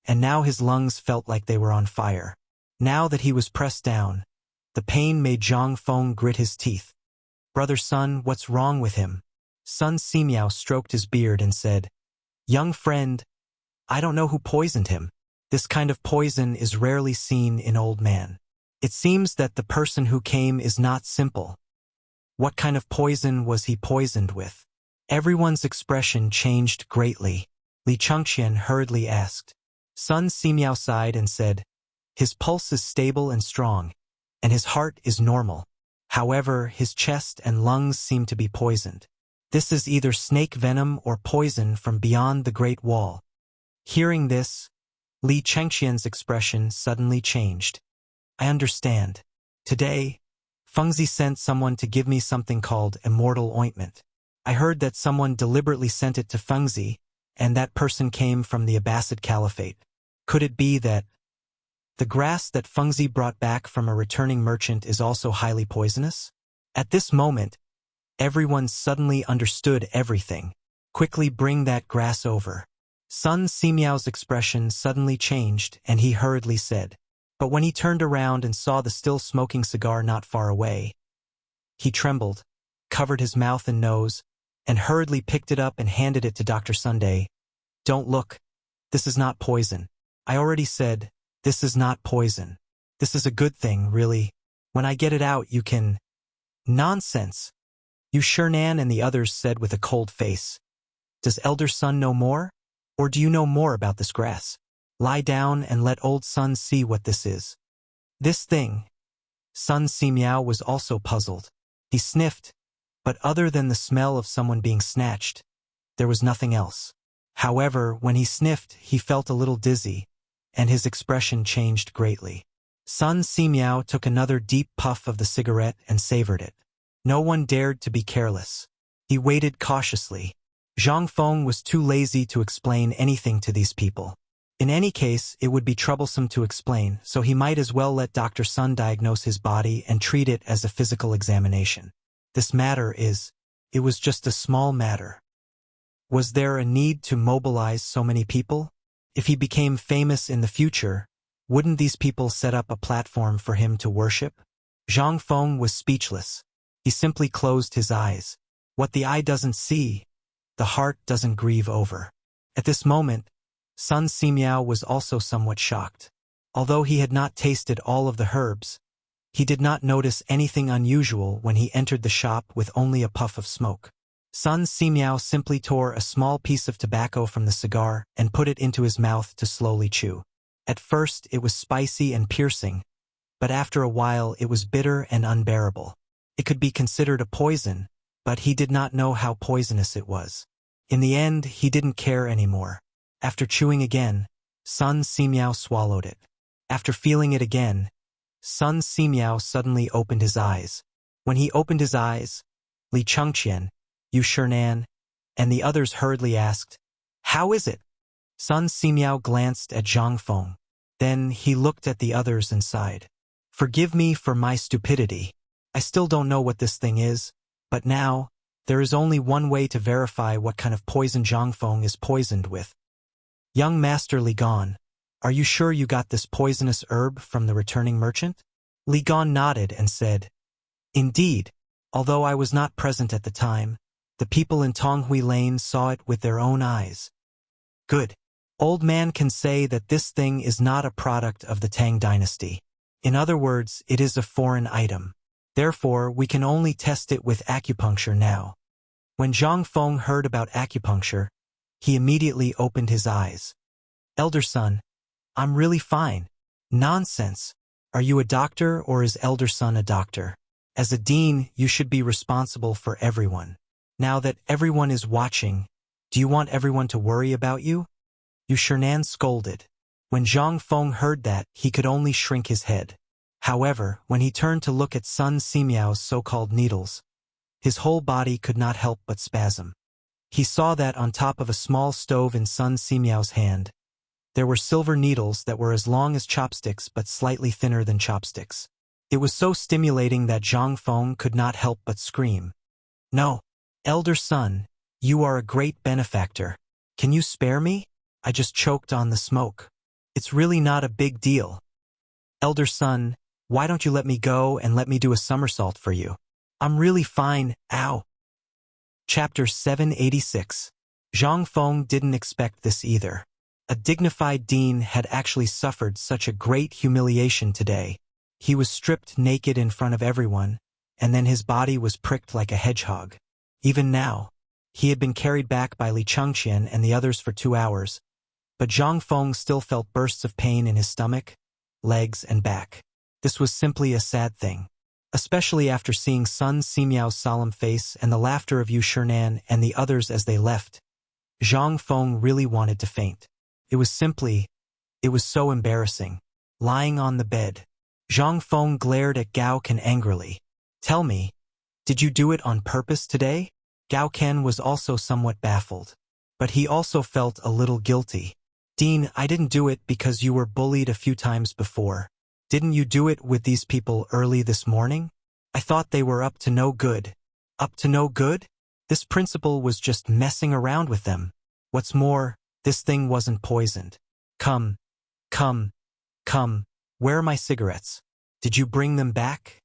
and now his lungs felt like they were on fire. Now that he was pressed down, the pain made Zhang Feng grit his teeth. "Brother Sun, what's wrong with him?" Sun Simiao stroked his beard and said, "Young friend, I don't know who poisoned him. This kind of poison is rarely seen in old man. It seems that the person who came is not simple. What kind of poison was he poisoned with?" Everyone's expression changed greatly. Li Chengxian hurriedly asked. Sun Simiao sighed and said, "His pulse is stable and strong, and his heart is normal. However, his chest and lungs seem to be poisoned. This is either snake venom or poison from beyond the Great Wall." Hearing this, Li Chengxian's expression suddenly changed. "I understand. Today, Fengzi sent someone to give me something called immortal ointment. I heard that someone deliberately sent it to Fengzi, and that person came from the Abbasid Caliphate. Could it be that the grass that Fengzi brought back from a returning merchant is also highly poisonous?" At this moment, everyone suddenly understood everything. "Quickly bring that grass over." Sun Simiao's expression suddenly changed, and he hurriedly said, But when he turned around and saw the still smoking cigar not far away, he trembled, covered his mouth and nose, and hurriedly picked it up and handed it to Dr. Sunday. "Don't look. This is not poison. I already said, this is not poison. This is a good thing, really. When I get it out, you can—" "Nonsense!" Yu Shernan and the others said with a cold face. "Does Elder Sun know more? Or do you know more about this grass? Lie down and let Old Sun see what this is." "This thing." Sun Simiao was also puzzled. He sniffed, but other than the smell of someone being snatched, there was nothing else. However, when he sniffed, he felt a little dizzy, and his expression changed greatly. Sun Simiao took another deep puff of the cigarette and savored it. No one dared to be careless. He waited cautiously. Zhang Feng was too lazy to explain anything to these people. In any case, it would be troublesome to explain, so he might as well let Dr. Sun diagnose his body and treat it as a physical examination. It was just a small matter. Was there a need to mobilize so many people? If he became famous in the future, wouldn't these people set up a platform for him to worship? Zhang Feng was speechless. He simply closed his eyes. What the eye doesn't see, the heart doesn't grieve over. At this moment, Sun Simiao was also somewhat shocked. Although he had not tasted all of the herbs, he did not notice anything unusual when he entered the shop with only a puff of smoke. Sun Simiao simply tore a small piece of tobacco from the cigar and put it into his mouth to slowly chew. At first, it was spicy and piercing, but after a while it was bitter and unbearable. It could be considered a poison, but he did not know how poisonous it was. In the end, he didn't care anymore. After chewing again, Sun Simiao swallowed it. After feeling it again, Sun Simiao suddenly opened his eyes. When he opened his eyes, Li Chengqian, Yu Shernan, and the others hurriedly asked, "How is it?" Sun Simiao glanced at Zhang Feng. Then he looked at the others and sighed. "Forgive me for my stupidity. I still don't know what this thing is, but now, there is only one way to verify what kind of poison Zhang Feng is poisoned with. Young Master Li Gan, are you sure you got this poisonous herb from the returning merchant?" Li Gan nodded and said, "Indeed, although I was not present at the time, the people in Tonghui Lane saw it with their own eyes." "Good. Old man can say that this thing is not a product of the Tang dynasty. In other words, it is a foreign item. Therefore, we can only test it with acupuncture now." When Zhang Feng heard about acupuncture, he immediately opened his eyes. "Elder Sun, I'm really fine." "Nonsense. Are you a doctor or is Elder Sun a doctor? As a dean, you should be responsible for everyone. Now that everyone is watching, do you want everyone to worry about you?" Yu Shernan scolded. When Zhang Feng heard that, he could only shrink his head. However, when he turned to look at Sun Simiao's so-called needles, his whole body could not help but spasm. He saw that on top of a small stove in Sun Simiao's hand, there were silver needles that were as long as chopsticks but slightly thinner than chopsticks. It was so stimulating that Zhang Feng could not help but scream. "No, Elder Sun, you are a great benefactor. Can you spare me? I just choked on the smoke. It's really not a big deal. Elder Sun, why don't you let me go and let me do a somersault for you? I'm really fine, ow." Chapter 786. Zhang Feng didn't expect this either. A dignified dean had actually suffered such a great humiliation today. He was stripped naked in front of everyone, and then his body was pricked like a hedgehog. Even now, he had been carried back by Li Chengqian and the others for 2 hours, but Zhang Feng still felt bursts of pain in his stomach, legs, and back. This was simply a sad thing. Especially after seeing Sun Simiao's solemn face and the laughter of Yu Shernan and the others as they left, Zhang Feng really wanted to faint. It was so embarrassing. Lying on the bed, Zhang Feng glared at Gao Ken angrily. "Tell me, did you do it on purpose today?" Gao Ken was also somewhat baffled, but he also felt a little guilty. "Dean, I didn't do it because you were bullied a few times before. Didn't you do it with these people early this morning? I thought they were up to no good." "Up to no good? This principal was just messing around with them. What's more, this thing wasn't poisoned." Come. Where are my cigarettes? Did you bring them back?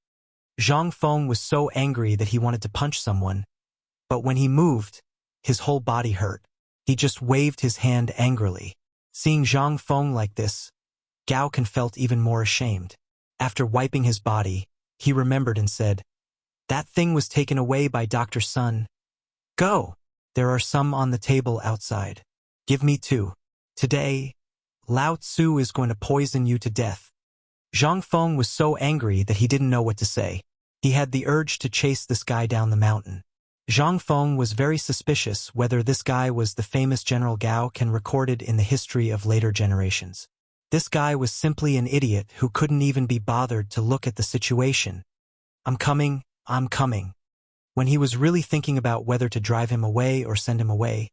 Zhang Feng was so angry that he wanted to punch someone, but when he moved, his whole body hurt. He just waved his hand angrily. Seeing Zhang Feng like this, Gao Can felt even more ashamed. After wiping his body, he remembered and said, "That thing was taken away by Dr. Sun. Go! There are some on the table outside. Give me 2. Today, Lao Tzu is going to poison you to death." Zhang Feng was so angry that he didn't know what to say. He had the urge to chase this guy down the mountain. Zhang Feng was very suspicious whether this guy was the famous General Gao Can recorded in the history of later generations. This guy was simply an idiot who couldn't even be bothered to look at the situation. I'm coming. When he was really thinking about whether to drive him away or send him away,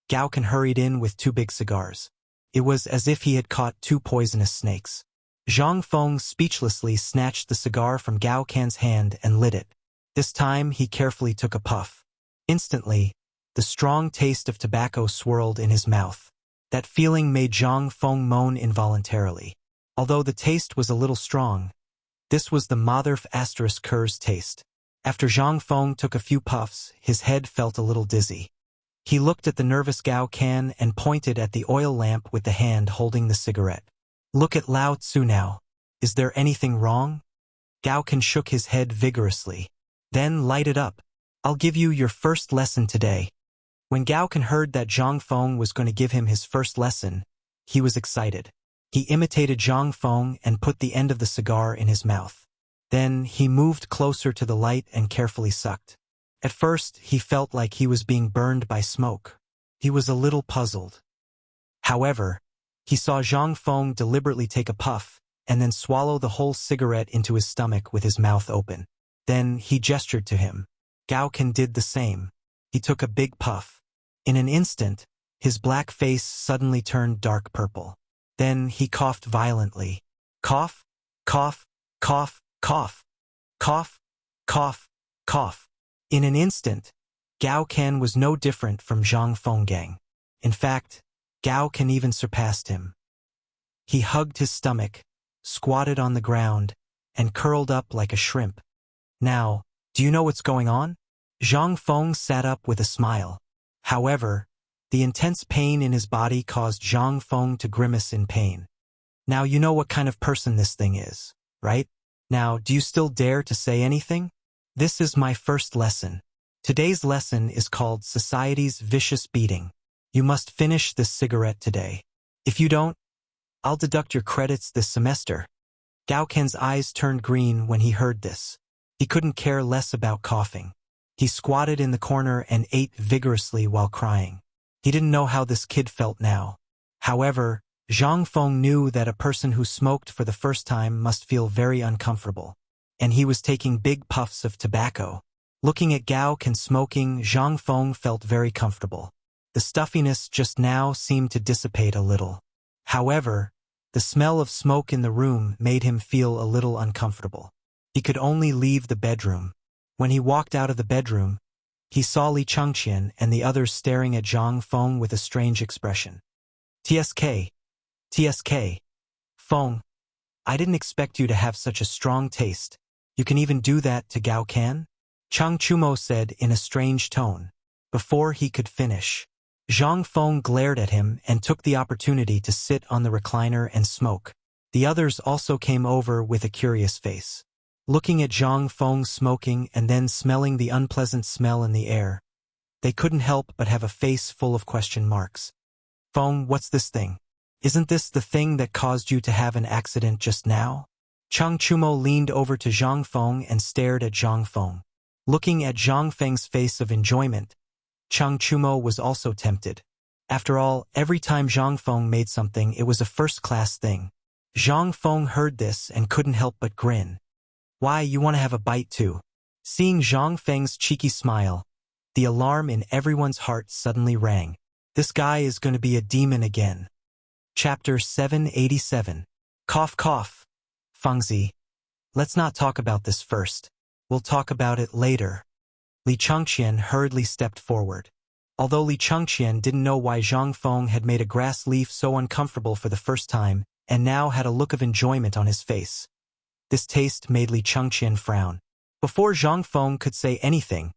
Gao Can hurried in with 2 big cigars. It was as if he had caught 2 poisonous snakes. Zhang Feng speechlessly snatched the cigar from Gao Can's hand and lit it. This time he carefully took a puff. Instantly, the strong taste of tobacco swirled in his mouth. That feeling made Zhang Feng moan involuntarily. Although the taste was a little strong, this was the Motherf * Ker's taste. After Zhang Feng took a few puffs, his head felt a little dizzy. He looked at the nervous Gao Can and pointed at the oil lamp with the hand holding the cigarette. "Look at Lao Tzu now. Is there anything wrong?" Gao Can shook his head vigorously. "Then light it up. I'll give you your first lesson today." When Gao Can heard that Zhang Feng was going to give him his first lesson, he was excited. He imitated Zhang Feng and put the end of the cigar in his mouth. Then he moved closer to the light and carefully sucked. At first, he felt like he was being burned by smoke. He was a little puzzled. However, he saw Zhang Feng deliberately take a puff and then swallow the whole cigarette into his stomach with his mouth open. Then he gestured to him. Gao Can did the same. He took a big puff. In an instant, his black face suddenly turned dark purple. Then he coughed violently. Cough, cough, cough, cough, cough, cough, cough. In an instant, Gao Can was no different from Zhang Feng. In fact, Gao Can even surpassed him. He hugged his stomach, squatted on the ground, and curled up like a shrimp. "Now, do you know what's going on?" Zhang Feng sat up with a smile. However, the intense pain in his body caused Zhang Feng to grimace in pain. "Now you know what kind of person this thing is, right? Now, do you still dare to say anything? This is my first lesson. Today's lesson is called Society's Vicious Beating. You must finish this cigarette today. If you don't, I'll deduct your credits this semester." Gao Can's eyes turned green when he heard this. He couldn't care less about coughing. He squatted in the corner and ate vigorously while crying. He didn't know how this kid felt now. However, Zhang Feng knew that a person who smoked for the first time must feel very uncomfortable. And he was taking big puffs of tobacco. Looking at Gao Can smoking, Zhang Feng felt very comfortable. The stuffiness just now seemed to dissipate a little. However, the smell of smoke in the room made him feel a little uncomfortable. He could only leave the bedroom. When he walked out of the bedroom, he saw Li Chengqian and the others staring at Zhang Feng with a strange expression. TSK. Feng, I didn't expect you to have such a strong taste. You can even do that to Gao Can? Chang Chumo said in a strange tone. Before he could finish, Zhang Feng glared at him and took the opportunity to sit on the recliner and smoke. The others also came over with a curious face. Looking at Zhang Feng smoking and then smelling the unpleasant smell in the air, they couldn't help but have a face full of question marks. "Feng, what's this thing? Isn't this the thing that caused you to have an accident just now?" Chang Chumo leaned over to Zhang Feng and stared at Zhang Feng. Looking at Zhang Feng's face of enjoyment, Chang Chumo was also tempted. After all, every time Zhang Feng made something, it was a first-class thing. Zhang Feng heard this and couldn't help but grin. "Why, you want to have a bite too?" Seeing Zhang Feng's cheeky smile, the alarm in everyone's heart suddenly rang. This guy is going to be a demon again. Chapter 787. Cough cough. Fengzi. Let's not talk about this first. We'll talk about it later. Li Chengqian hurriedly stepped forward. Although Li Chengqian didn't know why Zhang Feng had made a grass leaf so uncomfortable for the first time, and now had a look of enjoyment on his face. This taste made Li Chengqian frown. Before Zhang Feng could say anything,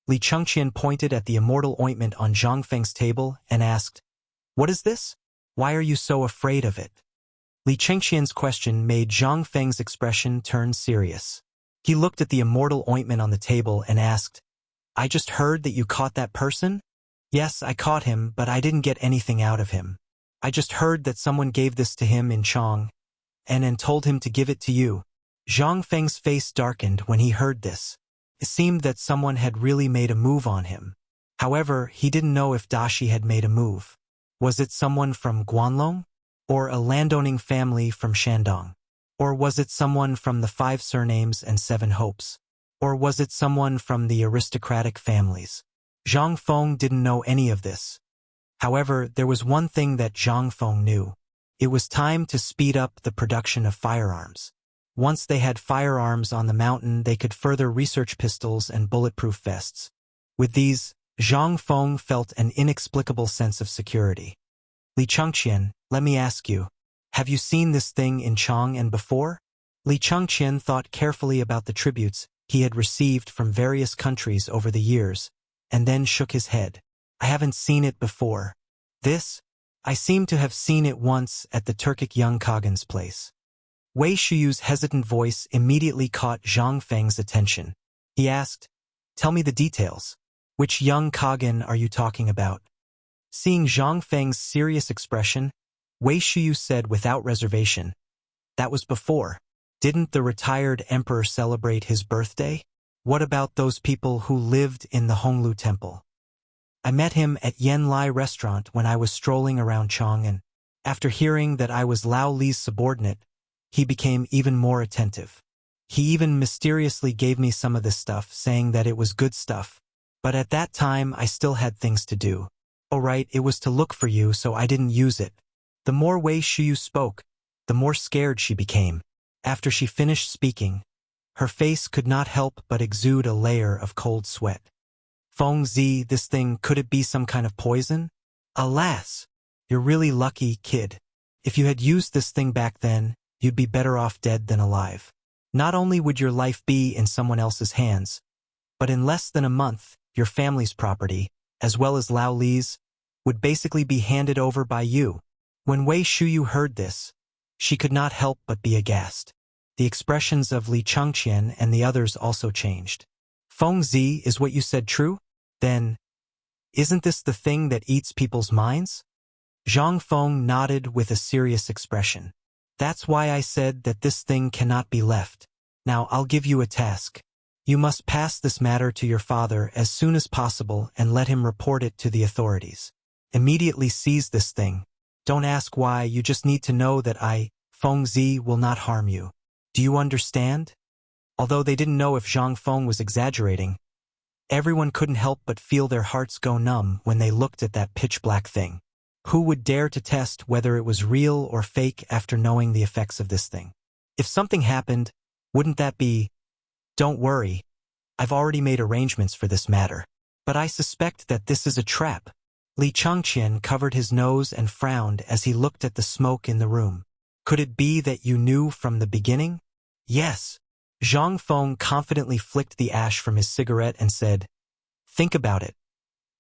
Li Chengqian pointed at the immortal ointment on Zhang Feng's table and asked, "What is this? Why are you so afraid of it?" Li Chengqian's question made Zhang Feng's expression turn serious. He looked at the immortal ointment on the table and asked, "I just heard that you caught that person?" "Yes, I caught him, but I didn't get anything out of him. I just heard that someone gave this to him in Chang, and told him to give it to you." Zhang Feng's face darkened when he heard this. It seemed that someone had really made a move on him. However, he didn't know if Dashi had made a move. Was it someone from Guanlong? Or a landowning family from Shandong? Or was it someone from the 5 surnames and 7 hopes? Or was it someone from the aristocratic families? Zhang Feng didn't know any of this. However, there was one thing that Zhang Feng knew. It was time to speed up the production of firearms. Once they had firearms on the mountain, they could further research pistols and bulletproof vests. With these, Zhang Feng felt an inexplicable sense of security. "Li Chengqian, let me ask you, have you seen this thing in Chang and before?" Li Chengqian thought carefully about the tributes he had received from various countries over the years, and then shook his head. "I haven't seen it before. This? I seem to have seen it once at the Turkic young Kagan's place." Wei Shuyu's hesitant voice immediately caught Zhang Feng's attention. He asked, "Tell me the details. Which young Kagan are you talking about?" Seeing Zhang Feng's serious expression, Wei Shuyu said without reservation, "That was before. Didn't the retired emperor celebrate his birthday? What about those people who lived in the Honglu temple? I met him at Yen Lai restaurant when I was strolling around Chang'an. After hearing that I was Lao Li's subordinate, he became even more attentive. He even mysteriously gave me some of this stuff, saying that it was good stuff. But at that time I still had things to do. Oh right, it was to look for you, so I didn't use it." The more Wei Shuyu spoke, the more scared she became. After she finished speaking, her face could not help but exude a layer of cold sweat. "Feng Zi, this thing, could it be some kind of poison?" "Alas! You're really lucky, kid. If you had used this thing back then, you'd be better off dead than alive. Not only would your life be in someone else's hands, but in less than a month, your family's property, as well as Lao Li's, would basically be handed over by you." When Wei Shuyu heard this, she could not help but be aghast. The expressions of Li Chengqian and the others also changed. "Feng Zi, is what you said true? Then, isn't this the thing that eats people's minds?" Zhang Feng nodded with a serious expression. "That's why I said that this thing cannot be left. Now I'll give you a task. You must pass this matter to your father as soon as possible and let him report it to the authorities. Immediately seize this thing. Don't ask why, you just need to know that I, Feng Zi, will not harm you. Do you understand?" Although they didn't know if Zhang Feng was exaggerating, everyone couldn't help but feel their hearts go numb when they looked at that pitch-black thing. Who would dare to test whether it was real or fake after knowing the effects of this thing? If something happened, wouldn't that be... "Don't worry. I've already made arrangements for this matter. But I suspect that this is a trap." Li Chengqian covered his nose and frowned as he looked at the smoke in the room. "Could it be that you knew from the beginning?" "Yes." Zhang Feng confidently flicked the ash from his cigarette and said, "Think about it.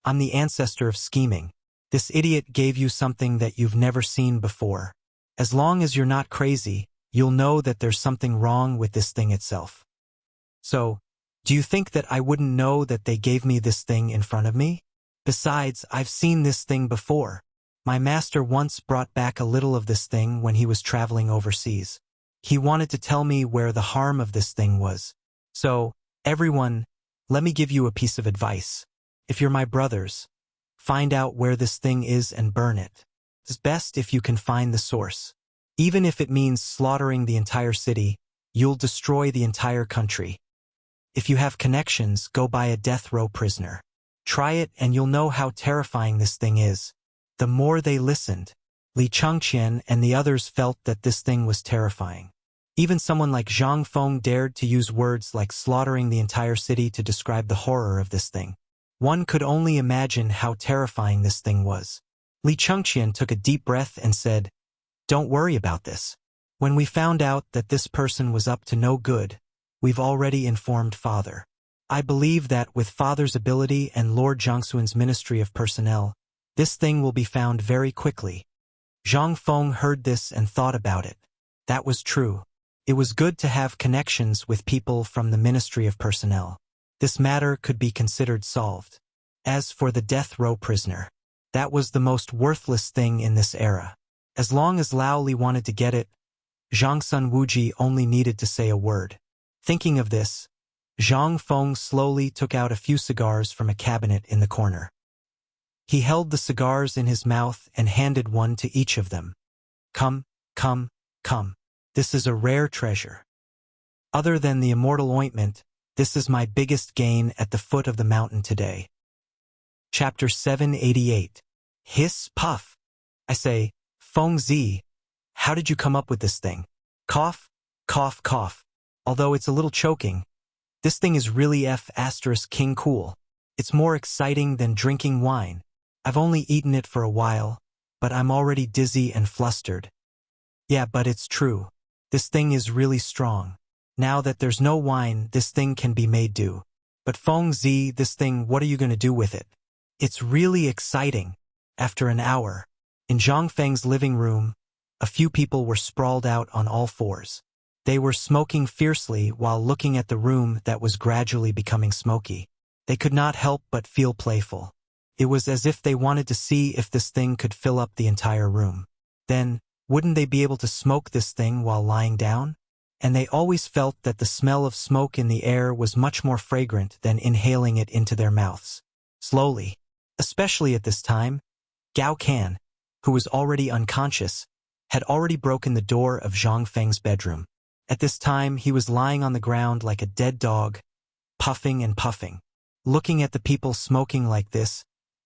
I'm the ancestor of scheming. This idiot gave you something that you've never seen before. As long as you're not crazy, you'll know that there's something wrong with this thing itself. So, do you think that I wouldn't know that they gave me this thing in front of me? Besides, I've seen this thing before. My master once brought back a little of this thing when he was traveling overseas. He wanted to tell me where the harm of this thing was. So, everyone, let me give you a piece of advice. If you're my brothers, find out where this thing is and burn it. It's best if you can find the source. Even if it means slaughtering the entire city, you'll destroy the entire country. If you have connections, go buy a death row prisoner. Try it and you'll know how terrifying this thing is." The more they listened, Li Chengqian and the others felt that this thing was terrifying. Even someone like Zhang Feng dared to use words like slaughtering the entire city to describe the horror of this thing. One could only imagine how terrifying this thing was. Li Chengqian took a deep breath and said, Don't worry about this. When we found out that this person was up to no good, we've already informed Father. I believe that with Father's ability and Lord Jiangxuan's Ministry of Personnel, this thing will be found very quickly. Zhang Feng heard this and thought about it. That was true. It was good to have connections with people from the Ministry of Personnel. This matter could be considered solved. As for the death row prisoner, that was the most worthless thing in this era. As long as Lao Li wanted to get it, Zhang Sun Wuji only needed to say a word. Thinking of this, Zhang Feng slowly took out a few cigars from a cabinet in the corner. He held the cigars in his mouth and handed one to each of them. Come, come, come. This is a rare treasure. Other than the immortal ointment, this is my biggest gain at the foot of the mountain today. Chapter 788. Hiss, puff. I say, Feng Zi, how did you come up with this thing? Cough, cough, cough. Although it's a little choking, this thing is really King cool. It's more exciting than drinking wine. I've only eaten it for a while, but I'm already dizzy and flustered. Yeah, but it's true. This thing is really strong. Now that there's no wine, this thing can be made do. But Feng Zi, this thing, what are you going to do with it? It's really exciting. After an hour, in Zhang Feng's living room, a few people were sprawled out on all fours. They were smoking fiercely while looking at the room that was gradually becoming smoky. They could not help but feel playful. It was as if they wanted to see if this thing could fill up the entire room. Then, wouldn't they be able to smoke this thing while lying down? And they always felt that the smell of smoke in the air was much more fragrant than inhaling it into their mouths. Slowly, especially at this time, Gao Can, who was already unconscious, had already broken the door of Zhang Feng's bedroom. At this time, he was lying on the ground like a dead dog, puffing and puffing. Looking at the people smoking like this,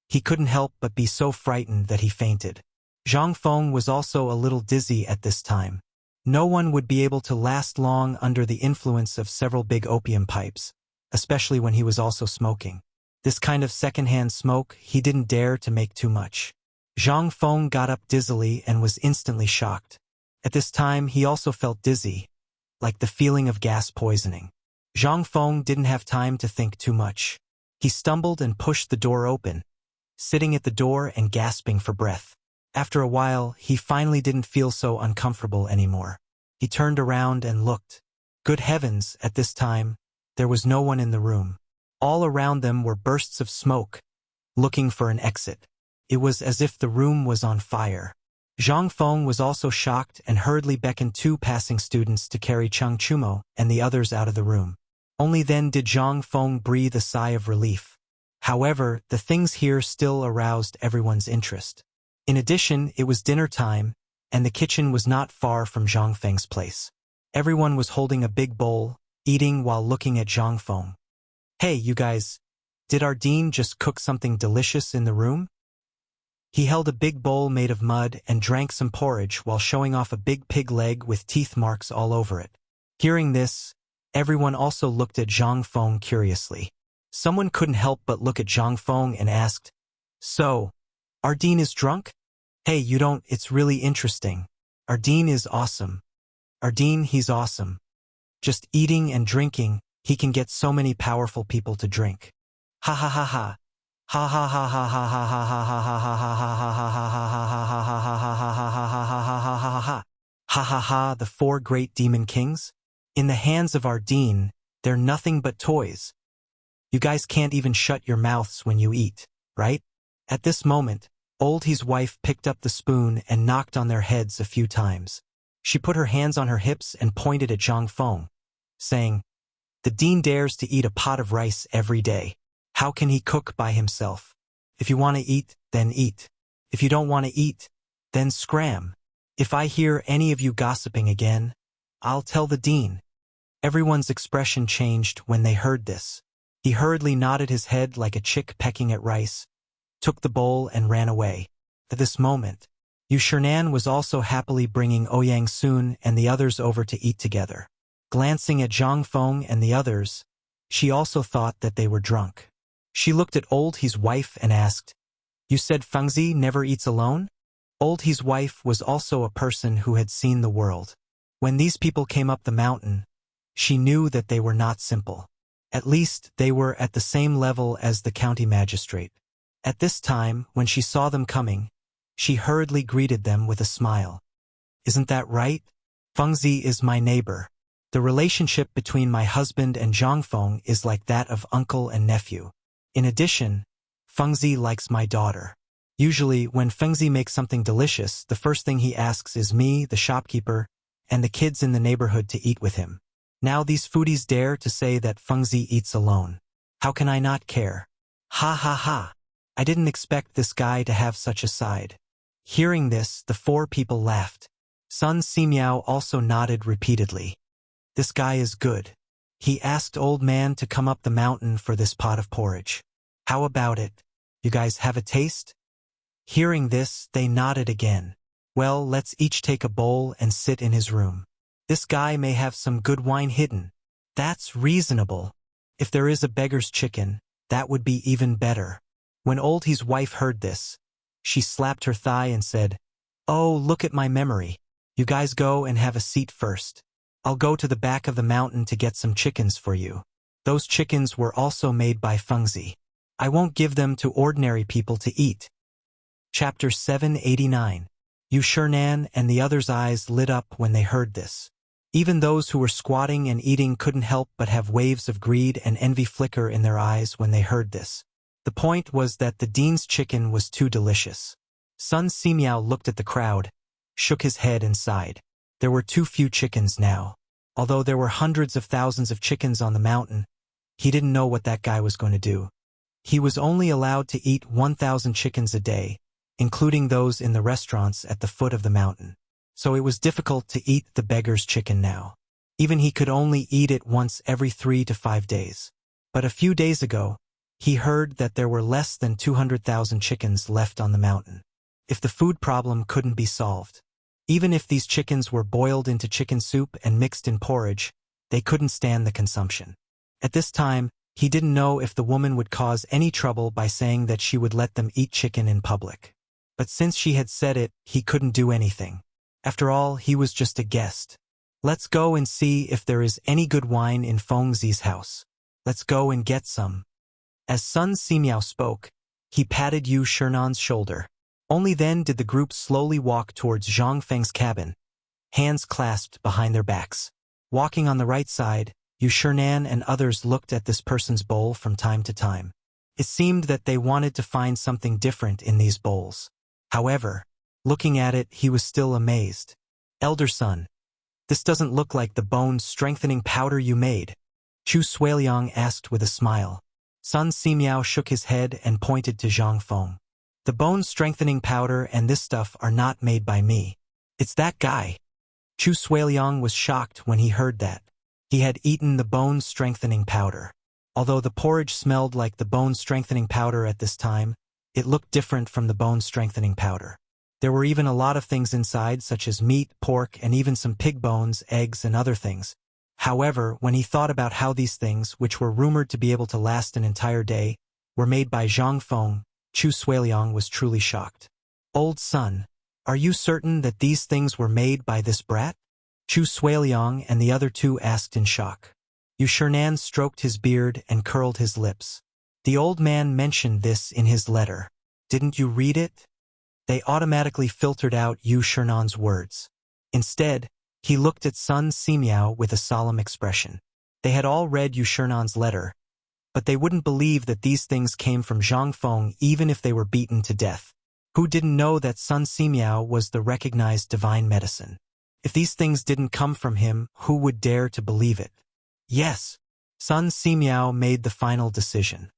he couldn't help but be so frightened that he fainted. Zhang Feng was also a little dizzy at this time. No one would be able to last long under the influence of several big opium pipes, especially when he was also smoking. This kind of secondhand smoke, he didn't dare to make too much. Zhang Feng got up dizzily and was instantly shocked. At this time, he also felt dizzy, like the feeling of gas poisoning. Zhang Feng didn't have time to think too much. He stumbled and pushed the door open, sitting at the door and gasping for breath. After a while, he finally didn't feel so uncomfortable anymore. He turned around and looked. Good heavens, at this time, there was no one in the room. All around them were bursts of smoke, looking for an exit. It was as if the room was on fire. Zhang Feng was also shocked and hurriedly beckoned two passing students to carry Cheng Chumo and the others out of the room. Only then did Zhang Feng breathe a sigh of relief. However, the things here still aroused everyone's interest. In addition, it was dinner time, and the kitchen was not far from Zhang Feng's place. Everyone was holding a big bowl, eating while looking at Zhang Feng. Hey, you guys, did our dean just cook something delicious in the room? He held a big bowl made of mud and drank some porridge while showing off a big pig leg with teeth marks all over it. Hearing this, everyone also looked at Zhang Feng curiously. Someone couldn't help but look at Zhang Feng and asked, "So, our dean is drunk? Hey, you don't, it's really interesting. Our dean is awesome. Our dean, he's awesome. Just eating and drinking, he can get so many powerful people to drink. Ha ha ha ha. Ha ha ha ha ha ha ha ha ha ha ha ha ha ha ha ha ha ha ha. The four great demon kings? In the hands of our dean, they're nothing but toys. You guys can't even shut your mouths when you eat, right?" At this moment, Old He's wife picked up the spoon and knocked on their heads a few times. She put her hands on her hips and pointed at Zhang Feng, saying, "The dean dares to eat a pot of rice every day. How can he cook by himself? If you want to eat, then eat. If you don't want to eat, then scram. If I hear any of you gossiping again, I'll tell the dean." Everyone's expression changed when they heard this. He hurriedly nodded his head like a chick pecking at rice, took the bowl and ran away. At this moment, Yu Shernan was also happily bringing Ouyang Sun and the others over to eat together. Glancing at Zhang Feng and the others, she also thought that they were drunk. She looked at Old He's wife and asked, "You said Fengzi never eats alone?" Old He's wife was also a person who had seen the world. When these people came up the mountain, she knew that they were not simple. At least, they were at the same level as the county magistrate. At this time, when she saw them coming, she hurriedly greeted them with a smile. Isn't that right? Fengzi is my neighbor. The relationship between my husband and Zhangfeng is like that of uncle and nephew. In addition, Fengzi likes my daughter. Usually, when Fengzi makes something delicious, the first thing he asks is me, the shopkeeper, and the kids in the neighborhood to eat with him. Now these foodies dare to say that Fengzi eats alone. How can I not care? Ha ha ha. I didn't expect this guy to have such a side. Hearing this, the four people laughed. Sun Simiao also nodded repeatedly. This guy is good. He asked old man to come up the mountain for this pot of porridge. How about it? You guys have a taste? Hearing this, they nodded again. Well, let's each take a bowl and sit in his room. This guy may have some good wine hidden. That's reasonable. If there is a beggar's chicken, that would be even better. When Old He's wife heard this, she slapped her thigh and said, Oh, look at my memory. You guys go and have a seat first. I'll go to the back of the mountain to get some chickens for you. Those chickens were also made by Fengzi. I won't give them to ordinary people to eat. Chapter 789. Yu Shernan and the others' eyes lit up when they heard this. Even those who were squatting and eating couldn't help but have waves of greed and envy flicker in their eyes when they heard this. The point was that the dean's chicken was too delicious. Sun Simiao looked at the crowd, shook his head and sighed. There were too few chickens now. Although there were hundreds of thousands of chickens on the mountain, he didn't know what that guy was going to do. He was only allowed to eat 1,000 chickens a day, including those in the restaurants at the foot of the mountain. So it was difficult to eat the beggar's chicken now. Even he could only eat it once every 3 to 5 days. But a few days ago, he heard that there were less than 200,000 chickens left on the mountain. If the food problem couldn't be solved, even if these chickens were boiled into chicken soup and mixed in porridge, they couldn't stand the consumption. At this time, he didn't know if the woman would cause any trouble by saying that she would let them eat chicken in public. But since she had said it, he couldn't do anything. After all, he was just a guest. Let's go and see if there is any good wine in Fengzi's house. Let's go and get some. As Sun Simiao spoke, he patted Yu Shernan's shoulder. Only then did the group slowly walk towards Zhang Feng's cabin, hands clasped behind their backs. Walking on the right side, Yu Shernan and others looked at this person's bowl from time to time. It seemed that they wanted to find something different in these bowls. However, looking at it, he was still amazed. Elder son, this doesn't look like the bone-strengthening powder you made, Chu Suiliang asked with a smile. Sun Simiao shook his head and pointed to Zhang Feng. The bone-strengthening powder and this stuff are not made by me. It's that guy. Chu Suiliang was shocked when he heard that. He had eaten the bone-strengthening powder. Although the porridge smelled like the bone-strengthening powder at this time, it looked different from the bone-strengthening powder. There were even a lot of things inside, such as meat, pork, and even some pig bones, eggs, and other things. However, when he thought about how these things, which were rumored to be able to last an entire day, were made by Zhang Feng, Chu Suiliang was truly shocked. Old son, are you certain that these things were made by this brat? Chu Suiliang and the other two asked in shock. Yu Shernan stroked his beard and curled his lips. The old man mentioned this in his letter. Didn't you read it? They automatically filtered out Yu Shernan's words. Instead, he looked at Sun Simiao with a solemn expression. They had all read Yu Shernan's letter, but they wouldn't believe that these things came from Zhang Feng even if they were beaten to death. Who didn't know that Sun Simiao was the recognized divine medicine? If these things didn't come from him, who would dare to believe it? Yes, Sun Simiao made the final decision.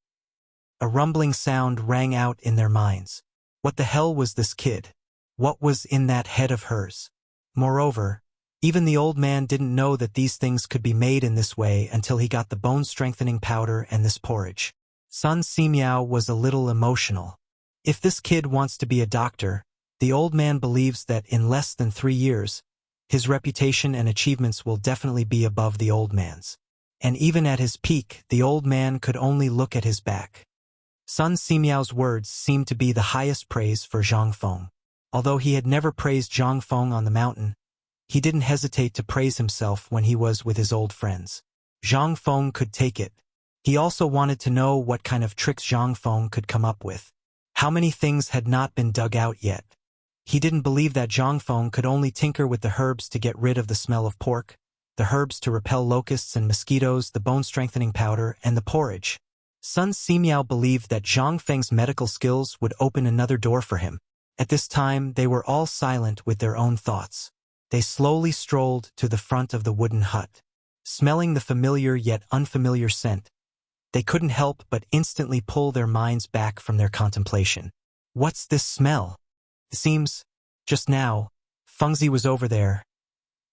A rumbling sound rang out in their minds. What the hell was this kid? What was in that head of hers? Moreover, even the old man didn't know that these things could be made in this way until he got the bone-strengthening powder and this porridge. Sun Simiao was a little emotional. If this kid wants to be a doctor, the old man believes that in less than 3 years, his reputation and achievements will definitely be above the old man's. And even at his peak, the old man could only look at his back. Sun Simiao's words seemed to be the highest praise for Zhang Feng. Although he had never praised Zhang Feng on the mountain, he didn't hesitate to praise himself when he was with his old friends. Zhang Feng could take it. He also wanted to know what kind of tricks Zhang Feng could come up with. How many things had not been dug out yet? He didn't believe that Zhang Feng could only tinker with the herbs to get rid of the smell of pork, the herbs to repel locusts and mosquitoes, the bone-strengthening powder, and the porridge. Sun Simiao believed that Zhang Feng's medical skills would open another door for him. At this time, they were all silent with their own thoughts. They slowly strolled to the front of the wooden hut. Smelling the familiar yet unfamiliar scent, they couldn't help but instantly pull their minds back from their contemplation. What's this smell? It seems, just now, Fengzi was over there.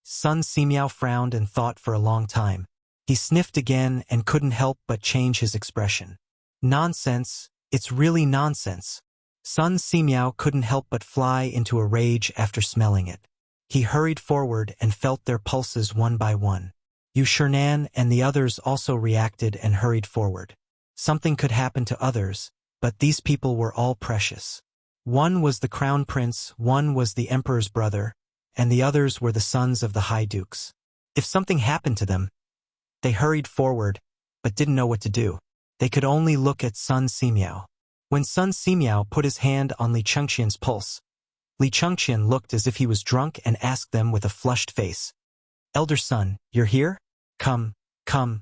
Sun Simiao frowned and thought for a long time. He sniffed again and couldn't help but change his expression. Nonsense, it's really nonsense. Sun Simiao couldn't help but fly into a rage after smelling it. He hurried forward and felt their pulses one by one. Yu Shernan and the others also reacted and hurried forward. Something could happen to others, but these people were all precious. One was the crown prince, one was the emperor's brother, and the others were the sons of the high dukes. If something happened to them, they hurried forward, but didn't know what to do. They could only look at Sun Simiao. When Sun Simiao put his hand on Li Chengqian's pulse, Li Chengqian looked as if he was drunk and asked them with a flushed face, "Elder son, you're here? Come, come.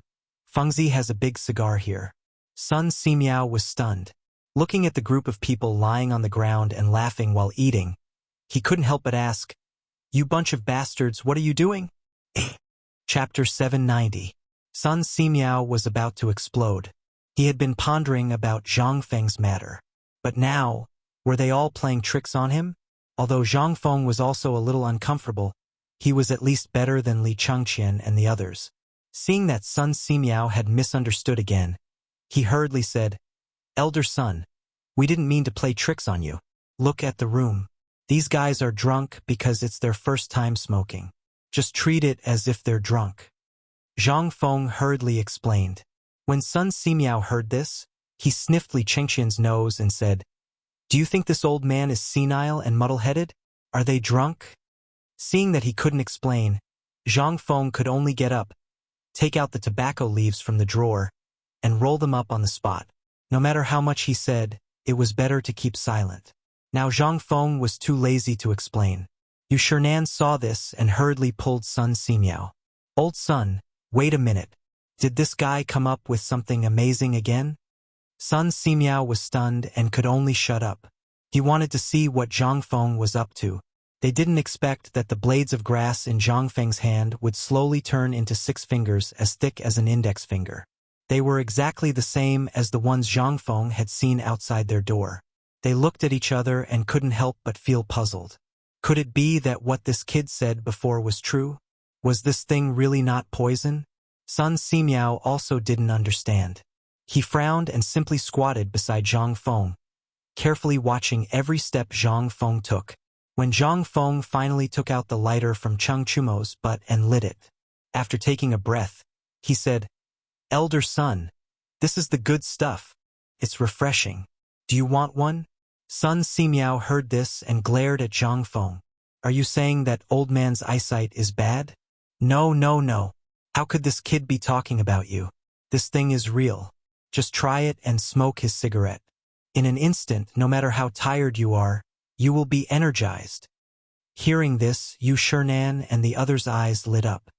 Fengzi has a big cigar here." Sun Simiao was stunned. Looking at the group of people lying on the ground and laughing while eating, he couldn't help but ask, "You bunch of bastards, what are you doing?" Chapter 790. Sun Simiao was about to explode. He had been pondering about Zhang Feng's matter. But now, were they all playing tricks on him? Although Zhang Feng was also a little uncomfortable, he was at least better than Li Chengqian and the others. Seeing that Sun Simiao had misunderstood again, he hurriedly said, "Elder son, we didn't mean to play tricks on you. Look at the room. These guys are drunk because it's their first time smoking. Just treat it as if they're drunk." Zhang Feng hurriedly explained. When Sun Simiao heard this, he sniffed Li Chengqian's nose and said, "Do you think this old man is senile and muddle-headed? Are they drunk?" Seeing that he couldn't explain, Zhang Feng could only get up, take out the tobacco leaves from the drawer, and roll them up on the spot. No matter how much he said, it was better to keep silent. Now Zhang Feng was too lazy to explain. Yu Shernan saw this and hurriedly pulled Sun Simiao. "Old son, wait a minute. Did this guy come up with something amazing again?" Sun Simiao was stunned and could only shut up. He wanted to see what Zhang Feng was up to. They didn't expect that the blades of grass in Zhang Feng's hand would slowly turn into 6 fingers as thick as an index finger. They were exactly the same as the ones Zhang Feng had seen outside their door. They looked at each other and couldn't help but feel puzzled. Could it be that what this kid said before was true? Was this thing really not poison? Sun Simiao also didn't understand. He frowned and simply squatted beside Zhang Feng, carefully watching every step Zhang Feng took. When Zhang Feng finally took out the lighter from Cheng Chumo's butt and lit it, after taking a breath, he said, "Elder son, this is the good stuff. It's refreshing. Do you want one?" Sun Simiao heard this and glared at Zhang Feng. "Are you saying that old man's eyesight is bad?" "No, no, no. How could this kid be talking about you? This thing is real. Just try it and smoke his cigarette. In an instant, no matter how tired you are, you will be energized." Hearing this, Yu Shernan and the others' eyes lit up.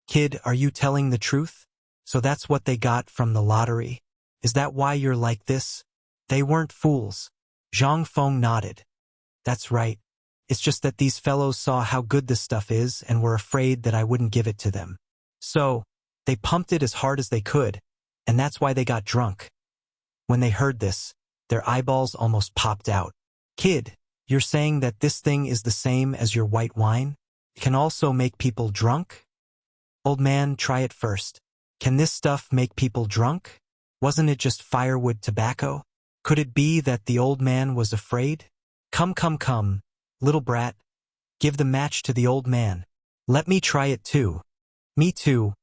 "Kid, are you telling the truth? So that's what they got from the lottery? Is that why you're like this?" "They weren't fools." Zhang Feng nodded. "That's right. It's just that these fellows saw how good this stuff is and were afraid that I wouldn't give it to them. So, they pumped it as hard as they could, and that's why they got drunk." When they heard this, their eyeballs almost popped out. "Kid, you're saying that this thing is the same as your white wine? It can also make people drunk?" "Old man, try it first. Can this stuff make people drunk? Wasn't it just firewood tobacco? Could it be that the old man was afraid? Come, come, come, little brat. Give the match to the old man. Let me try it too." "Me too."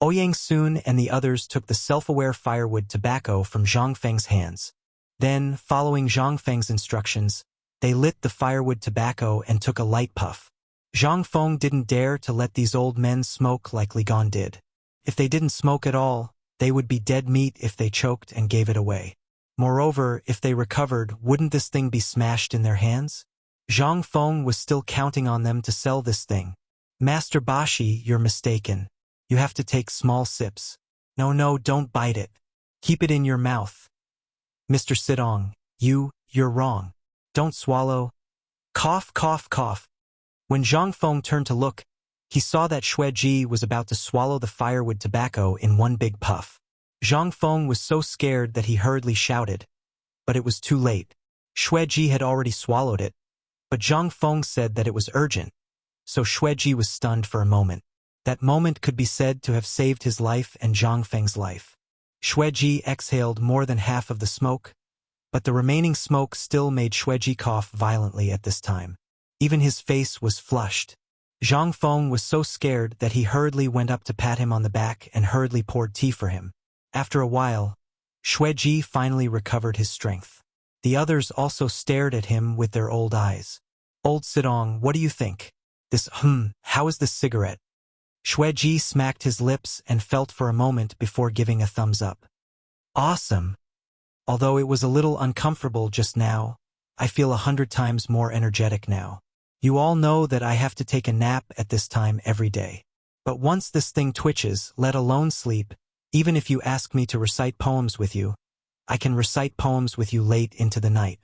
Ouyang Sun and the others took the self-aware firewood tobacco from Zhang Feng's hands. Then, following Zhang Feng's instructions, They lit the firewood tobacco and took a light puff. Zhang Feng didn't dare to let these old men smoke like Li Gan did. If they didn't smoke at all, they would be dead meat if they choked and gave it away. Moreover, if they recovered, wouldn't this thing be smashed in their hands? Zhang Feng was still counting on them to sell this thing. Master Bashi, you're mistaken. You have to take small sips. No, don't bite it. Keep it in your mouth. Mr. Sidong, you're wrong. Don't swallow. Cough, cough, cough. When Zhang Feng turned to look, he saw that Xue Ji was about to swallow the firewood tobacco in one big puff. Zhang Feng was so scared that he hurriedly shouted. But it was too late. Xue Ji had already swallowed it. But Zhang Feng said that it was urgent. So Xue Ji was stunned for a moment. That moment could be said to have saved his life and Zhang Feng's life. Xue Ji exhaled more than half of the smoke, but the remaining smoke still made Xue Ji cough violently at this time. Even his face was flushed. Zhang Feng was so scared that he hurriedly went up to pat him on the back and hurriedly poured tea for him. After a while, Xue Ji finally recovered his strength. The others also stared at him with their old eyes. Old Sidong, what do you think? How is this cigarette? Xue Ji smacked his lips and felt for a moment before giving a thumbs up. Awesome. Although it was a little uncomfortable just now, I feel 100 times more energetic now. You all know that I have to take a nap at this time every day. But once this thing twitches, let alone sleep, even if you ask me to recite poems with you, I can recite poems with you late into the night.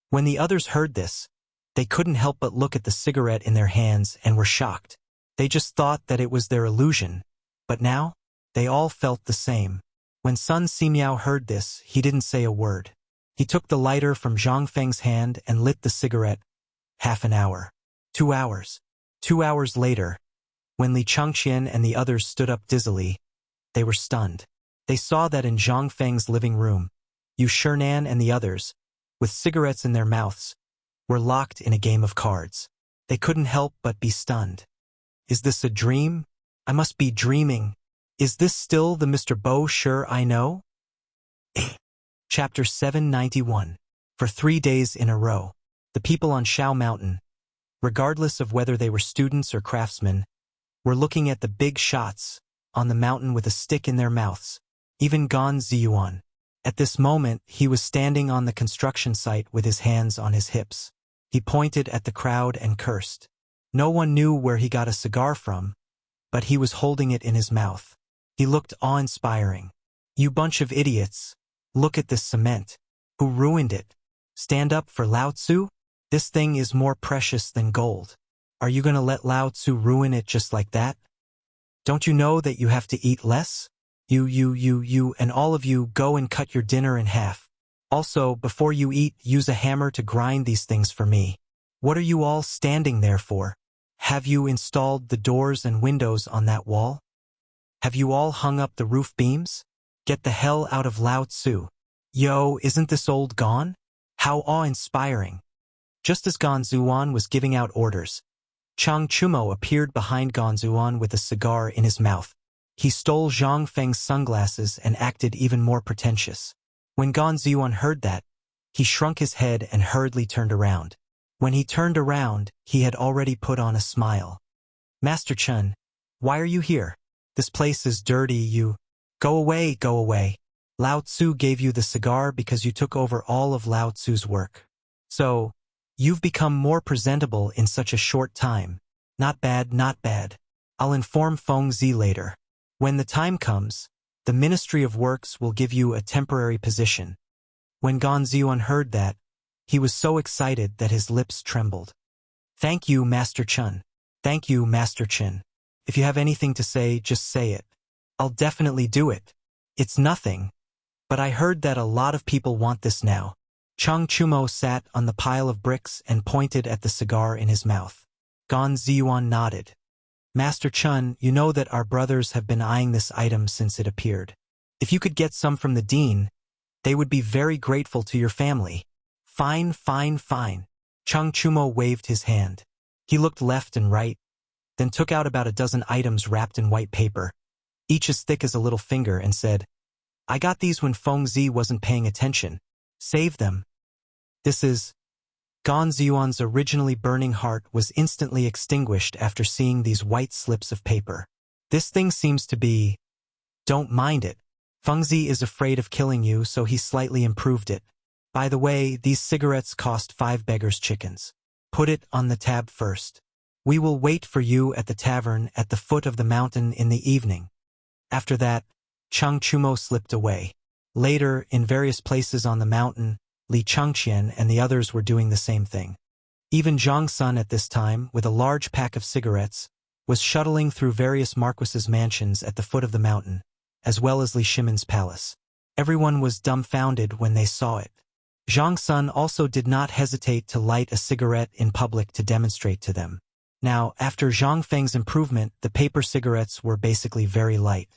When the others heard this, they couldn't help but look at the cigarette in their hands and were shocked. They just thought that it was their illusion. But now, they all felt the same. When Sun Simiao heard this, he didn't say a word. He took the lighter from Zhang Feng's hand and lit the cigarette. Half an hour. 2 hours. 2 hours later, when Li Changqian and the others stood up dizzily, they were stunned. They saw that in Zhang Feng's living room, Yu Shernan and the others, with cigarettes in their mouths, were locked in a game of cards. They couldn't help but be stunned. Is this a dream? I must be dreaming. Is this still the Mr. Bo Sure I know? Chapter 791. For 3 days in a row, the people on Shao Mountain, regardless of whether they were students or craftsmen, were looking at the big shots on the mountain with a stick in their mouths. Even Gan Ziyuan. At this moment, he was standing on the construction site with his hands on his hips. He pointed at the crowd and cursed. No one knew where he got a cigar from, but he was holding it in his mouth. He looked awe-inspiring. You bunch of idiots. Look at this cement. Who ruined it? Stand up for Lao Tzu? This thing is more precious than gold. Are you gonna let Lao Tzu ruin it just like that? Don't you know that you have to eat less? You, and all of you go and cut your dinner in half. Also, before you eat, use a hammer to grind these things for me. What are you all standing there for? Have you installed the doors and windows on that wall? Have you all hung up the roof beams? Get the hell out of Lao Tzu. Yo, isn't this old gone? How awe-inspiring. Just as Ganzuan was giving out orders, Chang Chumo appeared behind Ganzuan with a cigar in his mouth. He stole Zhang Feng's sunglasses and acted even more pretentious. When Ganzuan heard that, he shrunk his head and hurriedly turned around. When he turned around, he had already put on a smile. Master Chen, why are you here? This place is dirty, you. Go away, go away. Lao Tzu gave you the cigar because you took over all of Lao Tzu's work. So, you've become more presentable in such a short time. Not bad, not bad. I'll inform Feng Zi later. When the time comes, the Ministry of Works will give you a temporary position. When Ganzuan heard that, he was so excited that his lips trembled. Thank you, Master Chen. Thank you, Master Chen. If you have anything to say, just say it. I'll definitely do it. It's nothing. But I heard that a lot of people want this now. Chang Chumo sat on the pile of bricks and pointed at the cigar in his mouth. Gan Ziyuan nodded. Master Chen, you know that our brothers have been eyeing this item since it appeared. If you could get some from the dean, they would be very grateful to your family. Fine, fine, fine. Chang Chumo waved his hand. He looked left and right, then took out about a dozen items wrapped in white paper, each as thick as a little finger, and said, I got these when Feng Zi wasn't paying attention. Save them. This is... Gan Ziyuan's originally burning heart was instantly extinguished after seeing these white slips of paper. This thing seems to be... Don't mind it. Fengzi is afraid of killing you, so he slightly improved it. By the way, these cigarettes cost 5 beggars' chickens. Put it on the tab first. We will wait for you at the tavern at the foot of the mountain in the evening. After that, Cheng Chumo slipped away. Later, in various places on the mountain, Li Chengqian and the others were doing the same thing. Even Zhang Sun at this time, with a large pack of cigarettes, was shuttling through various marquises' mansions at the foot of the mountain, as well as Li Shimin's palace. Everyone was dumbfounded when they saw it. Zhang Sun also did not hesitate to light a cigarette in public to demonstrate to them. Now, after Zhang Feng's improvement, the paper cigarettes were basically very light.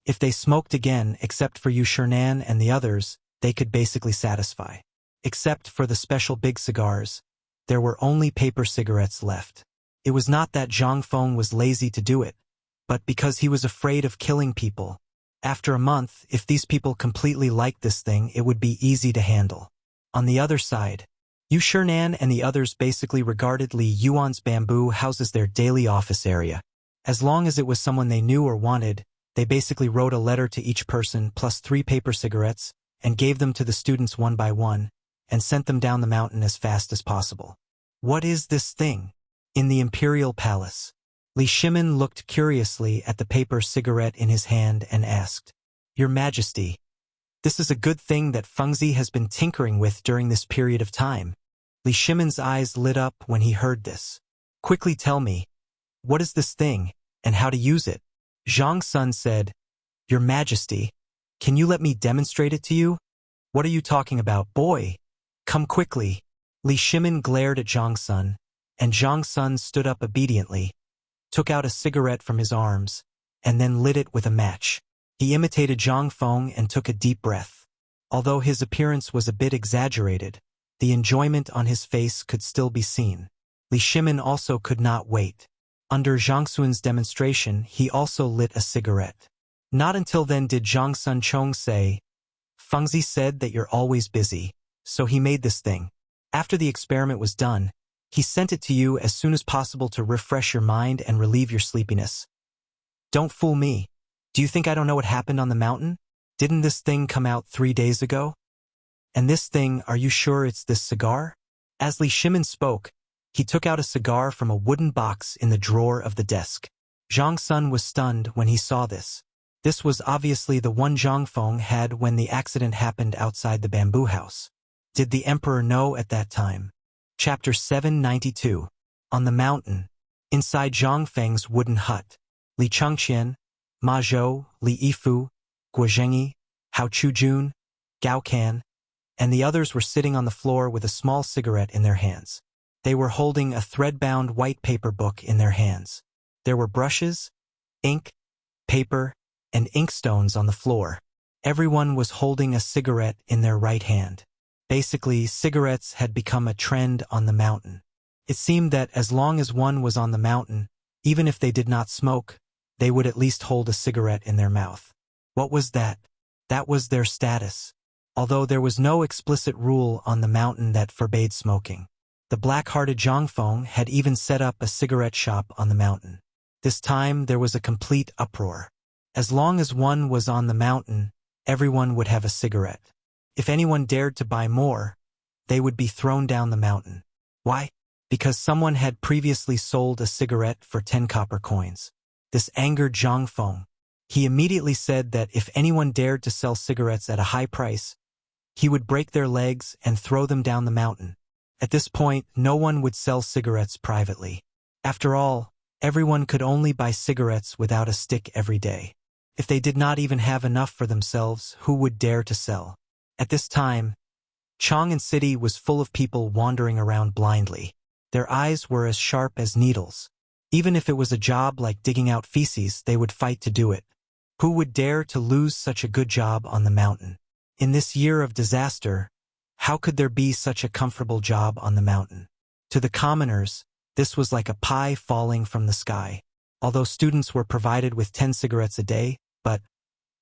If they smoked again, except for Yu Shernan and the others, they could basically satisfy. Except for the special big cigars, there were only paper cigarettes left. It was not that Zhang Feng was lazy to do it, but because he was afraid of killing people. After a month, if these people completely liked this thing, it would be easy to handle. On the other side, Yu Shernan and the others basically regarded Li Yuan's bamboo house as their daily office area. As long as it was someone they knew or wanted, they basically wrote a letter to each person plus 3 paper cigarettes and gave them to the students one by one and sent them down the mountain as fast as possible. What is this thing? In the imperial palace. Li Shimin looked curiously at the paper cigarette in his hand and asked, Your Majesty, this is a good thing that Fengzi has been tinkering with during this period of time. Li Shimin's eyes lit up when he heard this. Quickly tell me, what is this thing, and how to use it? Zhang Sun said, Your Majesty, can you let me demonstrate it to you? What are you talking about, boy? Come quickly. Li Shimin glared at Zhang Sun, and Zhang Sun stood up obediently, took out a cigarette from his arms, and then lit it with a match. He imitated Zhang Feng and took a deep breath. Although his appearance was a bit exaggerated, the enjoyment on his face could still be seen. Li Shimin also could not wait. Under Zhang Sun's demonstration, he also lit a cigarette. Not until then did Zhang Sun Chong say, Fengzi said that you're always busy, so he made this thing. After the experiment was done, he sent it to you as soon as possible to refresh your mind and relieve your sleepiness. Don't fool me. Do you think I don't know what happened on the mountain? Didn't this thing come out 3 days ago? And this thing, are you sure it's this cigar? As Li Shimin spoke, he took out a cigar from a wooden box in the drawer of the desk. Zhang Sun was stunned when he saw this. This was obviously the one Zhang Feng had when the accident happened outside the bamboo house. Did the emperor know at that time? Chapter 792. On the mountain. Inside Zhang Feng's wooden hut, Li Chengqian, Ma Zhou, Li Yifu, Guo Zhengyi, Hao Chujun, Gao Can, and the others were sitting on the floor with a small cigarette in their hands. They were holding a thread-bound white paper book in their hands. There were brushes, ink, paper, and inkstones on the floor. Everyone was holding a cigarette in their right hand. Basically, cigarettes had become a trend on the mountain. It seemed that as long as one was on the mountain, even if they did not smoke, they would at least hold a cigarette in their mouth. What was that? That was their status. Although there was no explicit rule on the mountain that forbade smoking. The black-hearted Zhang Feng had even set up a cigarette shop on the mountain. This time there was a complete uproar. As long as one was on the mountain, everyone would have a cigarette. If anyone dared to buy more, they would be thrown down the mountain. Why? Because someone had previously sold a cigarette for 10 copper coins. This angered Zhang Feng. He immediately said that if anyone dared to sell cigarettes at a high price, he would break their legs and throw them down the mountain. At this point, no one would sell cigarettes privately. After all, everyone could only buy cigarettes without a stick every day. If they did not even have enough for themselves, who would dare to sell? At this time, Chang'an City was full of people wandering around blindly. Their eyes were as sharp as needles. Even if it was a job like digging out feces, they would fight to do it. Who would dare to lose such a good job on the mountain? In this year of disaster, how could there be such a comfortable job on the mountain? To the commoners, this was like a pie falling from the sky. Although students were provided with 10 cigarettes a day, but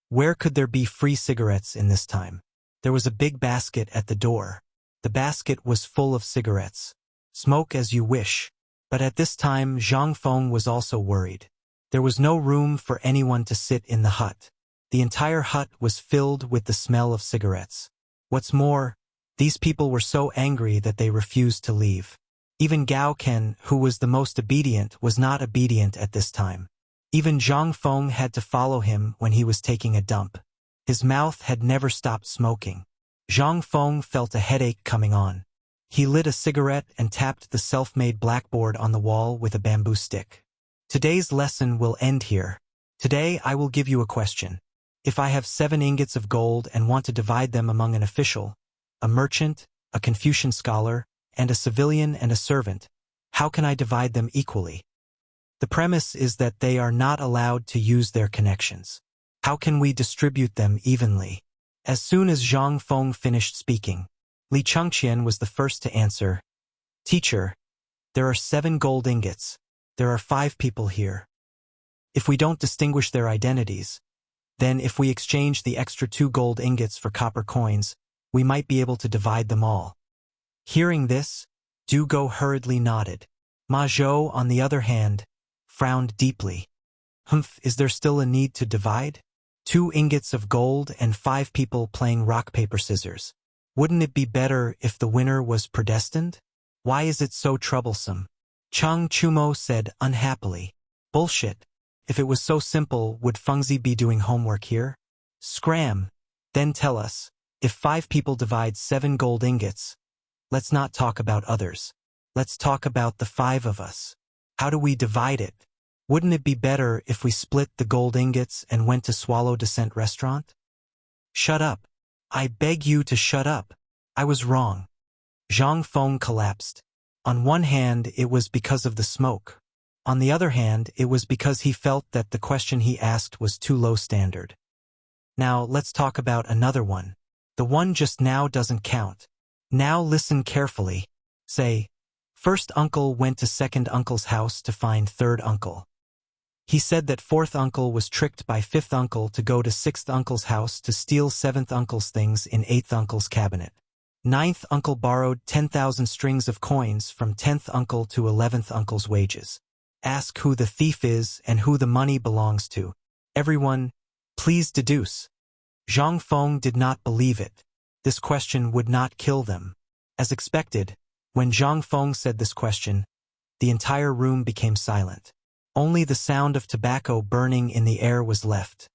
where could there be free cigarettes in this time? There was a big basket at the door. The basket was full of cigarettes. Smoke as you wish. But at this time, Zhang Feng was also worried. There was no room for anyone to sit in the hut. The entire hut was filled with the smell of cigarettes. What's more, these people were so angry that they refused to leave. Even Gao Ken, who was the most obedient, was not obedient at this time. Even Zhang Feng had to follow him when he was taking a dump. His mouth had never stopped smoking. Zhang Feng felt a headache coming on. He lit a cigarette and tapped the self-made blackboard on the wall with a bamboo stick. Today's lesson will end here. Today I will give you a question. If I have 7 ingots of gold and want to divide them among an official, a merchant, a Confucian scholar, and a civilian and a servant, how can I divide them equally? The premise is that they are not allowed to use their connections. How can we distribute them evenly? As soon as Zhang Feng finished speaking, Li Chengqian was the first to answer. Teacher, there are 7 gold ingots. There are 5 people here. If we don't distinguish their identities, then if we exchange the extra 2 gold ingots for copper coins, we might be able to divide them all. Hearing this, Du Go hurriedly nodded. Ma Zhou, on the other hand, frowned deeply. Humph, is there still a need to divide? 2 ingots of gold and 5 people playing rock, paper, scissors. Wouldn't it be better if the winner was predestined? Why is it so troublesome? Chang Chumo said unhappily. Bullshit. If it was so simple, would Fengzi be doing homework here? Scram. Then tell us, if 5 people divide 7 gold ingots, let's not talk about others. Let's talk about the 5 of us. How do we divide it? Wouldn't it be better if we split the gold ingots and went to Swallow Descent restaurant? Shut up. I beg you to shut up. I was wrong. Zhang Feng collapsed. On one hand, it was because of the smoke. On the other hand, it was because he felt that the question he asked was too low standard. Now, let's talk about another one. The one just now doesn't count. Now listen carefully. Say, first uncle went to second uncle's house to find third uncle. He said that fourth uncle was tricked by fifth uncle to go to sixth uncle's house to steal seventh uncle's things in eighth uncle's cabinet. Ninth uncle borrowed 10,000 strings of coins from 10th uncle to 11th uncle's wages. Ask who the thief is and who the money belongs to. Everyone, please deduce. Zhang Feng did not believe it. This question would not kill them. As expected, when Zhang Feng said this question, the entire room became silent. Only the sound of tobacco burning in the air was left.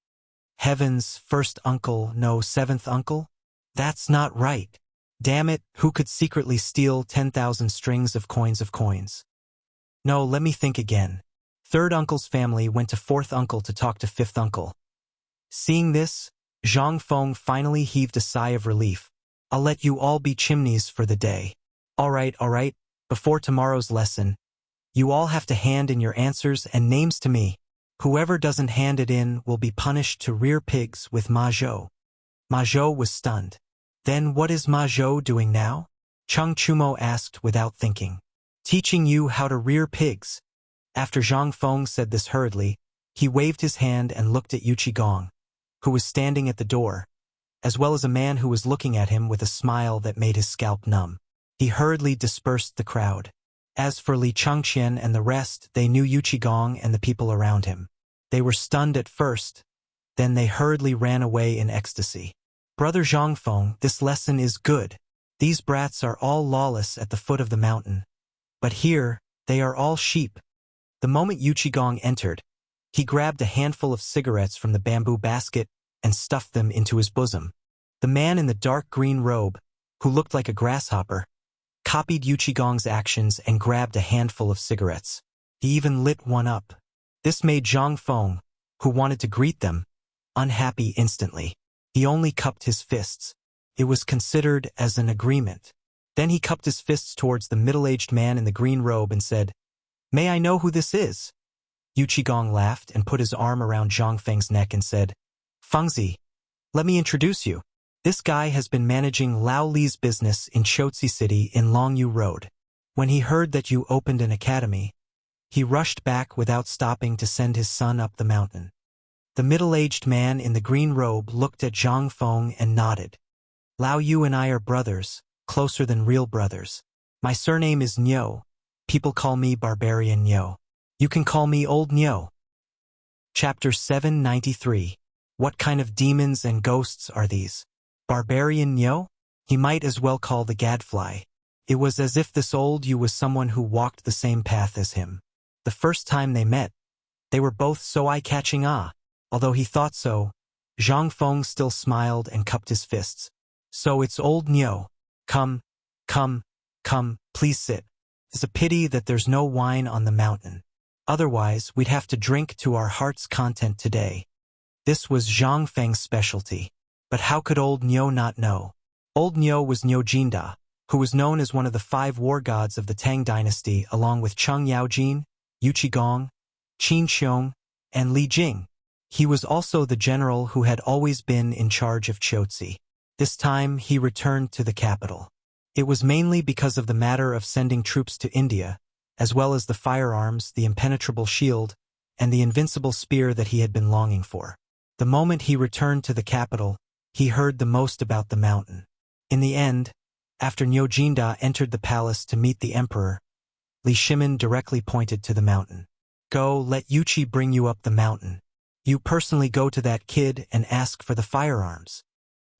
Heavens, first uncle, no seventh uncle? That's not right. Damn it, who could secretly steal 10,000 strings of coins? No, let me think again. Third uncle's family went to fourth uncle to talk to fifth uncle. Seeing this, Zhang Feng finally heaved a sigh of relief. I'll let you all be chimneys for the day. All right, before tomorrow's lesson, you all have to hand in your answers and names to me. Whoever doesn't hand it in will be punished to rear pigs with Ma Zhou. Ma Zhou was stunned. Then what is Ma Zhou doing now? Cheng Chumo asked without thinking. Teaching you how to rear pigs. After Zhang Feng said this hurriedly, he waved his hand and looked at Yu Qigong, who was standing at the door, as well as a man who was looking at him with a smile that made his scalp numb. He hurriedly dispersed the crowd. As for Li Chengqian and the rest, they knew Yu Qigong and the people around him. They were stunned at first, then they hurriedly ran away in ecstasy. Brother Zhang Feng, this lesson is good. These brats are all lawless at the foot of the mountain. But here, they are all sheep. The moment Yu Qigong entered, he grabbed a handful of cigarettes from the bamboo basket and stuffed them into his bosom. The man in the dark green robe, who looked like a grasshopper, copied Yu Qigong's actions and grabbed a handful of cigarettes. He even lit one up. This made Zhang Feng, who wanted to greet them, unhappy instantly. He only cupped his fists. It was considered as an agreement. Then he cupped his fists towards the middle-aged man in the green robe and said, May I know who this is? Yu Qigong laughed and put his arm around Zhang Feng's neck and said, Fengzi, let me introduce you. This guy has been managing Lao Li's business in Chotzi City in Longyu Road. When he heard that you opened an academy, he rushed back without stopping to send his son up the mountain. The middle-aged man in the green robe looked at Zhang Feng and nodded. Lao Yu and I are brothers, closer than real brothers. My surname is Nyo. People call me Barbarian Nyo. You can call me Old Nyo. Chapter 793. What kind of demons and ghosts are these? Barbarian Nyo? He might as well call the gadfly. It was as if this old Yu was someone who walked the same path as him. The first time they met, they were both so eye-catching. Although he thought so, Zhang Feng still smiled and cupped his fists. So it's old Nyo. Come, please sit. It's a pity that there's no wine on the mountain. Otherwise, we'd have to drink to our heart's content today. This was Zhang Feng's specialty. But how could old Nyo not know? Old Nyo was Nyo Jinda, who was known as one of the 5 war gods of the Tang dynasty, along with Cheng Yaojin, Yu Qigong, Qin Xiong, and Li Jing. He was also the general who had always been in charge of Chotzi. This time he returned to the capital. It was mainly because of the matter of sending troops to India, as well as the firearms, the impenetrable shield, and the invincible spear that he had been longing for. The moment he returned to the capital, he heard the most about the mountain. In the end, after Nyo Jinda entered the palace to meet the emperor, Li Shimin directly pointed to the mountain. Go, let Yuchi bring you up the mountain. You personally go to that kid and ask for the firearms.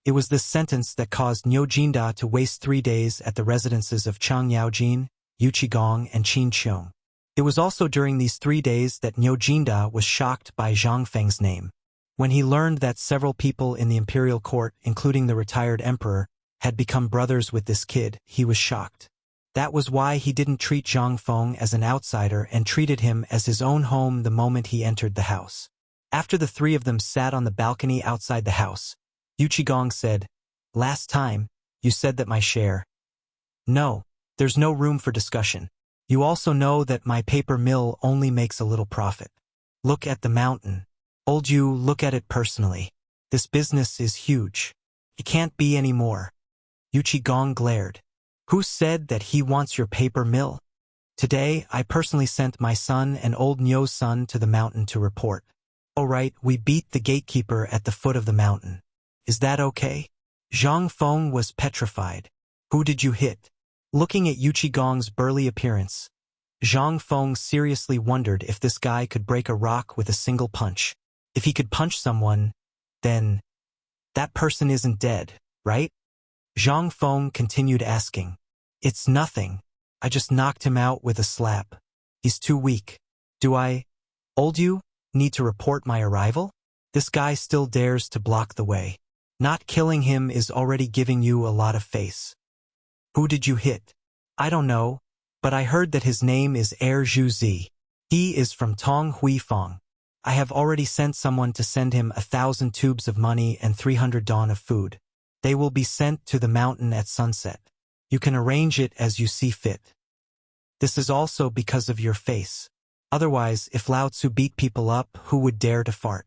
It was this sentence that caused Nyo Jinda to waste 3 days at the residences of Cheng Yaojin, Yu Qigong, and Qin Xiong. It was also during these 3 days that Nyo Jinda was shocked by Zhang Feng's name. When he learned that several people in the imperial court, including the retired emperor, had become brothers with this kid, he was shocked. That was why he didn't treat Zhang Feng as an outsider and treated him as his own home the moment he entered the house. After the 3 of them sat on the balcony outside the house, Yu Qigong said, "Last time, you said that my share." "No, there's no room for discussion. You also know that my paper mill only makes a little profit. Look at the mountain. Old Yu, look at it personally. This business is huge. It can't be any more." Yu Qigong glared. "Who said that he wants your paper mill? Today, I personally sent my son and old Nyo's son to the mountain to report. All right, we beat the gatekeeper at the foot of the mountain. Is that okay?" Zhang Feng was petrified. "Who did you hit?" Looking at Yu Qigong's burly appearance, Zhang Feng seriously wondered if this guy could break a rock with a single punch. If he could punch someone, then that person isn't dead, right? Zhang Feng continued asking. "It's nothing. I just knocked him out with a slap. He's too weak. Do I, old Yu, need to report my arrival? This guy still dares to block the way. Not killing him is already giving you a lot of face." "Who did you hit?" "I don't know, but I heard that his name is Zhu Zi. He is from Tong Hui Fong. I have already sent someone to send him 1,000 tubes of money and 300 dawn of food. They will be sent to the mountain at sunset. You can arrange it as you see fit. This is also because of your face. Otherwise, if Lao Tzu beat people up, who would dare to fart?"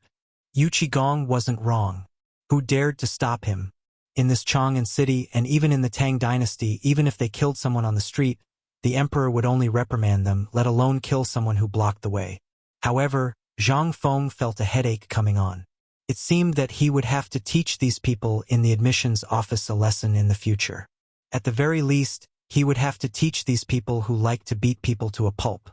Yu Qigong wasn't wrong. Who dared to stop him? In this Chang'an city and even in the Tang dynasty, even if they killed someone on the street, the emperor would only reprimand them, let alone kill someone who blocked the way. However, Zhang Feng felt a headache coming on. It seemed that he would have to teach these people in the admissions office a lesson in the future. At the very least, he would have to teach these people who like to beat people to a pulp.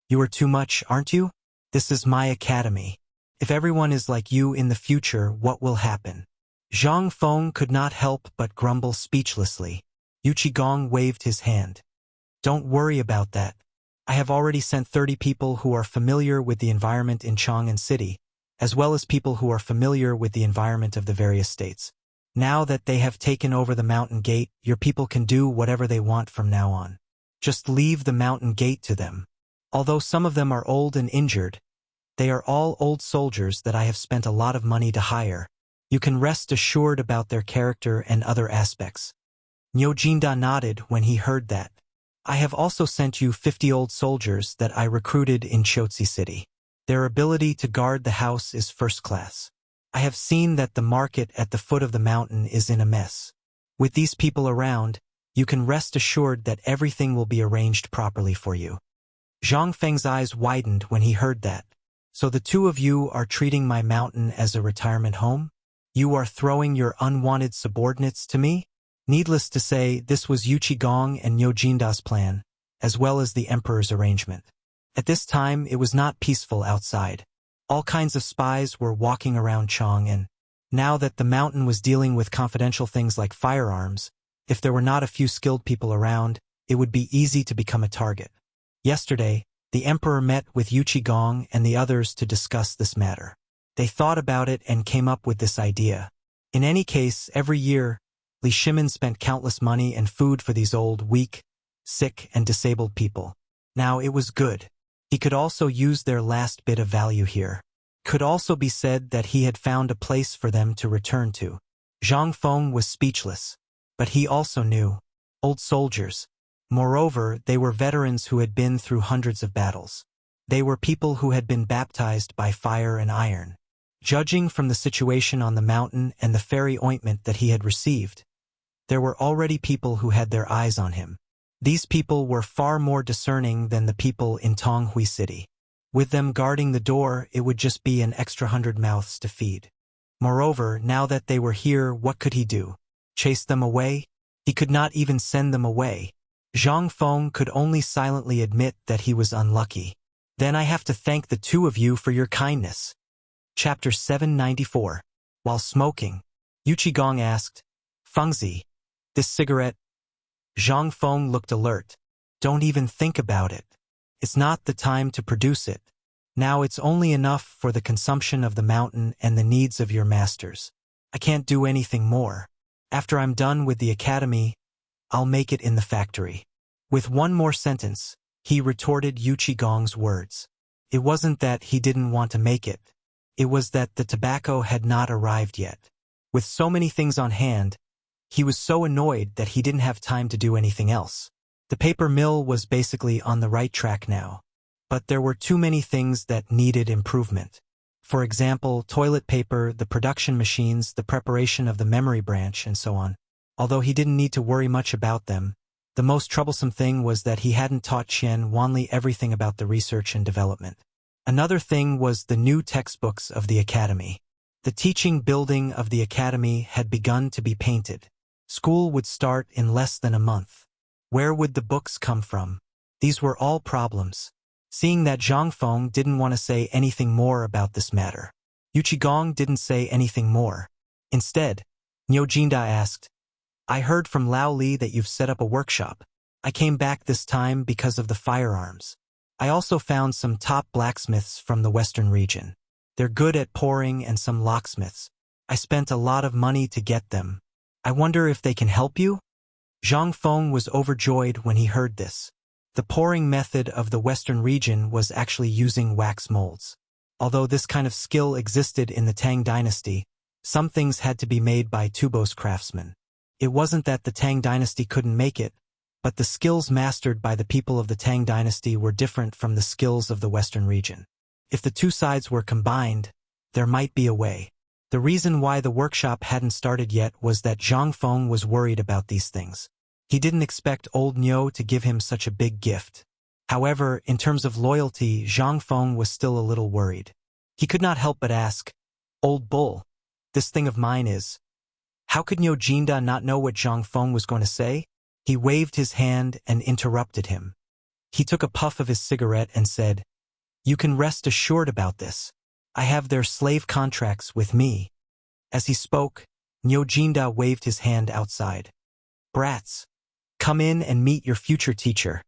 "You are too much, aren't you? This is my academy. If everyone is like you in the future, what will happen?" Zhang Feng could not help but grumble speechlessly. Yu Qigong waved his hand. "Don't worry about that. I have already sent 30 people who are familiar with the environment in Chang'an City, as well as people who are familiar with the environment of the various states. Now that they have taken over the mountain gate, your people can do whatever they want from now on. Just leave the mountain gate to them. Although some of them are old and injured, they are all old soldiers that I have spent a lot of money to hire. You can rest assured about their character and other aspects." Nyo Jinda nodded when he heard that. "I have also sent you 50 old soldiers that I recruited in Chotzi City. Their ability to guard the house is first class. I have seen that the market at the foot of the mountain is in a mess. With these people around, you can rest assured that everything will be arranged properly for you." Zhang Feng's eyes widened when he heard that. "So the 2 of you are treating my mountain as a retirement home? You are throwing your unwanted subordinates to me?" Needless to say, this was Gong and Niu Jinda's plan, as well as the emperor's arrangement. At this time, it was not peaceful outside. All kinds of spies were walking around Chang, and now that the mountain was dealing with confidential things like firearms, if there were not a few skilled people around, it would be easy to become a target. Yesterday, the emperor met with Gong and the others to discuss this matter. They thought about it and came up with this idea. In any case, every year, Li Shimin spent countless money and food for these old, weak, sick, and disabled people. Now it was good. He could also use their last bit of value here. Could also be said that he had found a place for them to return to. Zhang Feng was speechless. But he also knew. Old soldiers. Moreover, they were veterans who had been through hundreds of battles. They were people who had been baptized by fire and iron. Judging from the situation on the mountain and the fairy ointment that he had received, there were already people who had their eyes on him. These people were far more discerning than the people in Tonghui City. With them guarding the door, it would just be an extra 100 mouths to feed. Moreover, now that they were here, what could he do? Chase them away? He could not even send them away. Zhang Feng could only silently admit that he was unlucky. Then I have to thank the two of you for your kindness. Chapter 794. While smoking, Gong asked, Fengzi, this cigarette? Zhang Feng looked alert. Don't even think about it. It's not the time to produce it. Now it's only enough for the consumption of the mountain and the needs of your masters. I can't do anything more. After I'm done with the academy, I'll make it in the factory. With one more sentence, he retorted Gong's words. It wasn't that he didn't want to make it. It was that the tobacco had not arrived yet. With so many things on hand, he was so annoyed that he didn't have time to do anything else. The paper mill was basically on the right track now. But there were too many things that needed improvement. For example, toilet paper, the production machines, the preparation of the memory branch, and so on. Although he didn't need to worry much about them, the most troublesome thing was that he hadn't taught Qian Wanli everything about the research and development. Another thing was the new textbooks of the academy. The teaching building of the academy had begun to be painted. School would start in less than a month. Where would the books come from? These were all problems. Seeing that Zhang Feng didn't want to say anything more about this matter, Gong didn't say anything more. Instead, Niu Jinda asked, I heard from Lao Li that you've set up a workshop. I came back this time because of the firearms. I also found some top blacksmiths from the western region. They're good at pouring and some locksmiths. I spent a lot of money to get them. I wonder if they can help you? Zhang Feng was overjoyed when he heard this. The pouring method of the western region was actually using wax molds. Although this kind of skill existed in the Tang dynasty, some things had to be made by Tubos craftsmen. It wasn't that the Tang dynasty couldn't make it, but the skills mastered by the people of the Tang dynasty were different from the skills of the western region. If the two sides were combined, there might be a way. The reason why the workshop hadn't started yet was that Zhang Feng was worried about these things. He didn't expect old Niu to give him such a big gift. However, in terms of loyalty, Zhang Feng was still a little worried. He could not help but ask, Old bull, this thing of mine is... How could Niu Jinda not know what Zhang Feng was going to say? He waved his hand and interrupted him. He took a puff of his cigarette and said, You can rest assured about this. I have their slave contracts with me. As he spoke, Niu Jinda waved his hand outside. Brats, come in and meet your future teacher.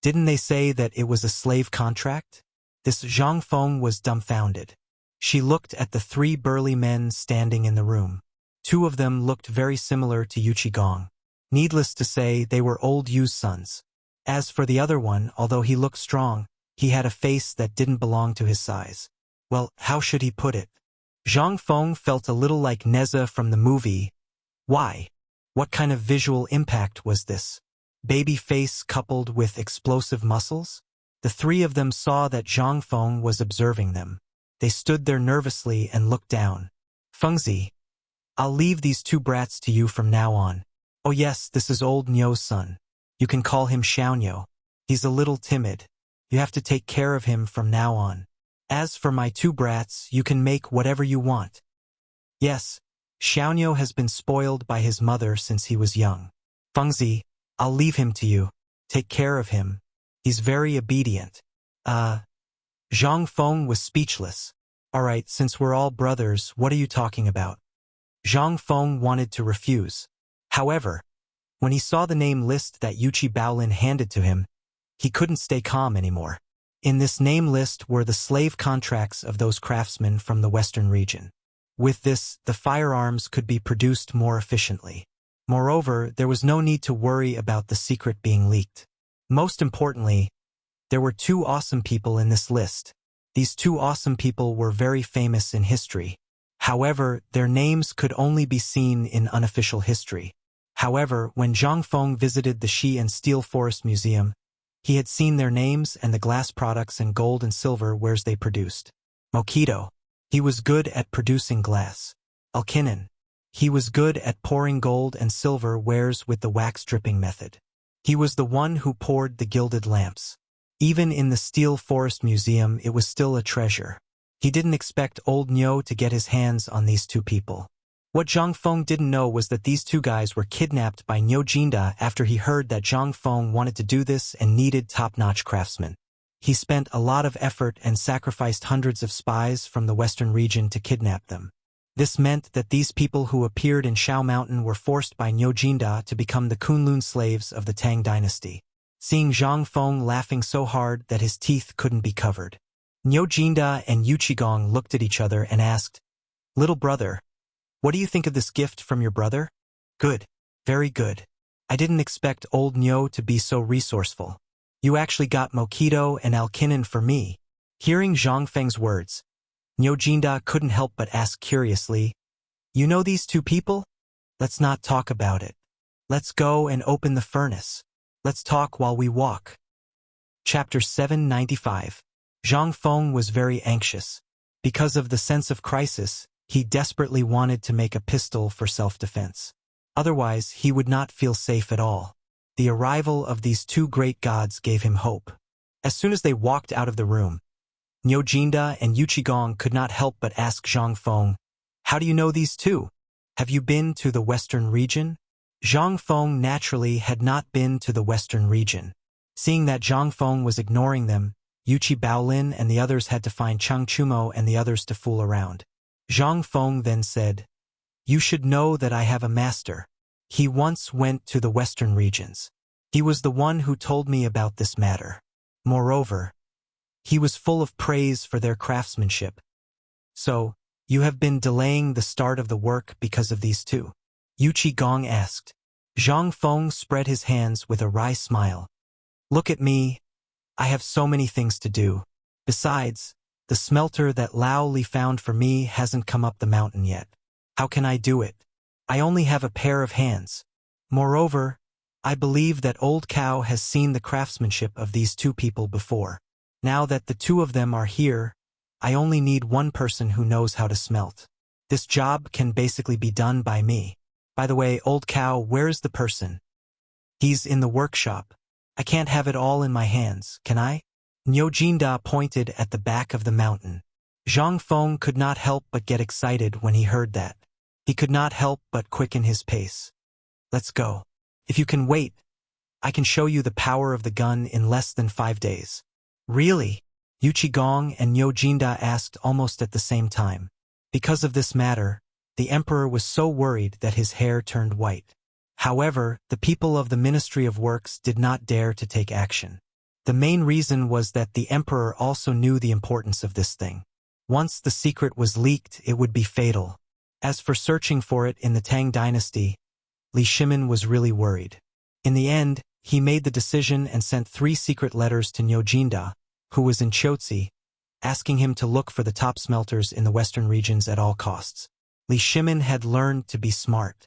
Didn't they say that it was a slave contract? This Zhang Feng was dumbfounded. She looked at the three burly men standing in the room. Two of them looked very similar to Gong. Needless to say, they were old Yu's sons. As for the other one, although he looked strong, he had a face that didn't belong to his size. Well, how should he put it? Zhang Feng felt a little like Neza from the movie. Why? What kind of visual impact was this? Baby face coupled with explosive muscles? The three of them saw that Zhang Feng was observing them. They stood there nervously and looked down. Fengzi, I'll leave these two brats to you from now on. Oh yes, this is old Niu's son. You can call him Xiaoniu. He's a little timid. You have to take care of him from now on. As for my two brats, you can make whatever you want. Yes, Xiaoniu has been spoiled by his mother since he was young. Fengzi, I'll leave him to you. Take care of him. He's very obedient. Zhang Feng was speechless. Alright, since we're all brothers, what are you talking about? Zhang Feng wanted to refuse. However, when he saw the name list that Yuchi Baolin handed to him, he couldn't stay calm anymore. In this name list were the slave contracts of those craftsmen from the western region. With this, the firearms could be produced more efficiently. Moreover, there was no need to worry about the secret being leaked. Most importantly, there were two awesome people in this list. These two awesome people were very famous in history. However, their names could only be seen in unofficial history. However, when Zhang Feng visited the Shi and Steel Forest Museum, he had seen their names and the glass products and gold and silver wares they produced. Mokido. He was good at producing glass. Alkinen. He was good at pouring gold and silver wares with the wax dripping method. He was the one who poured the gilded lamps. Even in the Steel Forest Museum, it was still a treasure. He didn't expect old Nyo to get his hands on these two people. What Zhang Feng didn't know was that these two guys were kidnapped by Nyo Jinda after he heard that Zhang Feng wanted to do this and needed top-notch craftsmen. He spent a lot of effort and sacrificed hundreds of spies from the western region to kidnap them. This meant that these people who appeared in Shao Mountain were forced by Nyo Jinda to become the Kunlun slaves of the Tang dynasty. Seeing Zhang Feng laughing so hard that his teeth couldn't be covered, Nyo Jinda and Yuchigong looked at each other and asked, "Little brother, what do you think of this gift from your brother?" "Good. Very good. I didn't expect old Nyo to be so resourceful. You actually got Mokido and Alkinen for me." Hearing Zhang Feng's words, Nyo Jinda couldn't help but ask curiously, "You know these two people? Let's not talk about it. Let's go and open the furnace. Let's talk while we walk." Chapter 795. Zhang Feng was very anxious. Because of the sense of crisis, he desperately wanted to make a pistol for self-defense. Otherwise, he would not feel safe at all. The arrival of these two great gods gave him hope. As soon as they walked out of the room, Nyo Jinda and Yuchigong could not help but ask Zhang Feng, "How do you know these two? Have you been to the western region?" Zhang Feng naturally had not been to the western region. Seeing that Zhang Feng was ignoring them, Yuchi Baolin and the others had to find Chang Chumo and the others to fool around. Zhang Feng then said, "You should know that I have a master. He once went to the western regions. He was the one who told me about this matter. Moreover, he was full of praise for their craftsmanship. So, you have been delaying the start of the work because of these two?" Yuchi Gong asked. Zhang Feng spread his hands with a wry smile. "Look at me. I have so many things to do. Besides, the smelter that Lao Li found for me hasn't come up the mountain yet. How can I do it? I only have a pair of hands. Moreover, I believe that Old Cow has seen the craftsmanship of these two people before. Now that the two of them are here, I only need one person who knows how to smelt. This job can basically be done by me. By the way, Old Cow, where's the person?" "He's in the workshop. I can't have it all in my hands, can I?" Nyo Jinda pointed at the back of the mountain. Zhang Feng could not help but get excited when he heard that. He could not help but quicken his pace. "Let's go. If you can wait, I can show you the power of the gun in less than 5 days." "Really?" Yuchigong and Nyo Jinda asked almost at the same time. Because of this matter, the emperor was so worried that his hair turned white. However, the people of the Ministry of Works did not dare to take action. The main reason was that the emperor also knew the importance of this thing. Once the secret was leaked, it would be fatal. As for searching for it in the Tang dynasty, Li Shimin was really worried. In the end, he made the decision and sent 3 secret letters to Nyo Jinda, who was in Chotzi, asking him to look for the top smelters in the western regions at all costs. Li Shimin had learned to be smart.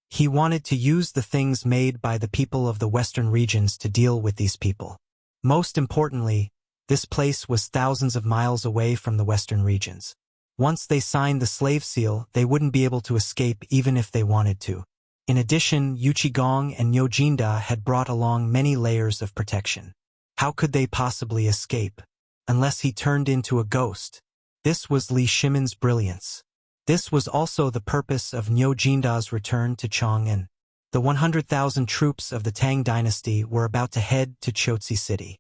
He wanted to use the things made by the people of the western regions to deal with these people. Most importantly, this place was thousands of miles away from the western regions. Once they signed the slave seal, they wouldn't be able to escape even if they wanted to. In addition, Yuchigong and Nyo Jinda had brought along many layers of protection. How could they possibly escape? Unless he turned into a ghost. This was Li Shimin's brilliance. This was also the purpose of Niu Jinda's return to Chang'an. The 100,000 troops of the Tang dynasty were about to head to Chotzi City.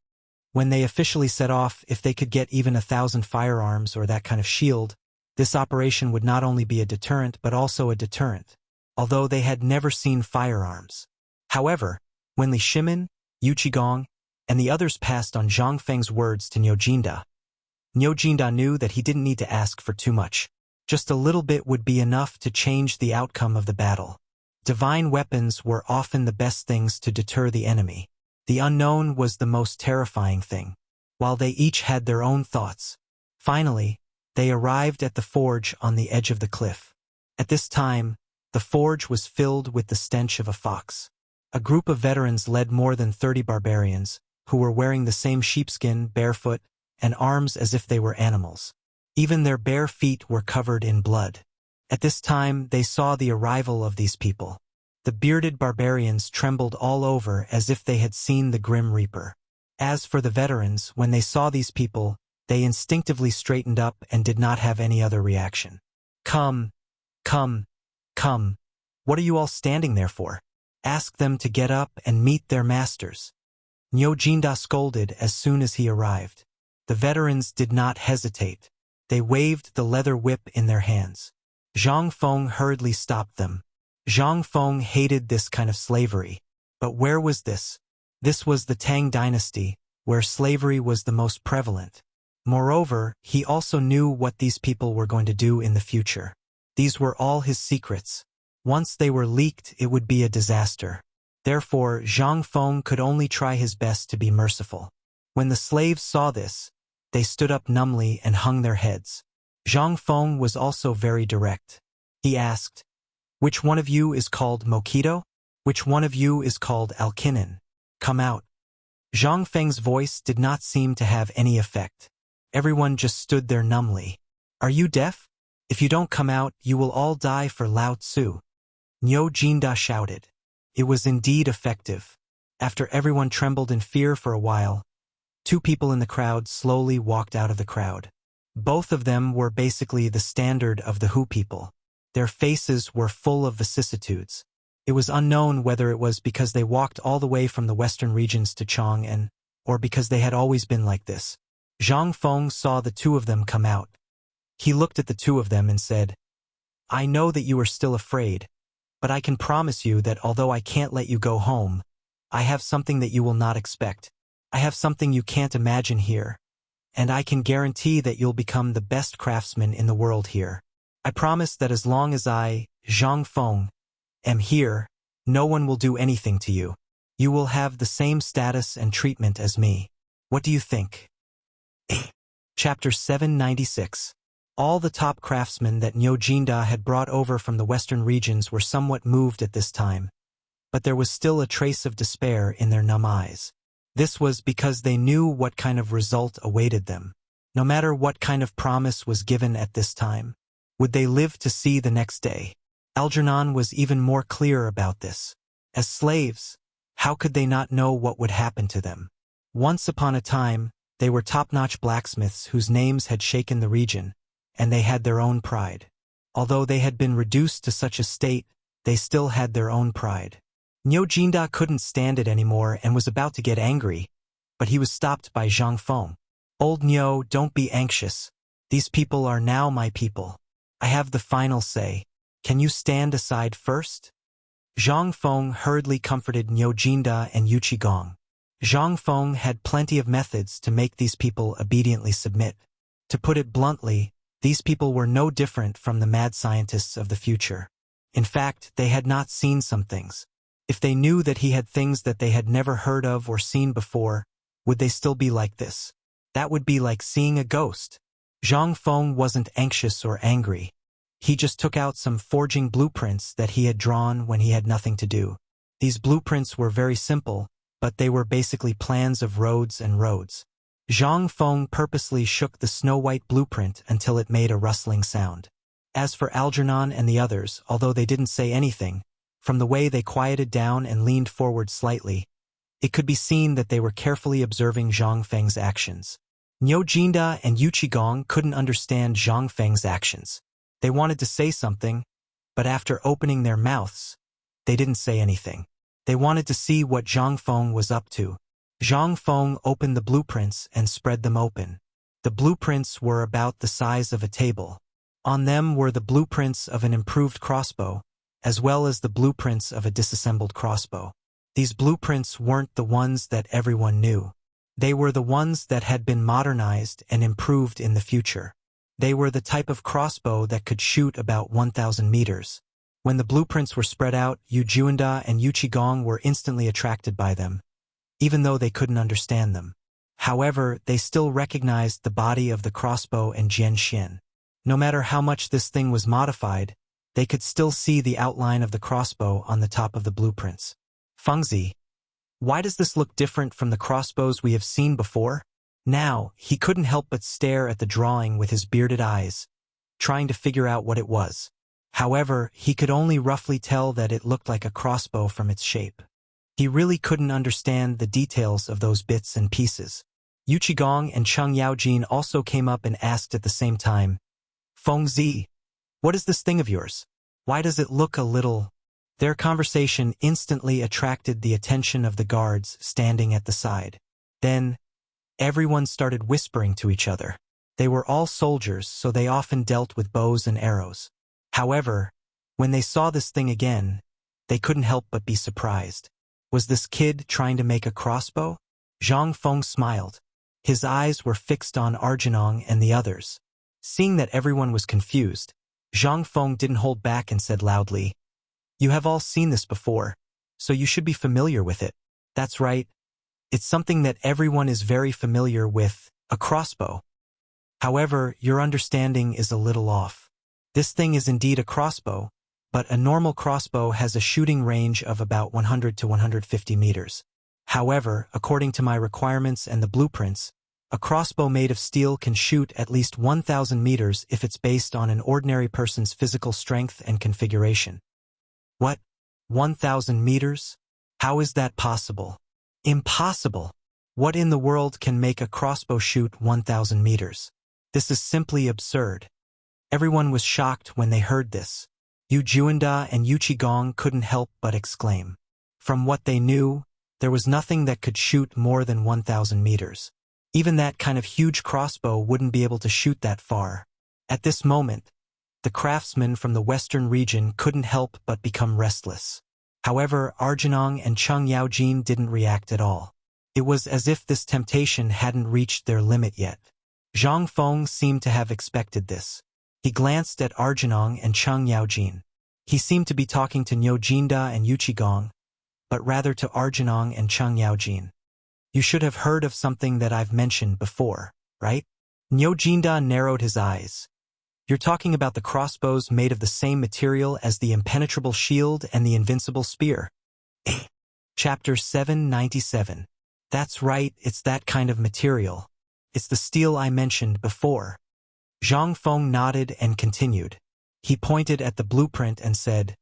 When they officially set off, if they could get even 1,000 firearms or that kind of shield, this operation would not only be a deterrent but also a deterrent, although they had never seen firearms. However, when Li Shimin, Yu Qigong, and the others passed on Zhang Feng's words to Niu Jinda knew that he didn't need to ask for too much. Just a little bit would be enough to change the outcome of the battle. Divine weapons were often the best things to deter the enemy. The unknown was the most terrifying thing, while they each had their own thoughts. Finally, they arrived at the forge on the edge of the cliff. At this time, the forge was filled with the stench of a fox. A group of veterans led more than 30 barbarians, who were wearing the same sheepskin, barefoot, and arms as if they were animals. Even their bare feet were covered in blood. At this time, they saw the arrival of these people. The bearded barbarians trembled all over as if they had seen the Grim Reaper. As for the veterans, when they saw these people, they instinctively straightened up and did not have any other reaction. Come, come, come. What are you all standing there for? Ask them to get up and meet their masters. Niu Jinda scolded as soon as he arrived. The veterans did not hesitate. They waved the leather whip in their hands. Zhang Feng hurriedly stopped them. Zhang Feng hated this kind of slavery. But where was this? This was the Tang dynasty, where slavery was the most prevalent. Moreover, he also knew what these people were going to do in the future. These were all his secrets. Once they were leaked, it would be a disaster. Therefore, Zhang Feng could only try his best to be merciful. When the slaves saw this, they stood up numbly and hung their heads. Zhang Feng was also very direct. He asked, "Which one of you is called Mokido? Which one of you is called Alkinen? Come out." Zhang Feng's voice did not seem to have any effect. Everyone just stood there numbly. "Are you deaf? If you don't come out, you will all die for Lao Tzu." Niu Jinda shouted. It was indeed effective. After everyone trembled in fear for a while, two people in the crowd slowly walked out of the crowd. Both of them were basically the standard of the Hu people. Their faces were full of vicissitudes. It was unknown whether it was because they walked all the way from the western regions to Chang'an, or because they had always been like this. Zhang Feng saw the two of them come out. He looked at the two of them and said, "I know that you are still afraid, but I can promise you that although I can't let you go home, I have something that you will not expect. I have something you can't imagine here, and I can guarantee that you'll become the best craftsman in the world here. I promise that as long as I, Zhang Feng, am here, no one will do anything to you. You will have the same status and treatment as me. What do you think?" Chapter 796. All the top craftsmen that Niu Jinda had brought over from the western regions were somewhat moved at this time, but there was still a trace of despair in their numb eyes. This was because they knew what kind of result awaited them. No matter what kind of promise was given at this time, would they live to see the next day? Algernon was even more clear about this. As slaves, how could they not know what would happen to them? Once upon a time, they were top-notch blacksmiths whose names had shaken the region, and they had their own pride. Although they had been reduced to such a state, they still had their own pride. Niu Jinda couldn't stand it anymore and was about to get angry, but he was stopped by Zhang Feng. "Old Niu, don't be anxious. These people are now my people. I have the final say. Can you stand aside first?" Zhang Feng hurriedly comforted Niu Jinda and Yu Qigong. Zhang Feng had plenty of methods to make these people obediently submit. To put it bluntly, these people were no different from the mad scientists of the future. In fact, they had not seen some things. If they knew that he had things that they had never heard of or seen before, would they still be like this? That would be like seeing a ghost. Zhang Feng wasn't anxious or angry. He just took out some forging blueprints that he had drawn when he had nothing to do. These blueprints were very simple, but they were basically plans of roads and roads. Zhang Feng purposely shook the snow-white blueprint until it made a rustling sound. As for Algernon and the others, although they didn't say anything, from the way they quieted down and leaned forward slightly, it could be seen that they were carefully observing Zhang Feng's actions. Niu Jinda and Yu Qigong couldn't understand Zhang Feng's actions. They wanted to say something, but after opening their mouths, they didn't say anything. They wanted to see what Zhang Feng was up to. Zhang Feng opened the blueprints and spread them open. The blueprints were about the size of a table. On them were the blueprints of an improved crossbow, as well as the blueprints of a disassembled crossbow. These blueprints weren't the ones that everyone knew. They were the ones that had been modernized and improved in the future. They were the type of crossbow that could shoot about 1,000 meters. When the blueprints were spread out, Yu Juanda and Yu Qigong were instantly attracted by them, even though they couldn't understand them. However, they still recognized the body of the crossbow and Jian Xian. No matter how much this thing was modified, they could still see the outline of the crossbow on the top of the blueprints. Fengzi, why does this look different from the crossbows we have seen before? Now, he couldn't help but stare at the drawing with his bearded eyes, trying to figure out what it was. However, he could only roughly tell that it looked like a crossbow from its shape. He really couldn't understand the details of those bits and pieces. Yu Qigong and Cheng Yaojin also came up and asked at the same time, Fengzi, what is this thing of yours? Why does it look a little... Their conversation instantly attracted the attention of the guards standing at the side. Then, everyone started whispering to each other. They were all soldiers, so they often dealt with bows and arrows. However, when they saw this thing again, they couldn't help but be surprised. Was this kid trying to make a crossbow? Zhang Feng smiled. His eyes were fixed on Arjunong and the others. Seeing that everyone was confused, Zhang Feng didn't hold back and said loudly, You have all seen this before, so you should be familiar with it. That's right. It's something that everyone is very familiar with, a crossbow. However, your understanding is a little off. This thing is indeed a crossbow, but a normal crossbow has a shooting range of about 100 to 150 meters. However, according to my requirements and the blueprints, a crossbow made of steel can shoot at least 1,000 meters if it's based on an ordinary person's physical strength and configuration. What? 1,000 meters? How is that possible? Impossible! What in the world can make a crossbow shoot 1,000 meters? This is simply absurd. Everyone was shocked when they heard this. Yu Juanda and Yu Qigong couldn't help but exclaim. From what they knew, there was nothing that could shoot more than 1,000 meters. Even that kind of huge crossbow wouldn't be able to shoot that far. At this moment, the craftsmen from the western region couldn't help but become restless. However, Arjunong and Cheng Yaojin didn't react at all. It was as if this temptation hadn't reached their limit yet. Zhang Feng seemed to have expected this. He glanced at Arjunong and Cheng Yaojin. He seemed to be talking to Nyo Jinda and Yu Qigong, but rather to Arjunong and Cheng Yaojin. You should have heard of something that I've mentioned before, right? Nyo Jinda narrowed his eyes. You're talking about the crossbows made of the same material as the impenetrable shield and the invincible spear. Chapter 797. That's right, it's that kind of material. It's the steel I mentioned before. Zhang Feng nodded and continued. He pointed at the blueprint and said,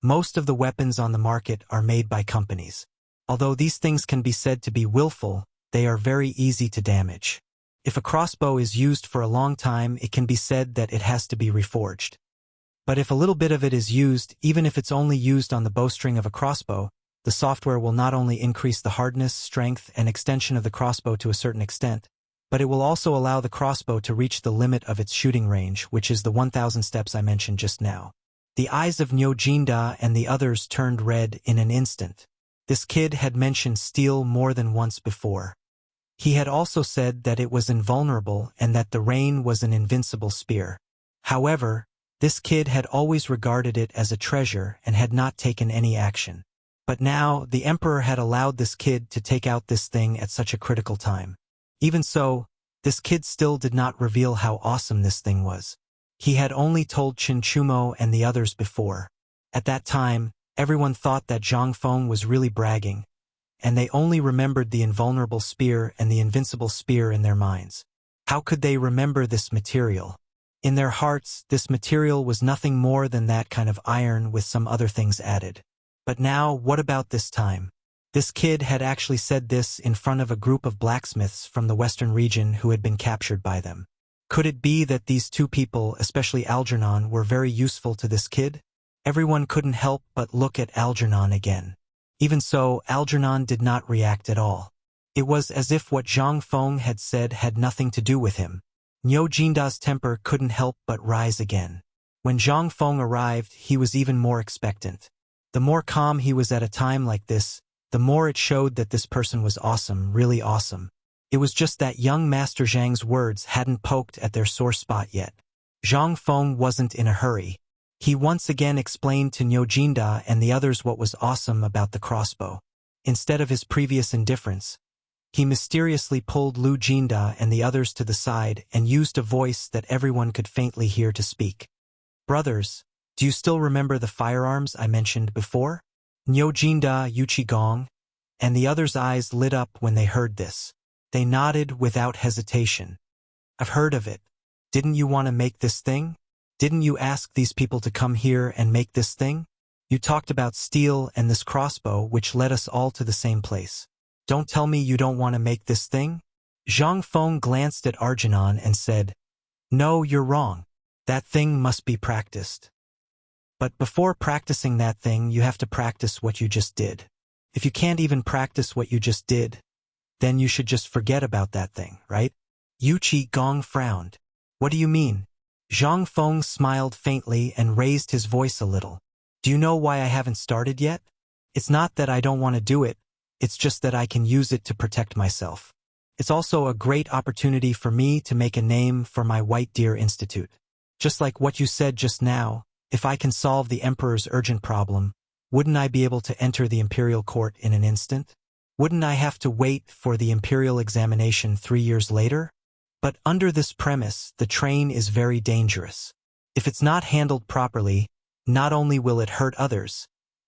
Most of the weapons on the market are made by companies. Although these things can be said to be willful, they are very easy to damage. If a crossbow is used for a long time, it can be said that it has to be reforged. But if a little bit of it is used, even if it's only used on the bowstring of a crossbow, the software will not only increase the hardness, strength, and extension of the crossbow to a certain extent, but it will also allow the crossbow to reach the limit of its shooting range, which is the 1,000 steps I mentioned just now. The eyes of Nyo Jinda and the others turned red in an instant. This kid had mentioned steel more than once before. He had also said that it was invulnerable and that the rain was an invincible spear. However, this kid had always regarded it as a treasure and had not taken any action. But now, the emperor had allowed this kid to take out this thing at such a critical time. Even so, this kid still did not reveal how awesome this thing was. He had only told Qin Chumo and the others before. At that time, everyone thought that Zhang Feng was really bragging, and they only remembered the invulnerable spear and the invincible spear in their minds. How could they remember this material? In their hearts, this material was nothing more than that kind of iron with some other things added. But now, what about this time? This kid had actually said this in front of a group of blacksmiths from the western region who had been captured by them. Could it be that these two people, especially Algernon, were very useful to this kid? Everyone couldn't help but look at Algernon again. Even so, Algernon did not react at all. It was as if what Zhang Feng had said had nothing to do with him. Niu Jinda's temper couldn't help but rise again. When Zhang Feng arrived, he was even more expectant. The more calm he was at a time like this, the more it showed that this person was awesome, really awesome. It was just that young Master Zhang's words hadn't poked at their sore spot yet. Zhang Feng wasn't in a hurry. He once again explained to Niu Jinda and the others what was awesome about the crossbow. Instead of his previous indifference, he mysteriously pulled Liu Jinda and the others to the side and used a voice that everyone could faintly hear to speak. Brothers, do you still remember the firearms I mentioned before? Niu Jinda, Yuchi Gong, and the others' eyes lit up when they heard this. They nodded without hesitation. I've heard of it. Didn't you want to make this thing? Didn't you ask these people to come here and make this thing? You talked about steel and this crossbow which led us all to the same place. Don't tell me you don't want to make this thing? Zhang Feng glanced at Algernon and said, No, you're wrong. That thing must be practiced. But before practicing that thing, you have to practice what you just did. If you can't even practice what you just did, then you should just forget about that thing, right? Yuchi Gong frowned. What do you mean? Zhang Feng smiled faintly and raised his voice a little. Do you know why I haven't started yet? It's not that I don't want to do it, it's just that I can use it to protect myself. It's also a great opportunity for me to make a name for my White Deer Institute. Just like what you said just now, if I can solve the Emperor's urgent problem, wouldn't I be able to enter the Imperial Court in an instant? Wouldn't I have to wait for the Imperial examination 3 years later? But under this premise, the train is very dangerous. If it's not handled properly, not only will it hurt others,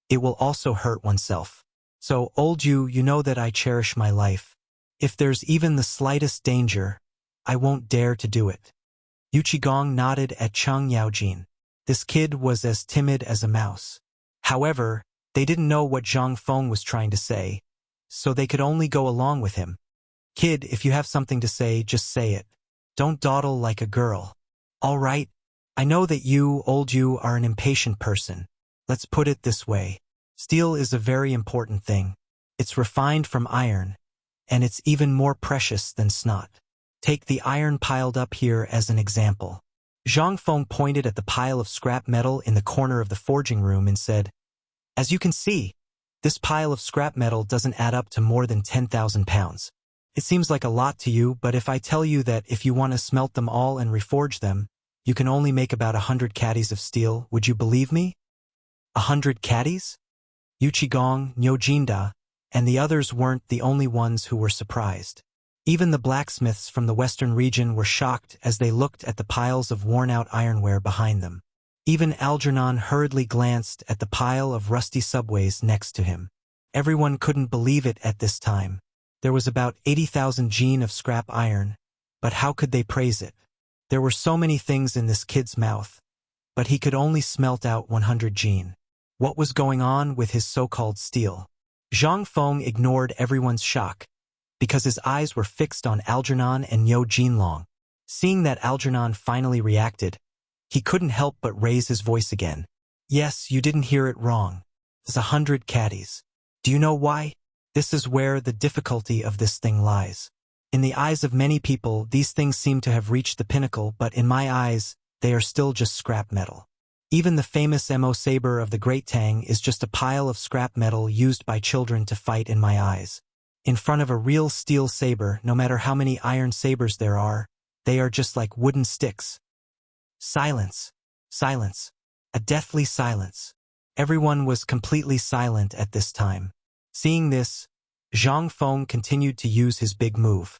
it will also hurt oneself. So, old you know that I cherish my life. If there's even the slightest danger, I won't dare to do it. Yuchigong nodded at Cheng Yaojin. This kid was as timid as a mouse. However, they didn't know what Zhang Feng was trying to say, so they could only go along with him. Kid, if you have something to say, just say it. Don't dawdle like a girl. All right, I know that you, old you, are an impatient person. Let's put it this way. Steel is a very important thing. It's refined from iron, and it's even more precious than snot. Take the iron piled up here as an example. Zhang Feng pointed at the pile of scrap metal in the corner of the forging room and said, As you can see, this pile of scrap metal doesn't add up to more than 10,000 pounds. It seems like a lot to you, but if I tell you that if you want to smelt them all and reforge them, you can only make about 100 caddies of steel, would you believe me? 100 caddies? Yuchigong, Niu Jinda, and the others weren't the only ones who were surprised. Even the blacksmiths from the western region were shocked as they looked at the piles of worn-out ironware behind them. Even Algernon hurriedly glanced at the pile of rusty subways next to him. Everyone couldn't believe it at this time. There was about 80,000 jin of scrap iron, but how could they praise it? There were so many things in this kid's mouth, but he could only smelt out 100 jin. What was going on with his so-called steel? Zhang Feng ignored everyone's shock, because his eyes were fixed on Algernon and Niu Jinlong. Seeing that Algernon finally reacted, he couldn't help but raise his voice again. Yes, you didn't hear it wrong. It's 100 caddies. Do you know why? This is where the difficulty of this thing lies. In the eyes of many people, these things seem to have reached the pinnacle, but in my eyes, they are still just scrap metal. Even the famous Mo saber of the Great Tang is just a pile of scrap metal used by children to fight in my eyes. In front of a real steel saber, no matter how many iron sabers there are, they are just like wooden sticks. Silence. Silence. A deathly silence. Everyone was completely silent at this time. Seeing this, Zhang Feng continued to use his big move.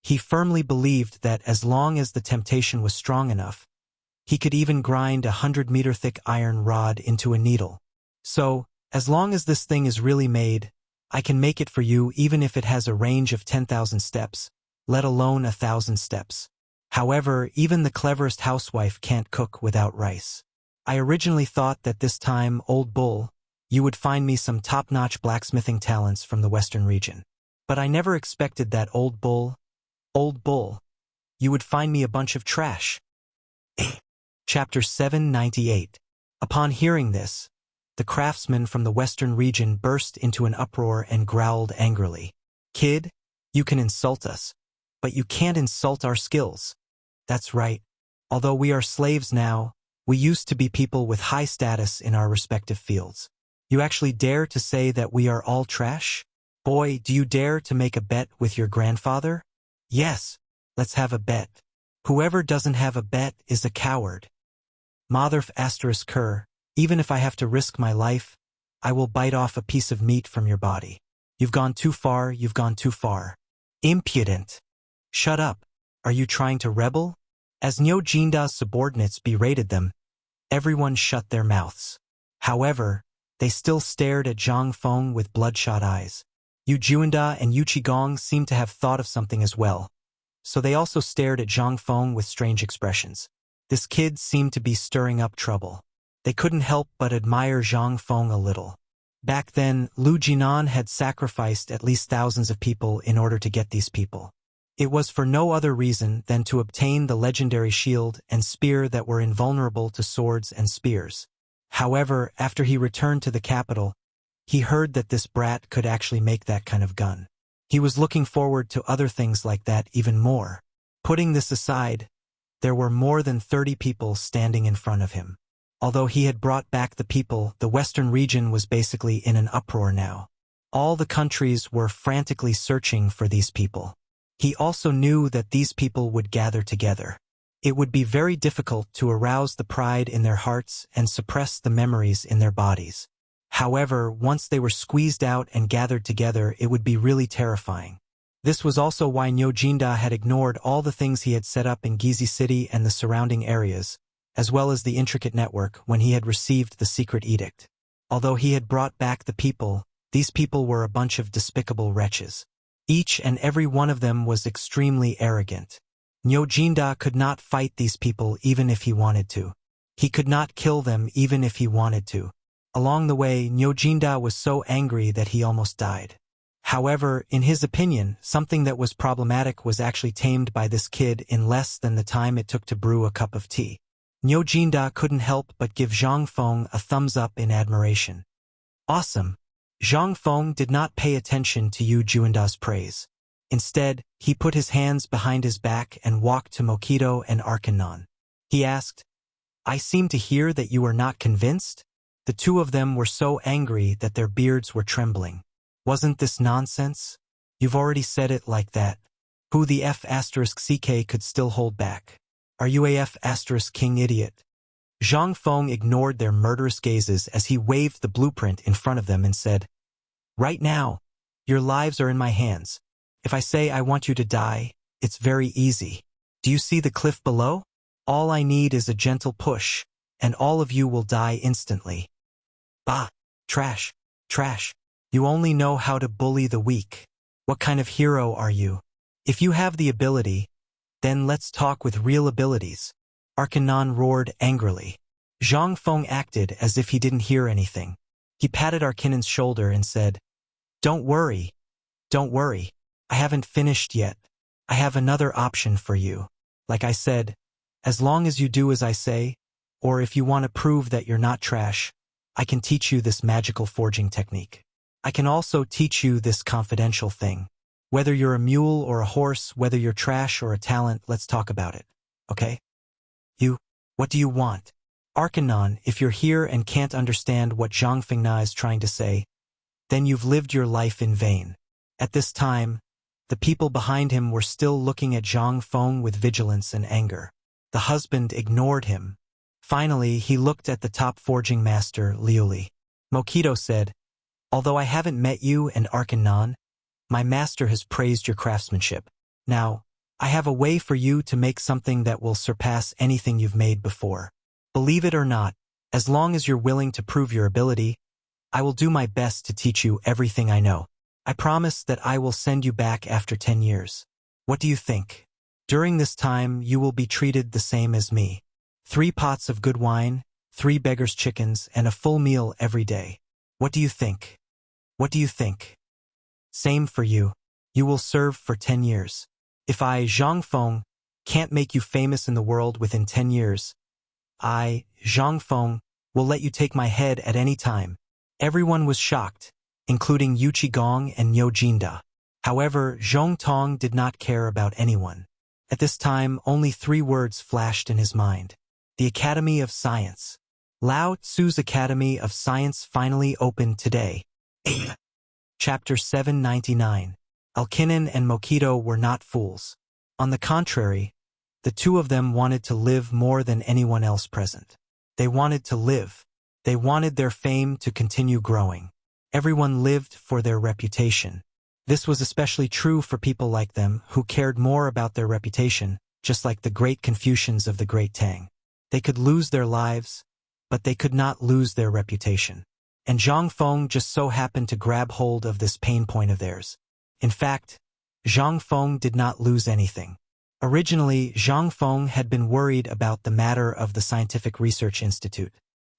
He firmly believed that as long as the temptation was strong enough, he could even grind a 100-meter-thick iron rod into a needle. So, as long as this thing is really made, I can make it for you even if it has a range of 10,000 steps, let alone 1,000 steps. However, even the cleverest housewife can't cook without rice. I originally thought that this time, old bull, you would find me some top-notch blacksmithing talents from the western region. But I never expected that old bull, you would find me a bunch of trash. Chapter 798. Upon hearing this, the craftsman from the western region burst into an uproar and growled angrily. Kid, you can insult us, but you can't insult our skills. That's right. Although we are slaves now, we used to be people with high status in our respective fields. You actually dare to say that we are all trash? Boy, do you dare to make a bet with your grandfather? Yes, let's have a bet. Whoever doesn't have a bet is a coward. Motherf asterisk cur, even if I have to risk my life, I will bite off a piece of meat from your body. You've gone too far, you've gone too far. Impudent. Shut up. Are you trying to rebel? As Nyo Jinda's subordinates berated them, everyone shut their mouths. However, they still stared at Zhang Feng with bloodshot eyes. Yu Juanda and Yu Qigong seemed to have thought of something as well, so they also stared at Zhang Feng with strange expressions. This kid seemed to be stirring up trouble. They couldn't help but admire Zhang Feng a little. Back then, Lu Jinan had sacrificed at least thousands of people in order to get these people. It was for no other reason than to obtain the legendary shield and spear that were invulnerable to swords and spears. However, after he returned to the capital, he heard that this brat could actually make that kind of gun. He was looking forward to other things like that even more. Putting this aside, there were more than 30 people standing in front of him. Although he had brought back the people, the western region was basically in an uproar now. All the countries were frantically searching for these people. He also knew that these people would gather together. It would be very difficult to arouse the pride in their hearts and suppress the memories in their bodies. However, once they were squeezed out and gathered together, it would be really terrifying. This was also why Nyo Jinda had ignored all the things he had set up in Gizi City and the surrounding areas, as well as the intricate network when he had received the secret edict. Although he had brought back the people, these people were a bunch of despicable wretches. Each and every one of them was extremely arrogant. Nyo Jinda could not fight these people even if he wanted to. He could not kill them even if he wanted to. Along the way, Nyo Jinda was so angry that he almost died. However, in his opinion, something that was problematic was actually tamed by this kid in less than the time it took to brew a cup of tea. Nyo Jinda couldn't help but give Zhang Feng a thumbs up in admiration. Awesome. Zhang Feng did not pay attention to Yu Juanda's praise. Instead, he put his hands behind his back and walked to Mokido and Arkanon. He asked, I seem to hear that you are not convinced? The two of them were so angry that their beards were trembling. Wasn't this nonsense? You've already said it like that. Who the F***ck could still hold back? Are you a F***king idiot? Zhang Feng ignored their murderous gazes as he waved the blueprint in front of them and said, Right now, your lives are in my hands. If I say I want you to die, it's very easy. Do you see the cliff below? All I need is a gentle push, and all of you will die instantly. Bah! Trash! Trash! You only know how to bully the weak. What kind of hero are you? If you have the ability, then let's talk with real abilities. Arkanon roared angrily. Zhang Feng acted as if he didn't hear anything. He patted Arkanon's shoulder and said, Don't worry. Don't worry. I haven't finished yet. I have another option for you. Like I said, as long as you do as I say, or if you want to prove that you're not trash, I can teach you this magical forging technique. I can also teach you this confidential thing. Whether you're a mule or a horse, whether you're trash or a talent, let's talk about it. Okay? What do you want? Arkanon, if you're here and can't understand what Zhang Fengna is trying to say, then you've lived your life in vain. At this time, the people behind him were still looking at Zhang Feng with vigilance and anger. The husband ignored him. Finally, he looked at the top forging master, Liuli. Mokido said, Although I haven't met you and Arkanon, my master has praised your craftsmanship. Now, I have a way for you to make something that will surpass anything you've made before. Believe it or not, as long as you're willing to prove your ability, I will do my best to teach you everything I know. I promise that I will send you back after 10 years. What do you think? During this time, you will be treated the same as me. 3 pots of good wine, 3 beggars' chickens, and a full meal every day. What do you think? What do you think? Same for you. You will serve for 10 years. If I, Zhang Feng, can't make you famous in the world within 10 years. I, Zhang Feng, will let you take my head at any time." Everyone was shocked, including Yu Qigong and Niu Jinda. However, Zhong Tong did not care about anyone. At this time, only 3 words flashed in his mind. The Academy of Science. Lao Tzu's Academy of Science finally opened today. Chapter 799. Alkinen and Mokido were not fools. On the contrary, the two of them wanted to live more than anyone else present. They wanted to live. They wanted their fame to continue growing. Everyone lived for their reputation. This was especially true for people like them who cared more about their reputation, just like the great Confucians of the great Tang. They could lose their lives, but they could not lose their reputation. And Zhang Feng just so happened to grab hold of this pain point of theirs. In fact, Zhang Feng did not lose anything. Originally, Zhang Feng had been worried about the matter of the Scientific Research Institute.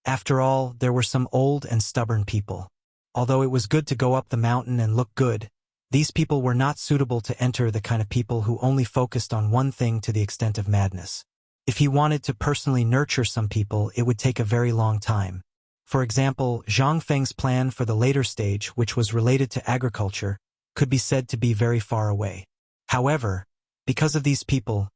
After all, there were some old and stubborn people. Although it was good to go up the mountain and look good, these people were not suitable to enter the kind of people who only focused on one thing to the extent of madness. If he wanted to personally nurture some people, it would take a very long time. For example, Zhang Feng's plan for the later stage, which was related to agriculture, could be said to be very far away. However, because of these people,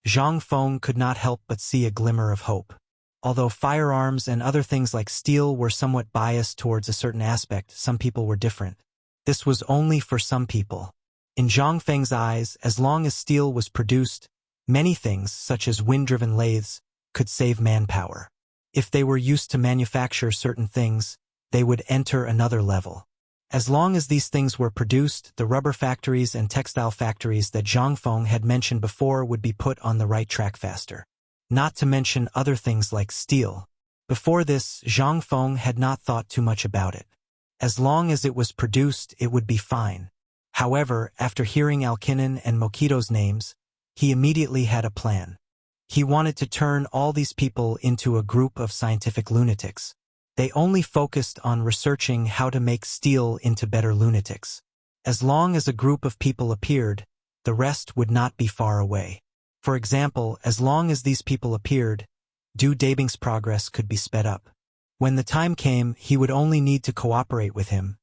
Zhang Feng could not help but see a glimmer of hope. Although firearms and other things like steel were somewhat biased towards a certain aspect, some people were different. This was only for some people. In Zhang Feng's eyes, as long as steel was produced, many things, such as wind-driven lathes, could save manpower. If they were used to manufacture certain things, they would enter another level. As long as these things were produced, the rubber factories and textile factories that Zhang Feng had mentioned before would be put on the right track faster. Not to mention other things like steel. Before this, Zhang Feng had not thought too much about it. As long as it was produced, it would be fine. However, after hearing Alkinen and Mokido's names, he immediately had a plan. He wanted to turn all these people into a group of scientific lunatics. They only focused on researching how to make steel into better lunatics. As long as a group of people appeared, the rest would not be far away. For example, as long as these people appeared, Du Dabing's progress could be sped up. When the time came, he would only need to cooperate with him.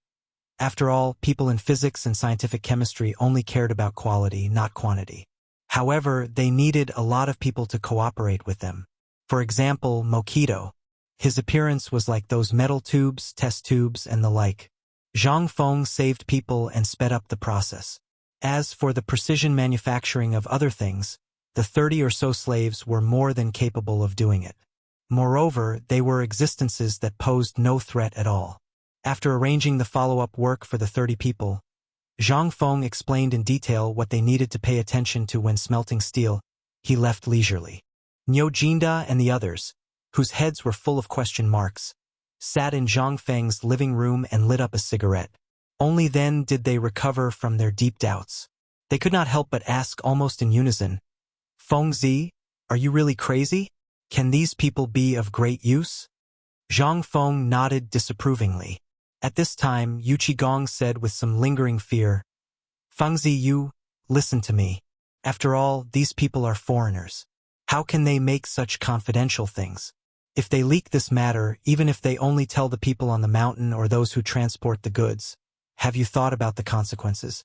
After all, people in physics and scientific chemistry only cared about quality, not quantity. However, they needed a lot of people to cooperate with them. For example, Mokido. His appearance was like those metal tubes, test tubes, and the like. Zhang Feng saved people and sped up the process. As for the precision manufacturing of other things, the 30 or so slaves were more than capable of doing it. Moreover, they were existences that posed no threat at all. After arranging the follow-up work for the 30 people, Zhang Feng explained in detail what they needed to pay attention to when smelting steel. He left leisurely. Niu Jinda and the others, whose heads were full of question marks, sat in Zhang Feng's living room and lit up a cigarette. Only then did they recover from their deep doubts. They could not help but ask almost in unison, "Fengzi, are you really crazy? Can these people be of great use?" Zhang Feng nodded disapprovingly. At this time, Yu Qigong said with some lingering fear, "Fengzi, you, listen to me. After all, these people are foreigners. How can they make such confidential things? If they leak this matter, even if they only tell the people on the mountain or those who transport the goods, have you thought about the consequences?"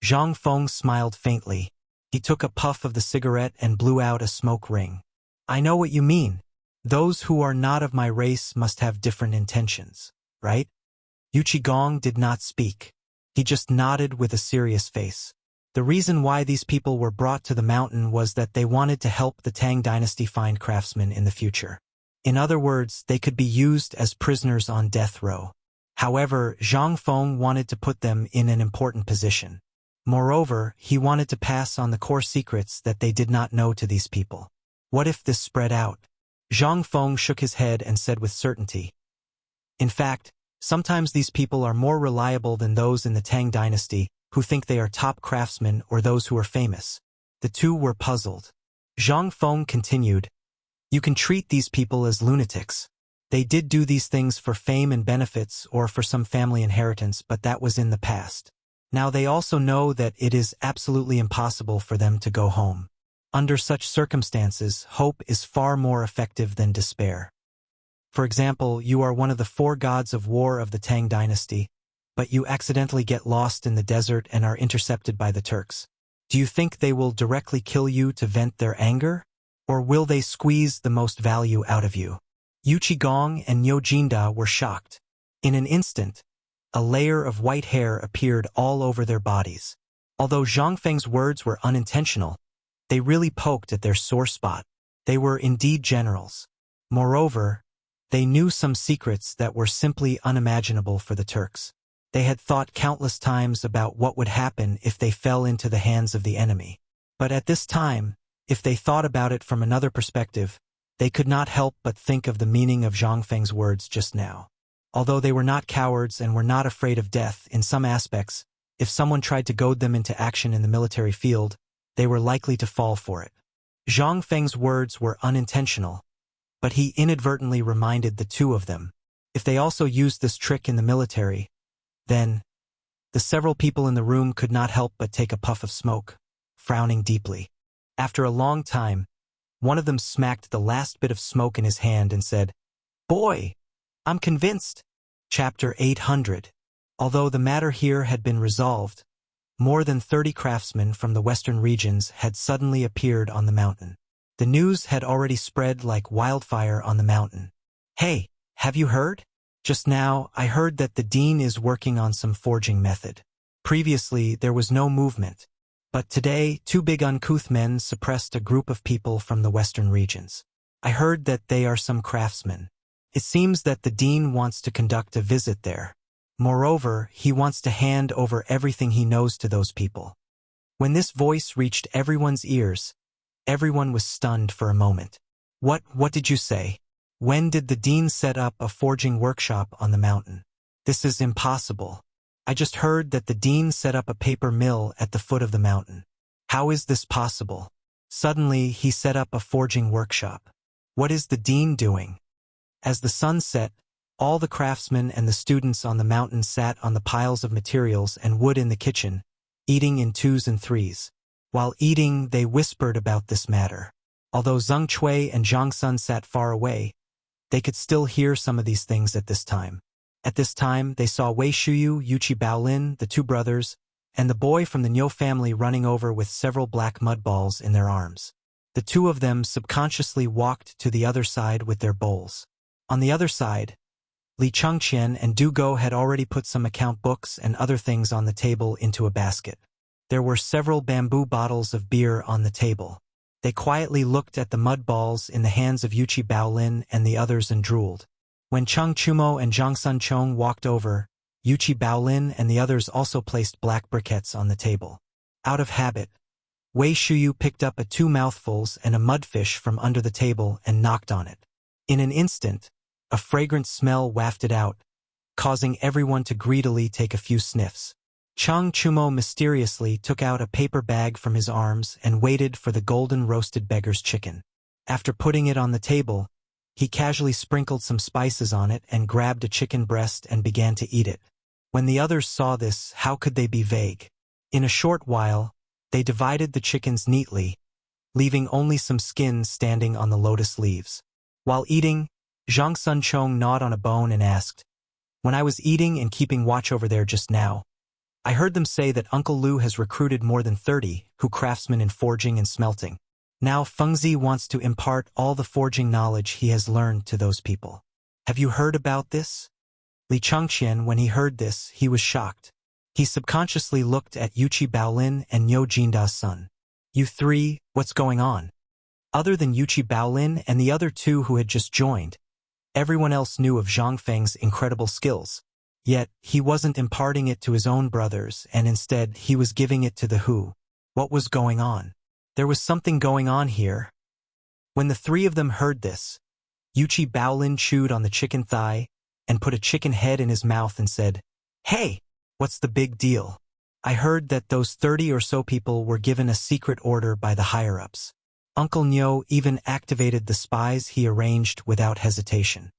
Zhang Feng smiled faintly. He took a puff of the cigarette and blew out a smoke ring. "I know what you mean. Those who are not of my race must have different intentions, right?" Yu Qigong did not speak. He just nodded with a serious face. The reason why these people were brought to the mountain was that they wanted to help the Tang dynasty find craftsmen in the future. In other words, they could be used as prisoners on death row. However, Zhang Feng wanted to put them in an important position. Moreover, he wanted to pass on the core secrets that they did not know to these people. What if this spread out? Zhang Feng shook his head and said with certainty, "In fact, sometimes these people are more reliable than those in the Tang dynasty who think they are top craftsmen or those who are famous." The two were puzzled. Zhang Feng continued, "You can treat these people as lunatics. They did do these things for fame and benefits or for some family inheritance, but that was in the past. Now they also know that it is absolutely impossible for them to go home. Under such circumstances, hope is far more effective than despair. For example, you are one of the 4 gods of war of the Tang dynasty, but you accidentally get lost in the desert and are intercepted by the Turks. Do you think they will directly kill you to vent their anger? Or will they squeeze the most value out of you? Yu Qigong and Niu Jinda were shocked. In an instant, a layer of white hair appeared all over their bodies. Although Zhang Feng's words were unintentional, they really poked at their sore spot. They were indeed generals. Moreover, they knew some secrets that were simply unimaginable for the Turks. They had thought countless times about what would happen if they fell into the hands of the enemy. But at this time, if they thought about it from another perspective, they could not help but think of the meaning of Zhang Feng's words just now. Although they were not cowards and were not afraid of death in some aspects, if someone tried to goad them into action in the military field, they were likely to fall for it. Zhang Feng's words were unintentional, but he inadvertently reminded the 2 of them. If they also used this trick in the military, then the several people in the room could not help but take a puff of smoke, frowning deeply. After a long time, one of them smacked the last bit of smoke in his hand and said, "Boy, I'm convinced." Chapter 800. Although the matter here had been resolved, more than 30 craftsmen from the western regions had suddenly appeared on the mountain. The news had already spread like wildfire on the mountain. "Hey, have you heard? Just now, I heard that the dean is working on some forging method. Previously, there was no movement. But today, 2 big uncouth men suppressed a group of people from the western regions. I heard that they are some craftsmen. It seems that the dean wants to conduct a visit there. Moreover, he wants to hand over everything he knows to those people." When this voice reached everyone's ears, everyone was stunned for a moment. What did you say? When did the dean set up a forging workshop on the mountain? This is impossible. I just heard that the dean set up a paper mill at the foot of the mountain. How is this possible? Suddenly, he set up a forging workshop. What is the dean doing? As the sun set, all the craftsmen and the students on the mountain sat on the piles of materials and wood in the kitchen, eating in 2s and 3s. While eating, they whispered about this matter. Although Zheng Cui and Zhang Sun sat far away, they could still hear some of these things at this time. At this time, they saw Wei Shuyu, Yuqi Baolin, the 2 brothers, and the boy from the Niu family running over with several black mud balls in their arms. The 2 of them subconsciously walked to the other side with their bowls. On the other side, Li Chengqian and Du Go had already put some account books and other things on the table into a basket. There were several bamboo bottles of beer on the table. They quietly looked at the mud balls in the hands of Yuqi Baolin and the others and drooled. When Cheng Chumo and Zhang Sunchong walked over, Yuqi Baolin and the others also placed black briquettes on the table. Out of habit, Wei Shuyu picked up 2 mouthfuls and a mudfish from under the table and knocked on it. In an instant, a fragrant smell wafted out, causing everyone to greedily take a few sniffs. Cheng Chumo mysteriously took out a paper bag from his arms and waited for the golden roasted beggar's chicken. After putting it on the table, he casually sprinkled some spices on it and grabbed a chicken breast and began to eat it. When the others saw this, how could they be vague? In a short while, they divided the chickens neatly, leaving only some skins standing on the lotus leaves. While eating, Zhang Sunchong gnawed on a bone and asked, "When I was eating and keeping watch over there just now, I heard them say that Uncle Lu has recruited more than 30 craftsmen in forging and smelting. Now Fengzi wants to impart all the forging knowledge he has learned to those people. Have you heard about this?" Li Chengqian, when he heard this, he was shocked. He subconsciously looked at Yuqi Baolin and Niu Jinda's son. "You 3, what's going on?" Other than Yuqi Baolin and the other 2 who had just joined, everyone else knew of Zhang Feng's incredible skills. Yet, he wasn't imparting it to his own brothers, and instead, he was giving it to the Hu. What was going on? There was something going on here. When the 3 of them heard this, Yuqi Baolin chewed on the chicken thigh and put a chicken head in his mouth and said, "Hey, what's the big deal? I heard that those 30 or so people were given a secret order by the higher-ups. Uncle Niu even activated the spies he arranged without hesitation.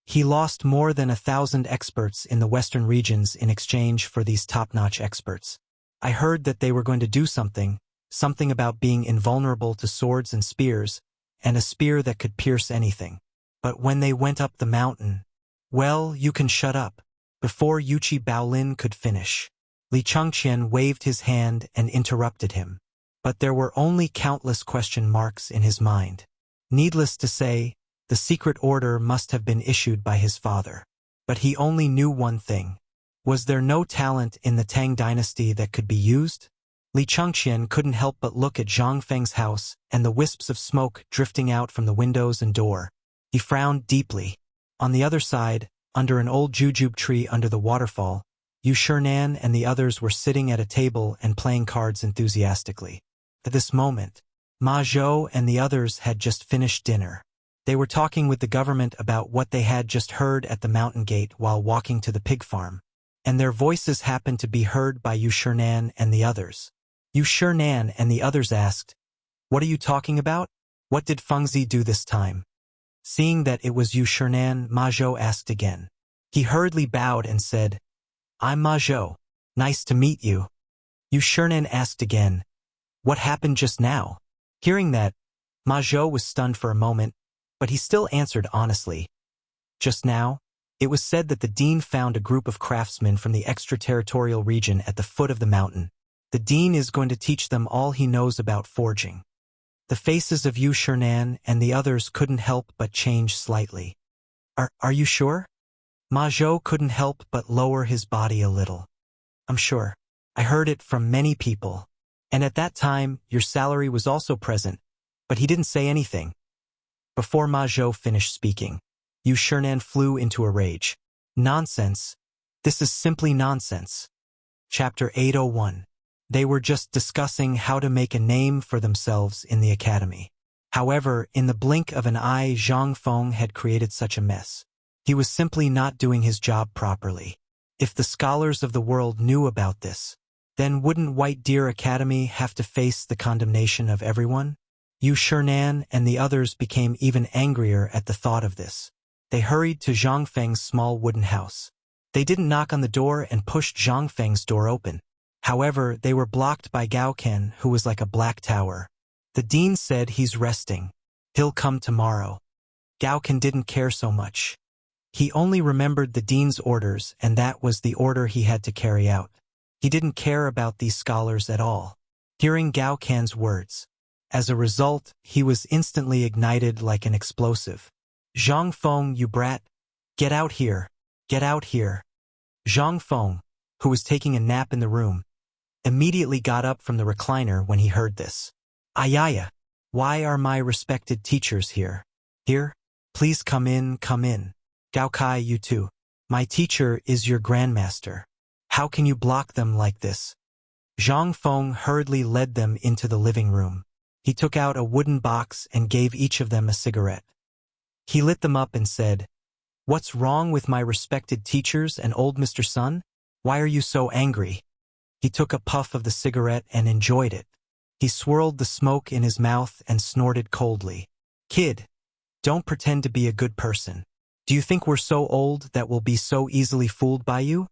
He lost more than 1,000 experts in the western regions in exchange for these top-notch experts. I heard that they were going to do something, something about being invulnerable to swords and spears, and a spear that could pierce anything. But when they went up the mountain, well, you can shut up. Before Yuchi Baolin could finish, Li Chengqian waved his hand and interrupted him. But there were only countless question marks in his mind. Needless to say, the secret order must have been issued by his father. But he only knew one thing. Was there no talent in the Tang dynasty that could be used? Li Chengqian couldn't help but look at Zhang Feng's house and the wisps of smoke drifting out from the windows and door. He frowned deeply. On the other side, under an old jujube tree under the waterfall, Yu Shinan and the others were sitting at a table and playing cards enthusiastically. At this moment, Ma Zhou and the others had just finished dinner. They were talking with the government about what they had just heard at the mountain gate while walking to the pig farm, and their voices happened to be heard by Yu Shinan and the others. Yu Shinan and the others asked, "What are you talking about? What did Fengzi do this time?" Seeing that it was Yu Shinan, Ma Zhou asked again. He hurriedly bowed and said, "I'm Ma Zhou. Nice to meet you." Yu Shinan asked again, "What happened just now?" Hearing that, Ma Zhou was stunned for a moment, but he still answered honestly. Just now, it was said that the dean found a group of craftsmen from the extraterritorial region at the foot of the mountain. The dean is going to teach them all he knows about forging. The faces of Yu Shinan and the others couldn't help but change slightly. Are you sure? Ma Zhou couldn't help but lower his body a little. "I'm sure. I heard it from many people. And at that time, your salary was also present, but he didn't say anything." Before Ma Zhou finished speaking, Yu Shinan flew into a rage. "Nonsense. This is simply nonsense." Chapter 801. They were just discussing how to make a name for themselves in the academy. However, in the blink of an eye, Zhang Feng had created such a mess. He was simply not doing his job properly. If the scholars of the world knew about this, then wouldn't White Deer Academy have to face the condemnation of everyone? Yu Shinan and the others became even angrier at the thought of this. They hurried to Zhang Feng's small wooden house. They didn't knock on the door and pushed Zhang Feng's door open. However, they were blocked by Gao Ken, who was like a black tower. The dean said he's resting. He'll come tomorrow. Gao Ken didn't care so much. He only remembered the dean's orders, and that was the order he had to carry out. He didn't care about these scholars at all. Hearing Gao Ken's words, as a result, he was instantly ignited like an explosive. "Zhang Feng, you brat! Get out here! Get out here!" Zhang Feng, who was taking a nap in the room, immediately got up from the recliner when he heard this. "Ayaya! Why are my respected teachers here? Here? Please come in, come in. Gao Kai, you too. My teacher is your grandmaster. How can you block them like this?" Zhang Feng hurriedly led them into the living room. He took out a wooden box and gave each of them a cigarette. He lit them up and said, "What's wrong with my respected teachers and old Mr. Sun? Why are you so angry?" He took a puff of the cigarette and enjoyed it. He swirled the smoke in his mouth and snorted coldly. "Kid, don't pretend to be a good person. Do you think we're so old that we'll be so easily fooled by you?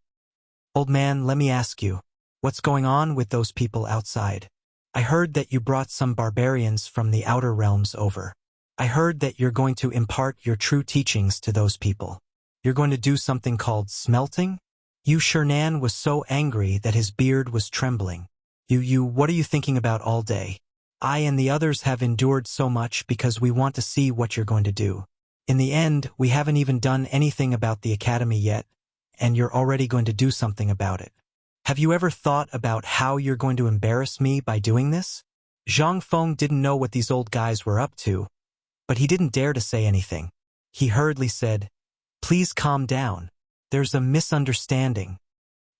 Old man, let me ask you, what's going on with those people outside? I heard that you brought some barbarians from the outer realms over. I heard that you're going to impart your true teachings to those people. You're going to do something called smelting?" Yu Shinan was so angry that his beard was trembling. You, what are you thinking about all day? I and the others have endured so much because we want to see what you're going to do. In the end, we haven't even done anything about the academy yet, and you're already going to do something about it. Have you ever thought about how you're going to embarrass me by doing this?" Zhang Feng didn't know what these old guys were up to, but he didn't dare to say anything. He hurriedly said, "Please calm down. There's a misunderstanding."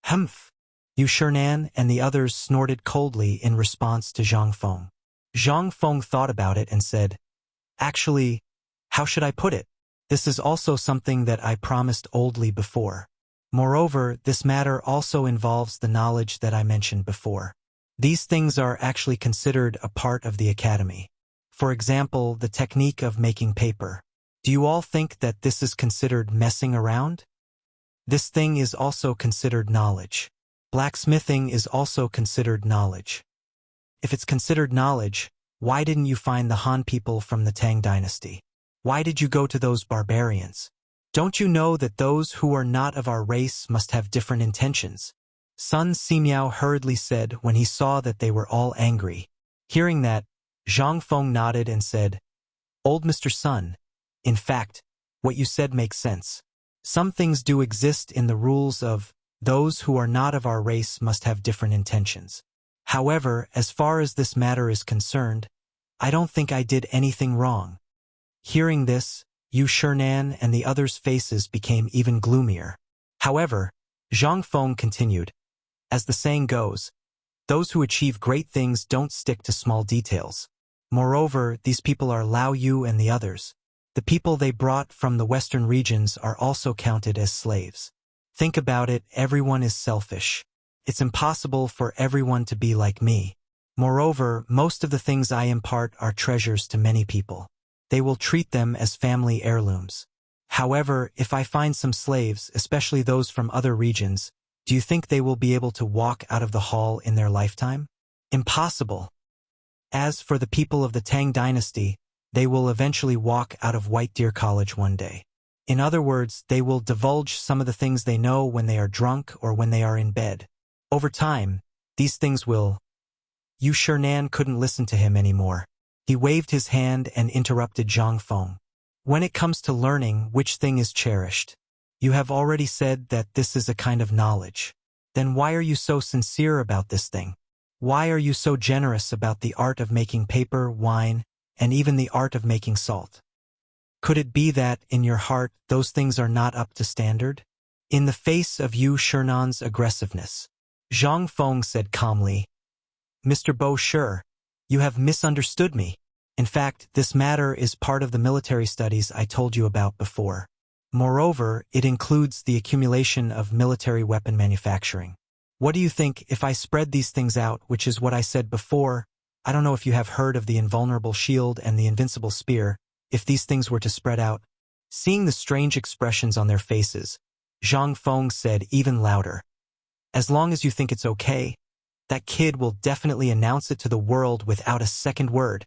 "Humph." Yu Shinan and the others snorted coldly in response to Zhang Feng. Zhang Feng thought about it and said, "Actually, how should I put it? This is also something that I promised Oldly before. Moreover, this matter also involves the knowledge that I mentioned before. These things are actually considered a part of the academy. For example, the technique of making paper. Do you all think that this is considered messing around? This thing is also considered knowledge. Blacksmithing is also considered knowledge. If it's considered knowledge, why didn't you find the Han people from the Tang dynasty? Why did you go to those barbarians? Don't you know that those who are not of our race must have different intentions? Sun Simiao hurriedly said when he saw that they were all angry. Hearing that, Zhang Feng nodded and said, "Old Mr. Sun, in fact, what you said makes sense. Some things do exist in the rules of those who are not of our race must have different intentions. However, as far as this matter is concerned, I don't think I did anything wrong." Hearing this, Yu Shernan and the others' faces became even gloomier. However, Zhang Feng continued, "As the saying goes, those who achieve great things don't stick to small details. Moreover, these people are Lao Yu and the others. The people they brought from the western regions are also counted as slaves. Think about it, everyone is selfish. It's impossible for everyone to be like me. Moreover, most of the things I impart are treasures to many people. They will treat them as family heirlooms. However, if I find some slaves, especially those from other regions, do you think they will be able to walk out of the hall in their lifetime? Impossible. As for the people of the Tang dynasty, they will eventually walk out of White Deer College one day. In other words, they will divulge some of the things they know when they are drunk or when they are in bed. Over time, these things will—" Yu Shernan couldn't listen to him anymore. He waved his hand and interrupted Zhang Feng. "When it comes to learning which thing is cherished, you have already said that this is a kind of knowledge. Then why are you so sincere about this thing? Why are you so generous about the art of making paper, wine, and even the art of making salt? Could it be that, in your heart, those things are not up to standard?" In the face of Yu Shernan's aggressiveness, Zhang Feng said calmly, "Mr. Bo Shi, you have misunderstood me. In fact, this matter is part of the military studies I told you about before. Moreover, it includes the accumulation of military weapon manufacturing. What do you think if I spread these things out, which is what I said before? I don't know if you have heard of the invulnerable shield and the invincible spear. If these things were to spread out—" Seeing the strange expressions on their faces, Zhang Feng said even louder, "As long as you think it's okay, that kid will definitely announce it to the world without a second word."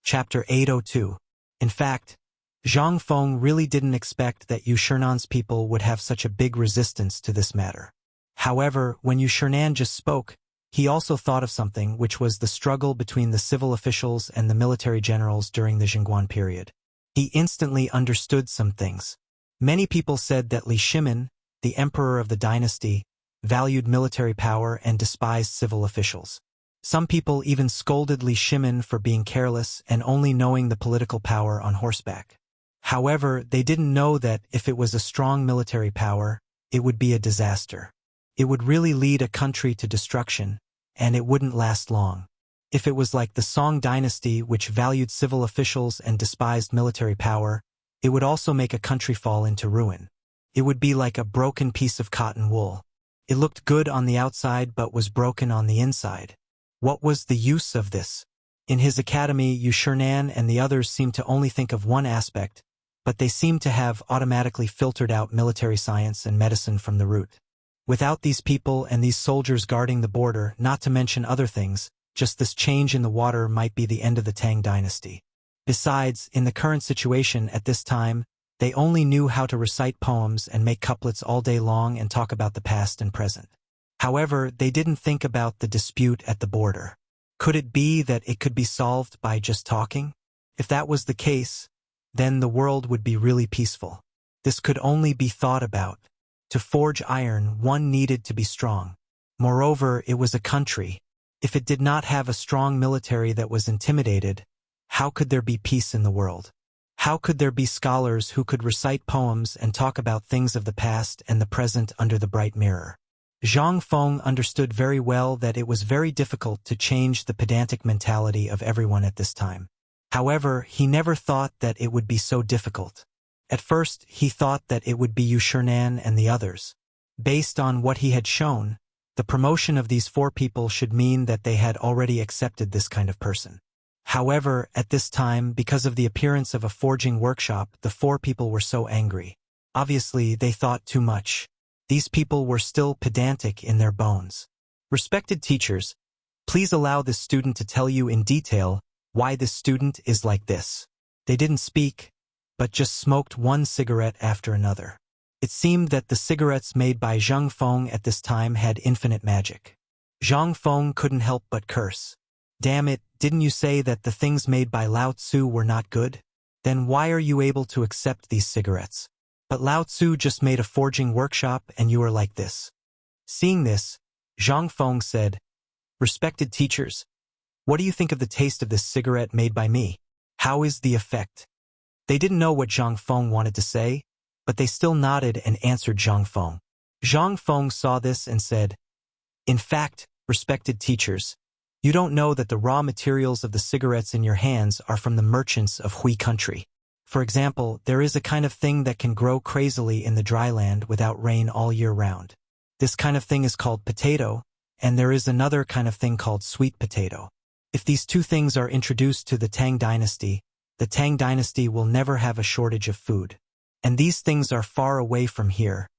Chapter 802. In fact, Zhang Feng really didn't expect that Yu Shernan's people would have such a big resistance to this matter. However, when Yu Shernan just spoke, he also thought of something, which was the struggle between the civil officials and the military generals during the Jingguan period. He instantly understood some things. Many people said that Li Shimin, the emperor of the dynasty, valued military power and despised civil officials. Some people even scolded Li Shimin for being careless and only knowing the political power on horseback. However, they didn't know that if it was a strong military power, it would be a disaster. It would really lead a country to destruction, and it wouldn't last long. If it was like the Song dynasty, which valued civil officials and despised military power, it would also make a country fall into ruin. It would be like a broken piece of cotton wool. It looked good on the outside but was broken on the inside. What was the use of this? In his academy, Yu Shernan and the others seemed to only think of one aspect, but they seemed to have automatically filtered out military science and medicine from the root. Without these people and these soldiers guarding the border, not to mention other things, just this change in the water might be the end of the Tang dynasty. Besides, in the current situation at this time, they only knew how to recite poems and make couplets all day long and talk about the past and present. However, they didn't think about the dispute at the border. Could it be that it could be solved by just talking? If that was the case, then the world would be really peaceful. This could only be thought about. To forge iron, one needed to be strong. Moreover, it was a country. If it did not have a strong military that was intimidated, how could there be peace in the world? How could there be scholars who could recite poems and talk about things of the past and the present under the bright mirror? Zhang Feng understood very well that it was very difficult to change the pedantic mentality of everyone at this time. However, he never thought that it would be so difficult. At first, he thought that it would be Yu Shernan and the others. Based on what he had shown, the promotion of these four people should mean that they had already accepted this kind of person. However, at this time, because of the appearance of a forging workshop, the four people were so angry. Obviously, they thought too much. These people were still pedantic in their bones. Respected teachers, Please allow this student to tell you in detail why this student is like this. They didn't speak, but just smoked one cigarette after another. It seemed that the cigarettes made by Zhang Feng at this time had infinite magic. Zhang Feng couldn't help but curse. Damn it, didn't you say that the things made by Lao Tzu were not good? Then why are you able to accept these cigarettes? But Lao Tzu just made a forging workshop and you are like this. Seeing this, Zhang Feng said, "Respected teachers, what do you think of the taste of this cigarette made by me? How is the effect?" They didn't know what Zhang Feng wanted to say, but they still nodded and answered Zhang Feng. Zhang Feng saw this and said, "In fact, respected teachers, you don't know that the raw materials of the cigarettes in your hands are from the merchants of Hui country. For example, there is a kind of thing that can grow crazily in the dry land without rain all year round. This kind of thing is called potato, and there is another kind of thing called sweet potato. If these two things are introduced to the Tang dynasty will never have a shortage of food. And these things are far away from here."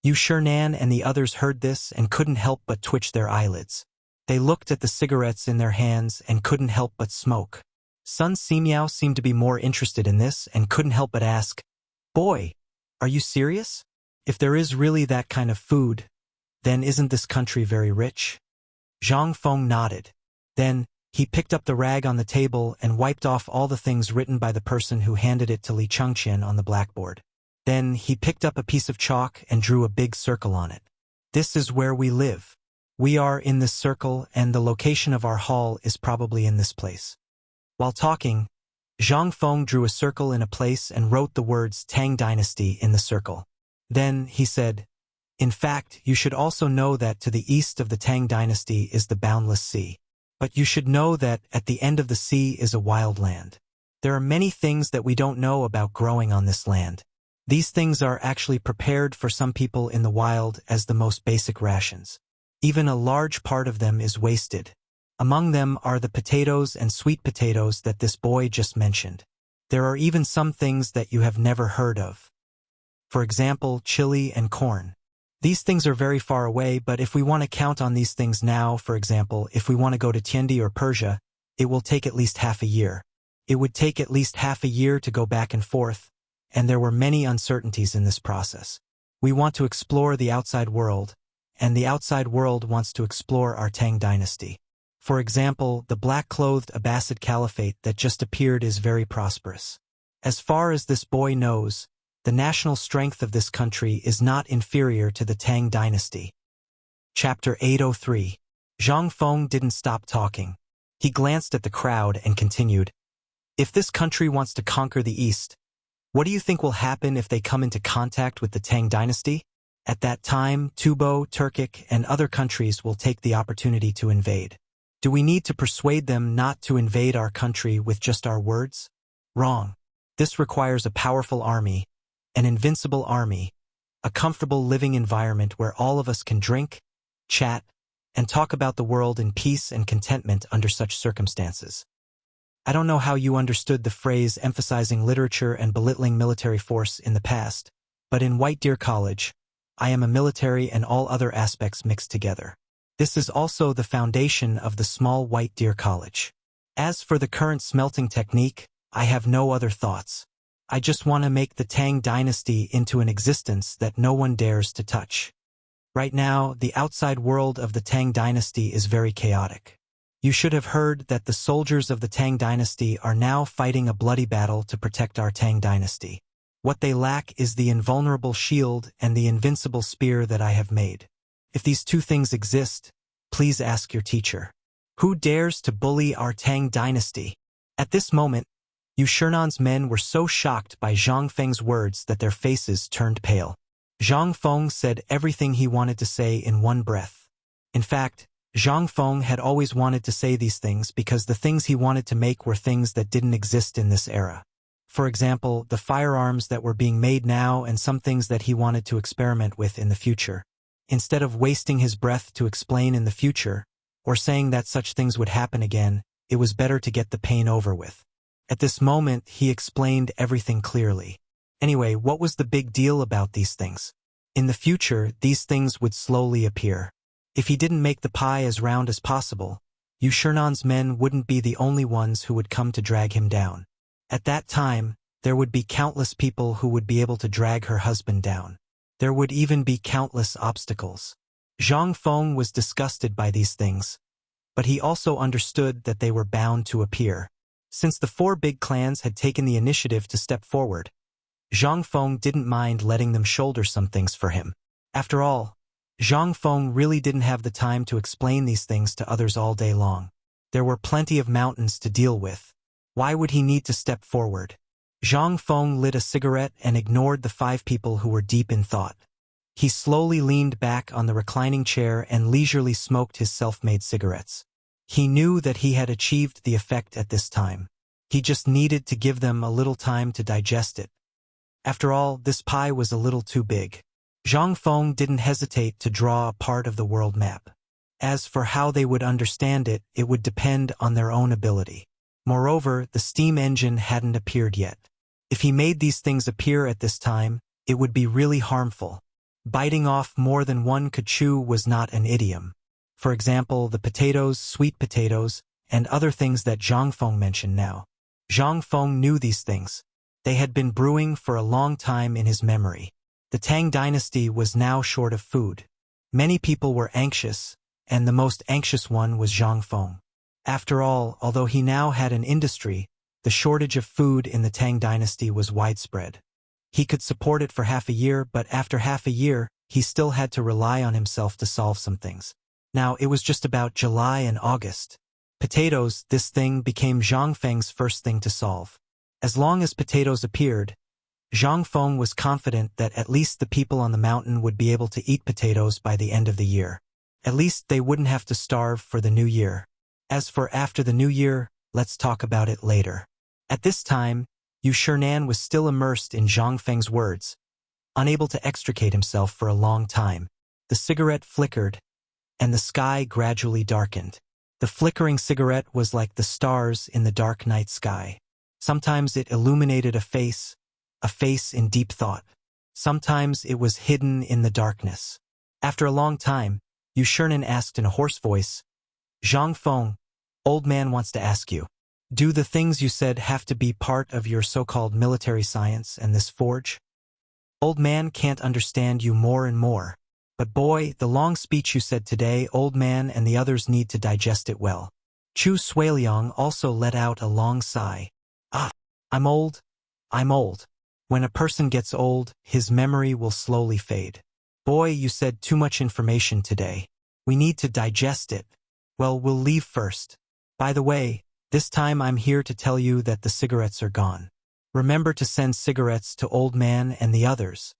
Yu Shernan and the others heard this and couldn't help but twitch their eyelids. They looked at the cigarettes in their hands and couldn't help but smoke. Sun Simiao seemed to be more interested in this and couldn't help but ask, "Boy, are you serious? If there is really that kind of food, then isn't this country very rich?" Zhang Feng nodded. Then, he picked up the rag on the table and wiped off all the things written by the person who handed it to Li Chengqian on the blackboard. Then, he picked up a piece of chalk and drew a big circle on it. "This is where we live. We are in this circle and the location of our hall is probably in this place." While talking, Zhang Feng drew a circle in a place and wrote the words Tang Dynasty in the circle. Then, he said, "In fact, you should also know that to the east of the Tang Dynasty is the boundless sea. But you should know that at the end of the sea is a wild land. There are many things that we don't know about growing on this land. These things are actually prepared for some people in the wild as the most basic rations. Even a large part of them is wasted. Among them are the potatoes and sweet potatoes that this boy just mentioned. There are even some things that you have never heard of. For example, chili and corn. These things are very far away, but if we want to count on these things now, for example, if we want to go to Tiandi or Persia, it will take at least half a year. It would take at least half a year to go back and forth, and there were many uncertainties in this process. We want to explore the outside world, and the outside world wants to explore our Tang dynasty. For example, the black-clothed Abbasid Caliphate that just appeared is very prosperous. As far as this boy knows, the national strength of this country is not inferior to the Tang dynasty. Chapter 803. Zhang Feng didn't stop talking. He glanced at the crowd and continued, "If this country wants to conquer the East, what do you think will happen if they come into contact with the Tang dynasty? At that time, Tubo, Turkic, and other countries will take the opportunity to invade. Do we need to persuade them not to invade our country with just our words? Wrong. This requires a powerful army, an invincible army, a comfortable living environment where all of us can drink, chat, and talk about the world in peace and contentment under such circumstances." I don't know how you understood the phrase emphasizing literature and belittling military force in the past, but in White Deer College, I am a military and all other aspects mixed together. This is also the foundation of the small White Deer College. As for the current smelting technique, I have no other thoughts. I just want to make the Tang dynasty into an existence that no one dares to touch. Right now, the outside world of the Tang dynasty is very chaotic. You should have heard that the soldiers of the Tang dynasty are now fighting a bloody battle to protect our Tang dynasty. What they lack is the invulnerable shield and the invincible spear that I have made. If these two things exist, please ask your teacher. Who dares to bully our Tang dynasty? At this moment, Yu Shernan's men were so shocked by Zhang Feng's words that their faces turned pale. Zhang Feng said everything he wanted to say in one breath. In fact, Zhang Feng had always wanted to say these things because the things he wanted to make were things that didn't exist in this era. For example, the firearms that were being made now and some things that he wanted to experiment with in the future. Instead of wasting his breath to explain in the future, or saying that such things would happen again, it was better to get the pain over with. At this moment, he explained everything clearly. Anyway, what was the big deal about these things? In the future, these things would slowly appear. If he didn't make the pie as round as possible, Yushernan's men wouldn't be the only ones who would come to drag him down. At that time, there would be countless people who would be able to drag her husband down. There would even be countless obstacles. Zhang Feng was disgusted by these things, but he also understood that they were bound to appear. Since the four big clans had taken the initiative to step forward, Zhang Feng didn't mind letting them shoulder some things for him. After all, Zhang Feng really didn't have the time to explain these things to others all day long. There were plenty of mountains to deal with. Why would he need to step forward? Zhang Feng lit a cigarette and ignored the 5 people who were deep in thought. He slowly leaned back on the reclining chair and leisurely smoked his self-made cigarettes. He knew that he had achieved the effect at this time. He just needed to give them a little time to digest it. After all, this pie was a little too big. Zhang Feng didn't hesitate to draw a part of the world map. As for how they would understand it, it would depend on their own ability. Moreover, the steam engine hadn't appeared yet. If he made these things appear at this time, it would be really harmful. Biting off more than one could chew was not an idiom. For example, the potatoes, sweet potatoes, and other things that Zhang Feng mentioned now. Zhang Feng knew these things. They had been brewing for a long time in his memory. The Tang dynasty was now short of food. Many people were anxious, and the most anxious one was Zhang Feng. After all, although he now had an industry, the shortage of food in the Tang dynasty was widespread. He could support it for half a year, but after half a year, he still had to rely on himself to solve some things. Now, it was just about July and August. Potatoes, this thing became Zhang Feng's first thing to solve. As long as potatoes appeared, Zhang Feng was confident that at least the people on the mountain would be able to eat potatoes by the end of the year. At least they wouldn't have to starve for the new year. As for after the new year, let's talk about it later. At this time, Yushernan was still immersed in Zhang Feng's words, unable to extricate himself for a long time. The cigarette flickered, and the sky gradually darkened. The flickering cigarette was like the stars in the dark night sky. Sometimes it illuminated a face in deep thought. Sometimes it was hidden in the darkness. After a long time, Yushernan asked in a hoarse voice, "Zhang Feng, old man wants to ask you. Do the things you said have to be part of your so-called military science and this forge? Old man can't understand you more and more. But boy, the long speech you said today, old man and the others need to digest it well." Chu Suiliang also let out a long sigh. I'm old. I'm old. When a person gets old, his memory will slowly fade. Boy, you said too much information today. We need to digest it. Well, we'll leave first. By the way, this time I'm here to tell you that the cigarettes are gone. Remember to send cigarettes to old man and the others.